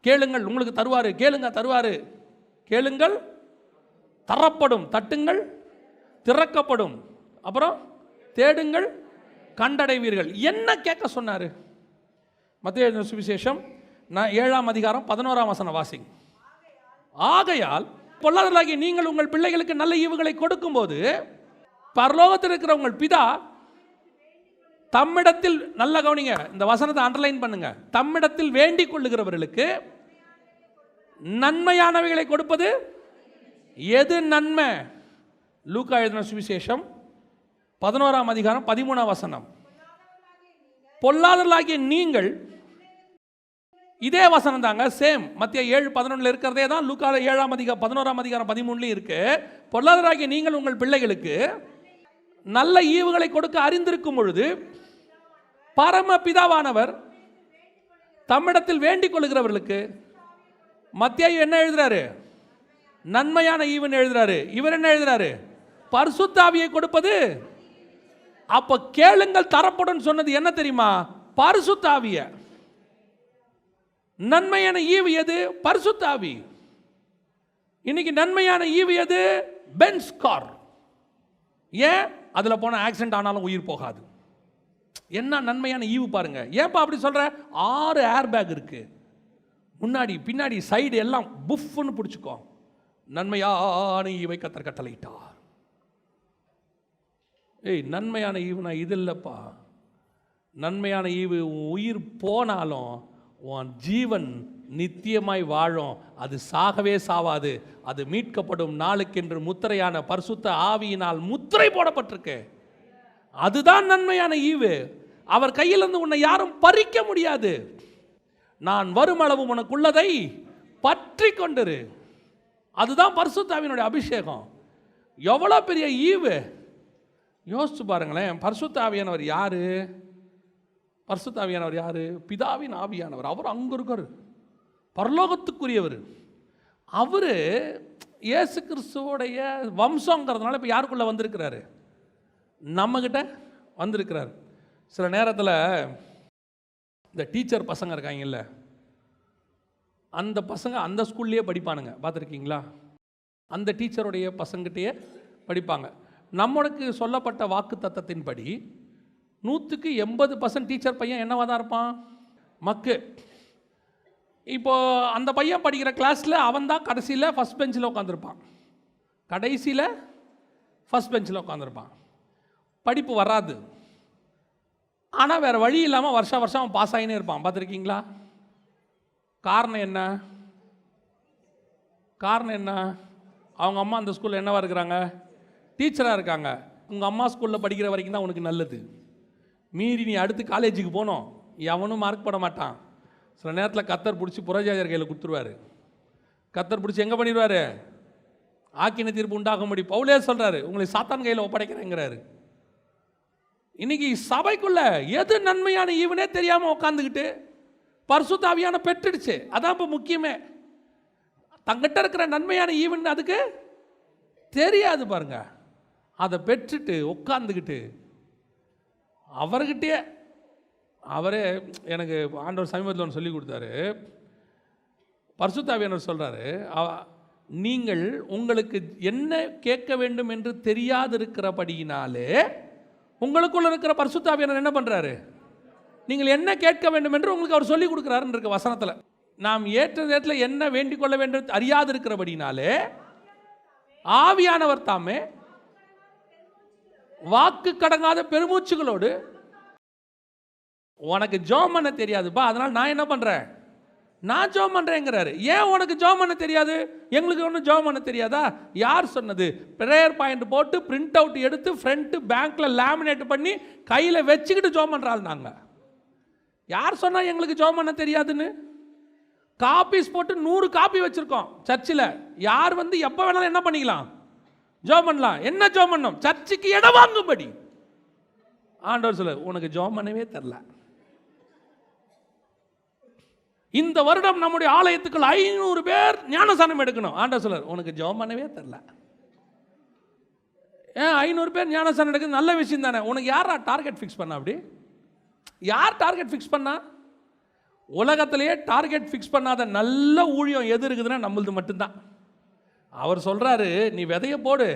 கேளுங்கள் உங்களுக்கு தருவாரு, கேளுங்க தருவாரு, கேளுங்கள் தரப்படும், தட்டுங்கள் திறக்கப்படும், அப்புறம் தேடுங்கள் கண்டடைவீர்கள். என்ன கேட்க சொன்னாரு? மத்தேயு சுவிசேஷம் 7:11 வாசிங்க. ஆகையால் பொல்லாதவர்களாகிய நீங்கள் உங்கள் பிள்ளைகளுக்கு நல்ல ஈவுகளை கொடுக்கும்போது பரலோகத்தில் இருக்கிற உங்கள் பிதா தம்மிடத்தில், நல்ல கவனிங்க, இந்த வசனத்தை அண்டர்லைன் பண்ணுங்க, தம்மிடத்தில் வேண்டிக் கொள்ளுகிறவர்களுக்கு நன்மையானவைகளை கொடுப்பது எது நன்மை? லூக்கா எழுதின சுவிசேஷம் 11:13 பொல்லாதவர்களாகிய நீங்கள், இதே வசனம் தாங்க, சேம் மத்திய 7:11 இருக்கிறதே தான் லூக்கா 7:11 13 இருக்கு. பொல்லாதவர்களாகிய நீங்கள் உங்கள் பிள்ளைகளுக்கு நல்ல ஈவுகளை கொடுக்க அறிந்திருக்கும் பொழுது பரம பிதாவானவர் தம்மிடத்தில் வேண்டிக் கொள்கிறவர்களுக்கு மத்தேயு என்ன எழுதுறாரு? நன்மையான ஈவன் எழுதுறாரு. இவர் என்ன எழுதுறாரு? பரிசுத்த ஆவியை கொடுப்பது. அப்ப கேளுங்கள் தரப்படும் சொன்னது என்ன தெரியுமா? பரிசுத்த ஆவிய. நன்மையான ஈவு எது? பரிசுத்த ஆவி. இன்னைக்கு நன்மையான ஈவு எது? Benz car. ஏன்? அதுல போன ஆக்சிடென்ட் ஆனாலும் உயிர் போகாது. என்ன நன்மையான ஈவு பாருங்க. ஏன்பா அப்படி சொல்ற? 6 ஏர் பேக் இருக்கு, முன்னாடி பின்னாடி சைடு எல்லாம் புஃப்னு பிடிச்சுக்கோ. நன்மையான ஈவை கர்த்தர் கட்டளையிட்டார். நன்மையான ஈவுனா இது இல்லப்பா. நன்மையான ஈவு உன் உயிர் போனாலும் உன் ஜீவன் நித்தியமாய் வாழும். அது சாகவே சாவாது. அது மீட்கப்படும் நாளுக்கென்று முத்திரையான பரிசுத்த ஆவியினால் முத்திரை போடப்பட்டிருக்கு. அதுதான் நன்மையான ஈவு. அவர் கையிலிருந்து உன்னை யாரும் பறிக்க முடியாது. நான் வருமளவு உனக்குள்ளதை பற்றி கொண்டிரு. அதுதான் பரிசுத்த ஆவியினுடைய அபிஷேகம். எவ்வளோ பெரிய ஈவு யோசிச்சு பாருங்களேன். பரிசுத்த ஆவியானவர் யாரு? பரிசுத்த ஆவியானவர் யாரு? பிதாவின் ஆவியானவர். அவர் அங்க இருக்காரு, பரலோகத்துக்குரியவர். அவரு இயேசு கிறிஸ்துவோடைய வம்சங்கிறதுனால இப்போ யாருக்குள்ள வந்திருக்கிறாரு? நம்மகிட்ட வந்திருக்கிறார். சில நேரத்தில் இந்த டீச்சர் பசங்க இருக்காங்கல்ல, அந்த பசங்க அந்த ஸ்கூல்லையே படிப்பானுங்க, பார்த்துருக்கீங்களா? அந்த டீச்சருடைய பசங்கிட்டே படிப்பாங்க. நம்மளுக்கு சொல்லப்பட்ட வாக்கு தத்தத்தின்படி 100க்கு 80% டீச்சர் பையன் என்னவா தான் இருப்பான்? மக்கு. இப்போ அந்த பையன் படிக்கிற கிளாஸில் அவன் தான் கடைசியில் ஃபஸ்ட் பெஞ்சில் உட்காந்துருப்பான். கடைசியில் ஃபஸ்ட் பெஞ்சில் உட்காந்துருப்பான். படிப்பு வராது. ஆனால் வேறு வழி இல்லாமல் வருஷம் அவன் பாஸ் ஆகினே இருப்பான். பார்த்துருக்கீங்களா? காரணம் என்ன? காரணம் என்ன? அவங்க அம்மா அந்த ஸ்கூலில் என்னவா இருக்கிறாங்க? டீச்சராக இருக்காங்க. உங்கள் அம்மா ஸ்கூலில் படிக்கிற வரைக்கும் தான் உனக்கு நல்லது. மீறி நீ அடுத்து காலேஜுக்கு போனோம், எவனும் மார்க் போட மாட்டான். சில நேரத்தில் கத்தர் பிடிச்சி புறஜாதியார் கையில் கொடுத்துருவார். கத்தர் பிடிச்சி எங்கே பண்ணிடுவார்? ஆக்கின தீர்ப்பு உண்டாகும்படி பவுலே சொல்கிறாரு, உங்களை சாத்தான் கையில் ஒப்படைக்கிறேங்கிறாரு. இன்னைக்கு சபைக்குள்ள எது நன்மையான ஈவனே தெரியாமல் உட்காந்துக்கிட்டு பரிசுத்த ஆவியான பெற்றுடுச்சு. அதான் இப்போ முக்கியமே. தங்கிட்ட இருக்கிற நன்மையான ஈவன் அதுக்கு தெரியாது பாருங்க. அதை பெற்றுட்டு உட்காந்துக்கிட்டு அவர்கிட்டயே அவரே எனக்கு ஆண்டவர் சமீபத்தில் ஒன்று சொல்லி கொடுத்தாரு. பரிசுத்த ஆவியானவர் சொல்கிறாரு, நீங்கள் உங்களுக்கு என்ன கேட்க வேண்டும் என்று தெரியாதிருக்கிறபடியினாலே உங்களுக்குள்ள இருக்கிற பரிசுத்த ஆவியானவர் என்ன பண்ணுறாரு? நீங்கள் என்ன கேட்க வேண்டும் என்று உங்களுக்கு அவர் சொல்லி கொடுக்குறாருன்னு இருக்க வசனத்தில். நாம் ஏற்ற நேரத்தில் என்ன வேண்டிக் கொள்ள வேண்டும் அறியாதிருக்கிறபடினாலே ஆவியானவர் தாமே வாக்கு கடங்காத பெருமூச்சுகளோடு, உனக்கு ஜெபம் பண்ண தெரியாதுப்பா, அதனால் நான் என்ன பண்ணுறேன்? நான் ஜெபம் பண்ணுறேங்கிறாரு. ஏன் உனக்கு ஜெபம் பண்ண தெரியாது? எங்களுக்கு ஒன்றும் ஜெபம் பண்ண தெரியாதா? யார் சொன்னது? ப்ரேயர் பாயிண்ட் போட்டு பிரிண்ட் அவுட் எடுத்து ஃப்ரண்ட் பேங்க்கில் லேமினேட் பண்ணி கையில் வச்சுக்கிட்டு ஜெபம் பண்ணுறாள். நாங்கள் யார் சொன்னால் எங்களுக்கு ஜெபம் பண்ண தெரியாதுன்னு? காப்பீஸ் போட்டு 100 காப்பி வச்சுருக்கோம் சர்ச்சில். யார் வந்து எப்போ வேணாலும் என்ன பண்ணிக்கலாம்? ஜெபம் பண்ணலாம். என்ன ஜெபம் பண்ணோம்? சர்ச்சுக்கு இடம் வாங்கும்படி. ஆண்டவர் சொல்ல, உனக்கு ஜெபம் பண்ணவே தெரில. இந்த வருடம் நம்முடைய ஆலயத்துக்குள் 500 பேர் ஞானசானம் எடுக்கணும். ஆண்டவர் சொல்ல, உனக்கு ஜெபம் பண்ணவே தெரில. ஏன் 500 பேர் ஞானசானம் எடுக்கிறது நல்ல விஷயம் தானே. உனக்கு யாரா டார்கெட் ஃபிக்ஸ் பண்ணா? அப்படி யார் டார்கெட் ஃபிக்ஸ் பண்ணா? உலகத்திலேயே டார்கெட் ஃபிக்ஸ் பண்ணாத நல்ல ஊழியம் எது இருக்குதுன்னா நம்மளது மட்டும்தான். அவர் சொல்கிறாரு, நீ விதைய போடு,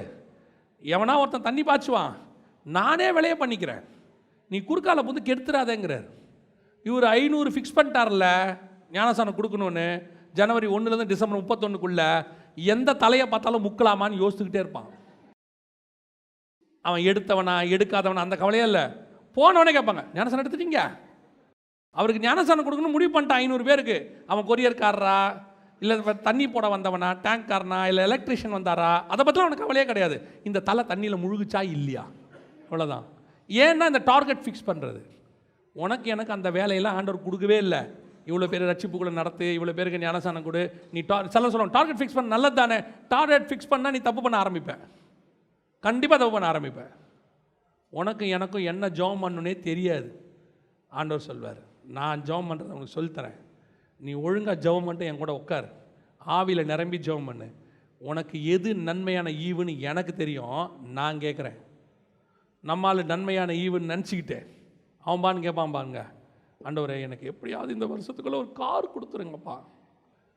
எவனா ஒருத்தன் தண்ணி பாய்ச்சுவான், நானே விளைய பண்ணிக்கிறேன், நீ குறுக்கால புந்து கெடுத்துறாதேங்கிறார். இவர் 500 ஃபிக்ஸ் பண்ணிட்டார்ல ஞானசானம் கொடுக்கணும்னு. ஜனவரி 1லேருந்து டிசம்பர் 31க்குள்ள எந்த தலையை பார்த்தாலும் முக்கலாமான்னு யோசிச்சுக்கிட்டே இருப்பான். அவன் எடுத்தவனா எடுக்காதவனா அந்த கவலையே இல்லை. போனவனே கேட்பாங்க, ஞானசானம் எடுத்துட்டீங்க? அவருக்கு ஞானசானம் கொடுக்கணும் முடிவு பண்ணிட்டான் 500 பேருக்கு. அவன் கொரியர்காரரா, இல்லை தண்ணி போட வந்தவனா, டேங்க்காரனா, இல்லை எலக்ட்ரிஷியன் வந்தாரா, அதை பற்றிலாம் அவனுக்கு கவலையே கிடையாது. இந்த தலை தண்ணியில் முழுகுச்சா இல்லையா, அவ்வளோதான். ஏன்னா இந்த டார்கெட் ஃபிக்ஸ் பண்ணுறது. உனக்கு எனக்கு அந்த வேலையெல்லாம் ஆண்டவர் கொடுக்கவே இல்லை. இவ்வளோ பேர் ரட்சிப்புக்குள்ளே நடத்து, இவ்வளோ பேருக்கு ஞானசானம் கொடு. நீ சில சொல்லணும் டார்கெட் ஃபிக்ஸ் பண்ண நல்லது தானே. டார்கெட் ஃபிக்ஸ் பண்ணால் நீ தப்பு பண்ண ஆரம்பிப்பேன், கண்டிப்பாக தப்பு பண்ண ஆரம்பிப்பேன். உனக்கு எனக்கும் என்ன ஜெபம் பண்ணணுன்னே தெரியாது. ஆண்டவர் சொல்வார், நான் ஜெபம் பண்ணுறதை உனக்கு சொல்லித்தரேன், நீ ஒழுங்காக ஜெபம் பண்ணிட்டு என் கூட உட்கார், ஆவியில் நிரம்பி ஜெபம் பண்ணு, உனக்கு எது நன்மையான ஈவுன்னு எனக்கு தெரியும், நான் கேட்குறேன். நம்மால் நன்மையான ஈவுன்னு நினச்சிக்கிட்டேன் அவன் பான்னு கேட்பான் பாருங்க, ஆண்டவரே எனக்கு எப்படியாவது இந்த வருஷத்துக்குள்ளே ஒரு கார் கொடுத்துருங்கப்பா.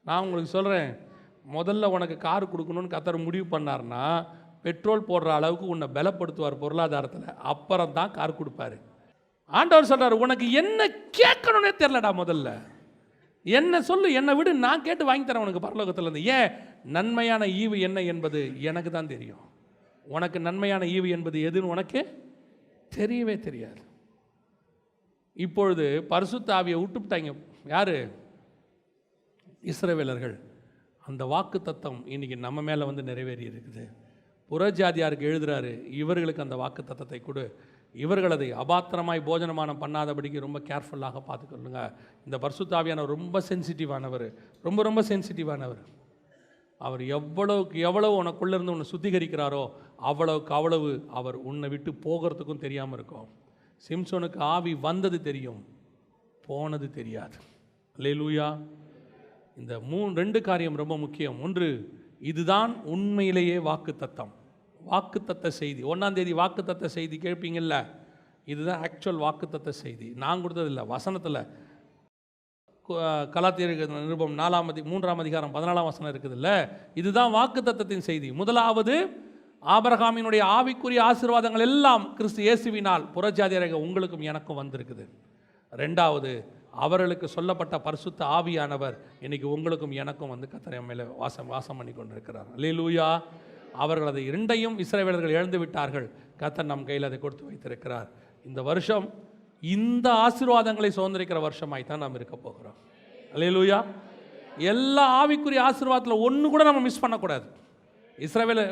நான் உங்களுக்கு சொல்கிறேன், முதல்ல உனக்கு கார் கொடுக்கணும்னு கர்த்தர் முடிவு பண்ணார்னா பெட்ரோல் போடுற அளவுக்கு உன்னை பலப்படுத்துவார் பொருளாதாரத்தில், அப்புறம் தான் கார் கொடுப்பாரு. ஆண்டவர் சொல்கிறார், உனக்கு என்ன கேட்கணுன்னே தெரிலடா, முதல்ல என்ன சொல்லு, என்னை விடு, நான் கேட்டு வாங்கி தரேன் உனக்கு பரலோகத்திலேருந்து. ஏன்? நன்மையான ஈவு என்ன என்பது எனக்கு தான் தெரியும். உனக்கு நன்மையான ஈவு என்பது எதுன்னு உனக்கு தெரியவே தெரியாது. இப்பொழுது பரிசுத்த ஆவியை விட்டுவிட்டாங்க யாரு? இஸ்ரவேலர்கள். அந்த வாக்கு தத்தம் இன்னைக்கு நம்ம மேலே வந்து நிறைவேறி இருக்குது. புறஜாதியாருக்கு எழுதுறாரு, இவர்களுக்கு அந்த வாக்கு தத்தத்தை கொடு, இவர்கள் அதை அபாத்திரமாய் போஜனமானம் பண்ணாதபடிக்கு ரொம்ப கேர்ஃபுல்லாக பார்த்துக்கொள்ளுங்க. இந்த பரிசுத்த ஆவியானவர் ரொம்ப சென்சிட்டிவானவர், ரொம்ப ரொம்ப சென்சிட்டிவானவர். அவர் எவ்வளவுக்கு எவ்வளவு உனக்குள்ளே இருந்து உன்னை சுத்திகரிக்கிறாரோ அவ்வளவுக்கு அவ்வளவு அவர் உன்னை விட்டு போகிறதுக்கும் தெரியாமல் இருக்கும். சிம்சோனுக்கு ஆவி வந்தது தெரியும், போனது தெரியாது. அல்லேலூயா. இந்த ரெண்டு காரியம் ரொம்ப முக்கியம். ஒன்று, இதுதான் உண்மையிலேயே வாக்கு தத்தம், வாக்கு தத்த செய்தி. 1ஆம் தேதி வாக்கு தத்த செய்தி கேட்பீங்கள்ல, இதுதான் ஆக்சுவல் வாக்கு தத்த செய்தி. நான் கொடுத்ததில்லை, வசனத்தில் கலாத்தியர் நிருபம் 3ஆம் அதிகாரம் 14ஆம் வசனம் இருக்குதுல்ல, இதுதான் வாக்கு தத்தத்தின் செய்தி. முதலாவது, ஆபிரகாமினுடைய ஆவிக்குரிய ஆசீர்வாதங்கள் எல்லாம் கிறிஸ்து இயேசுவினால் புறஜாதியராக உங்களுக்கும் எனக்கும் வந்திருக்குது. ரெண்டாவது, அவர்களுக்கு சொல்லப்பட்ட பரிசுத்த ஆவியானவர் இன்னைக்கு உங்களுக்கும் எனக்கும் வந்து கர்த்தர் மேலே வாசம் பண்ணி கொண்டிருக்கிறார். அல்லேலூயா. அவர்கள் அதை இரண்டையும் இஸ்ரவேலர்கள் இழந்து விட்டார்கள். கர்த்தர் நம் கையில் அதை கொடுத்து வைத்திருக்கிறார். இந்த வருஷம் இந்த ஆசீர்வாதங்களை சுதந்திரிக்கிற வருஷமாய் தான் நாம் இருக்க போகிறோம். அல்லேலூயா. எல்லா ஆவிக்குரிய ஆசீர்வாதத்தில் ஒன்று கூட நம்ம மிஸ் பண்ணக்கூடாது. இஸ்ரவேல,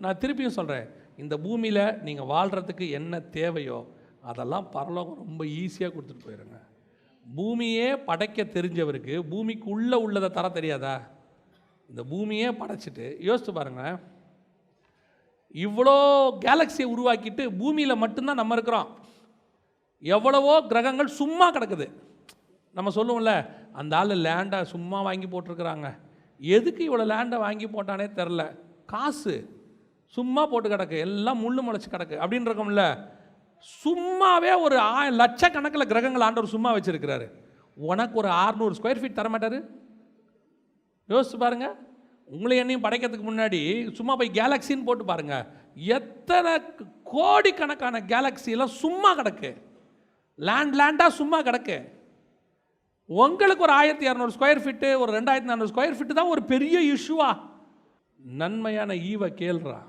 நான் திருப்பியும் சொல்கிறேன், இந்த பூமியில் நீங்கள் வாழ்கிறதுக்கு என்ன தேவையோ அதெல்லாம் பரலோகம் ரொம்ப ஈஸியாக கொடுத்துட்டு போயிடுங்க. பூமியே படைக்க தெரிஞ்சவருக்கு பூமிக்கு உள்ளதை தர தெரியாதா? இந்த பூமியே படைச்சிட்டு யோசித்து பாருங்கள், இவ்வளோ கேலக்சியை உருவாக்கிட்டு பூமியில் மட்டும்தான் நம்ம இருக்கிறோம். எவ்வளவோ கிரகங்கள் சும்மா கிடக்குது. நம்ம சொல்லுவோம்ல, அந்த ஆள் லேண்டை சும்மா வாங்கி போட்டிருக்கிறாங்க. எதுக்கு இவ்வளோ லேண்டை வாங்கி போட்டானே தெரில, காசு சும்மா போட்டு கிடக்கு, எல்லாம் முள்ளு முளைச்சி கிடக்கு அப்படின்னு இருக்கோம்ல. சும்மாவே ஒரு லட்சக்கணக்கில் கிரகங்கள் ஆண்டவர் சும்மா வச்சிருக்கிறாரு. உனக்கு ஒரு 600 ஸ்கொயர் ஃபீட் தரமாட்டாரு? யோசிச்சு பாருங்க. உங்களை என்னையும் படைக்கிறதுக்கு முன்னாடி சும்மா போய் கேலக்சின்னு போட்டு பாருங்க, எத்தனை கோடிக்கணக்கான கேலக்சியெல்லாம் சும்மா கிடக்கு, லேண்டாக சும்மா கிடக்கு. உங்களுக்கு ஒரு 1200 ஸ்கொயர் ஃபீட்டு, ஒரு 2400 ஸ்கொயர் ஃபீட்டு தான் ஒரு பெரிய இஷ்யூவா? நன்மையான ஈவை கேள்றா.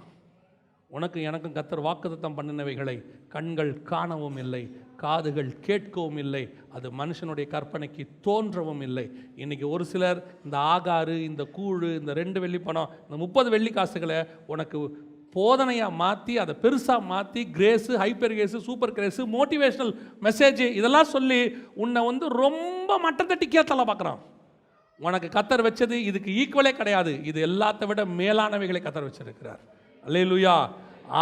உனக்கு எனக்கும் கர்த்தர் வாக்குத்தத்தம் பண்ணினவைகளை கண்கள் காணவும் இல்லை, காதுகள் கேட்கவும் இல்லை, அது மனுஷனுடைய கற்பனைக்கு தோன்றவும் இல்லை. இன்றைக்கி ஒரு சிலர் இந்த ஆகாறு, இந்த கூழு, இந்த 2 வெள்ளி பணம், இந்த 30 வெள்ளி காசுகளை உனக்கு போதனையாக மாற்றி, அதை பெருசாக மாற்றி, grace, hyper grace, super grace, motivational message இதெல்லாம் சொல்லி உன்னை வந்து ரொம்ப மட்டத்தட்டி கேத்தலை பார்க்குறான். உனக்கு கர்த்தர் வச்சது இதுக்கு ஈக்குவலே கிடையாது. இது எல்லாத்தை விட மேலானவைகளை கர்த்தர் வச்சிருக்கிறார். அல்லேலூயா.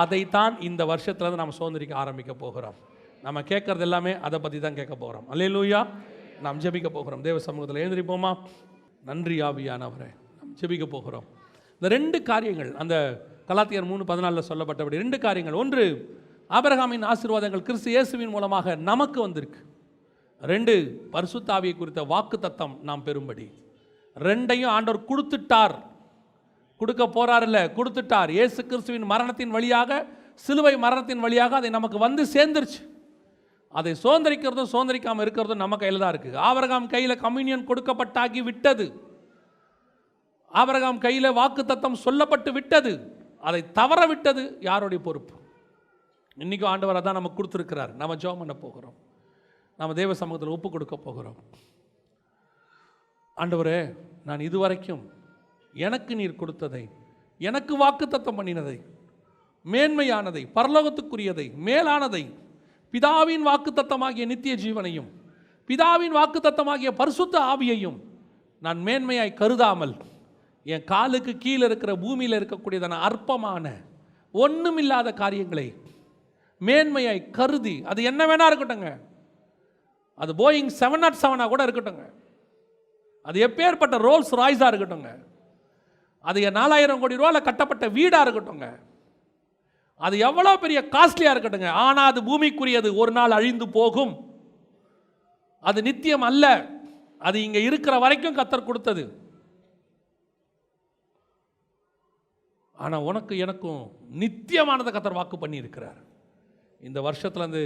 அதைத்தான் இந்த வருஷத்துலேருந்து நம்ம சுதந்திரிக்க ஆரம்பிக்க போகிறோம். நம்ம கேட்கறது எல்லாமே அதை பற்றி தான் கேட்க போகிறோம். அல்லேலூயா. நாம் ஜெபிக்க போகிறோம். தேவ சமூகத்தில் எழுந்திரிப்போமா? நன்றி ஆவியானவரே, நாம் ஜெபிக்க போகிறோம். இந்த 2 காரியங்கள் அந்த கலாத்தியர் 3:14 சொல்லப்பட்டபடி 2 காரியங்கள். ஒன்று, ஆபிரகாமின் ஆசீர்வாதங்கள் கிறிஸ்து இயேசுவின் மூலமாக நமக்கு வந்திருக்கு. 2, பரிசுத்த ஆவியை குறித்த வாக்கு தத்தம் நாம் பெறும்படி. 2ஐயும் ஆண்டவர் கொடுத்துட்டார், கொடுக்க போறார் இல்லை, கொடுத்துட்டார். இயேசு கிறிஸ்துவின் மரணத்தின் வழியாக, சிலுவை மரணத்தின் வழியாக அதை நமக்கு வந்து சேர்ந்துருச்சு. அதை சுதந்திரிக்கிறதும் சுதந்திரிக்காமல் இருக்கிறதும் நம்ம கையில் தான் இருக்குது. ஆபிரகாம் கையில் கம்யூனியன் கொடுக்கப்பட்டாகி விட்டது, ஆபிரகாம் கையில் வாக்கு தத்தம் சொல்லப்பட்டு விட்டது. அதை தவற விட்டது யாருடைய பொறுப்பு? இன்றைக்கும் ஆண்டவர் அதான் நமக்கு கொடுத்துருக்கிறார். நம்ம ஜெபம் பண்ண போகிறோம், நம்ம தேவ சமூகத்தில் ஒப்பு கொடுக்க போகிறோம். ஆண்டவரே, நான் இதுவரைக்கும் எனக்கு நீர் கொடுத்ததை, எனக்கு வாக்குத்தத்தம் பண்ணினதை, மேன்மையானதை, பரலோகத்துக்குரியதை, மேலானதை, பிதாவின் வாக்குத்தத்தமாகிய நித்திய ஜீவனையும், பிதாவின் வாக்குத்தத்தமாகிய பரிசுத்த ஆவியையும் நான் மேன்மையாய் கருதாமல் என் காலுக்கு கீழே இருக்கிற பூமியில் இருக்கக்கூடியதான அற்பமான ஒன்றுமில்லாத காரியங்களை மேன்மையை கருதி, அது என்ன வேணா இருக்கட்டுங்க, அது போயிங் 707 கூட இருக்கட்டுங்க, அது எப்பேற்பட்ட ரோல்ஸ் ராய்ஸா இருக்கட்டுங்க, அது 4000 கோடி ரூபாயில் கட்டப்பட்ட வீடா இருக்கட்டுங்க, அது எவ்வளோ பெரிய காஸ்ட்லியா இருக்கட்டுங்க, ஆனால் அது பூமிக்குரியது, ஒரு நாள் அழிந்து போகும், அது நித்தியம் அல்ல, அது இங்க இருக்கிற வரைக்கும் கர்த்தர் கொடுத்தது. ஆனா உனக்கு எனக்கும் நித்தியமானதை கர்த்தர் வாக்கு பண்ணி இருக்கிறார். இந்த வருஷத்துல இருந்து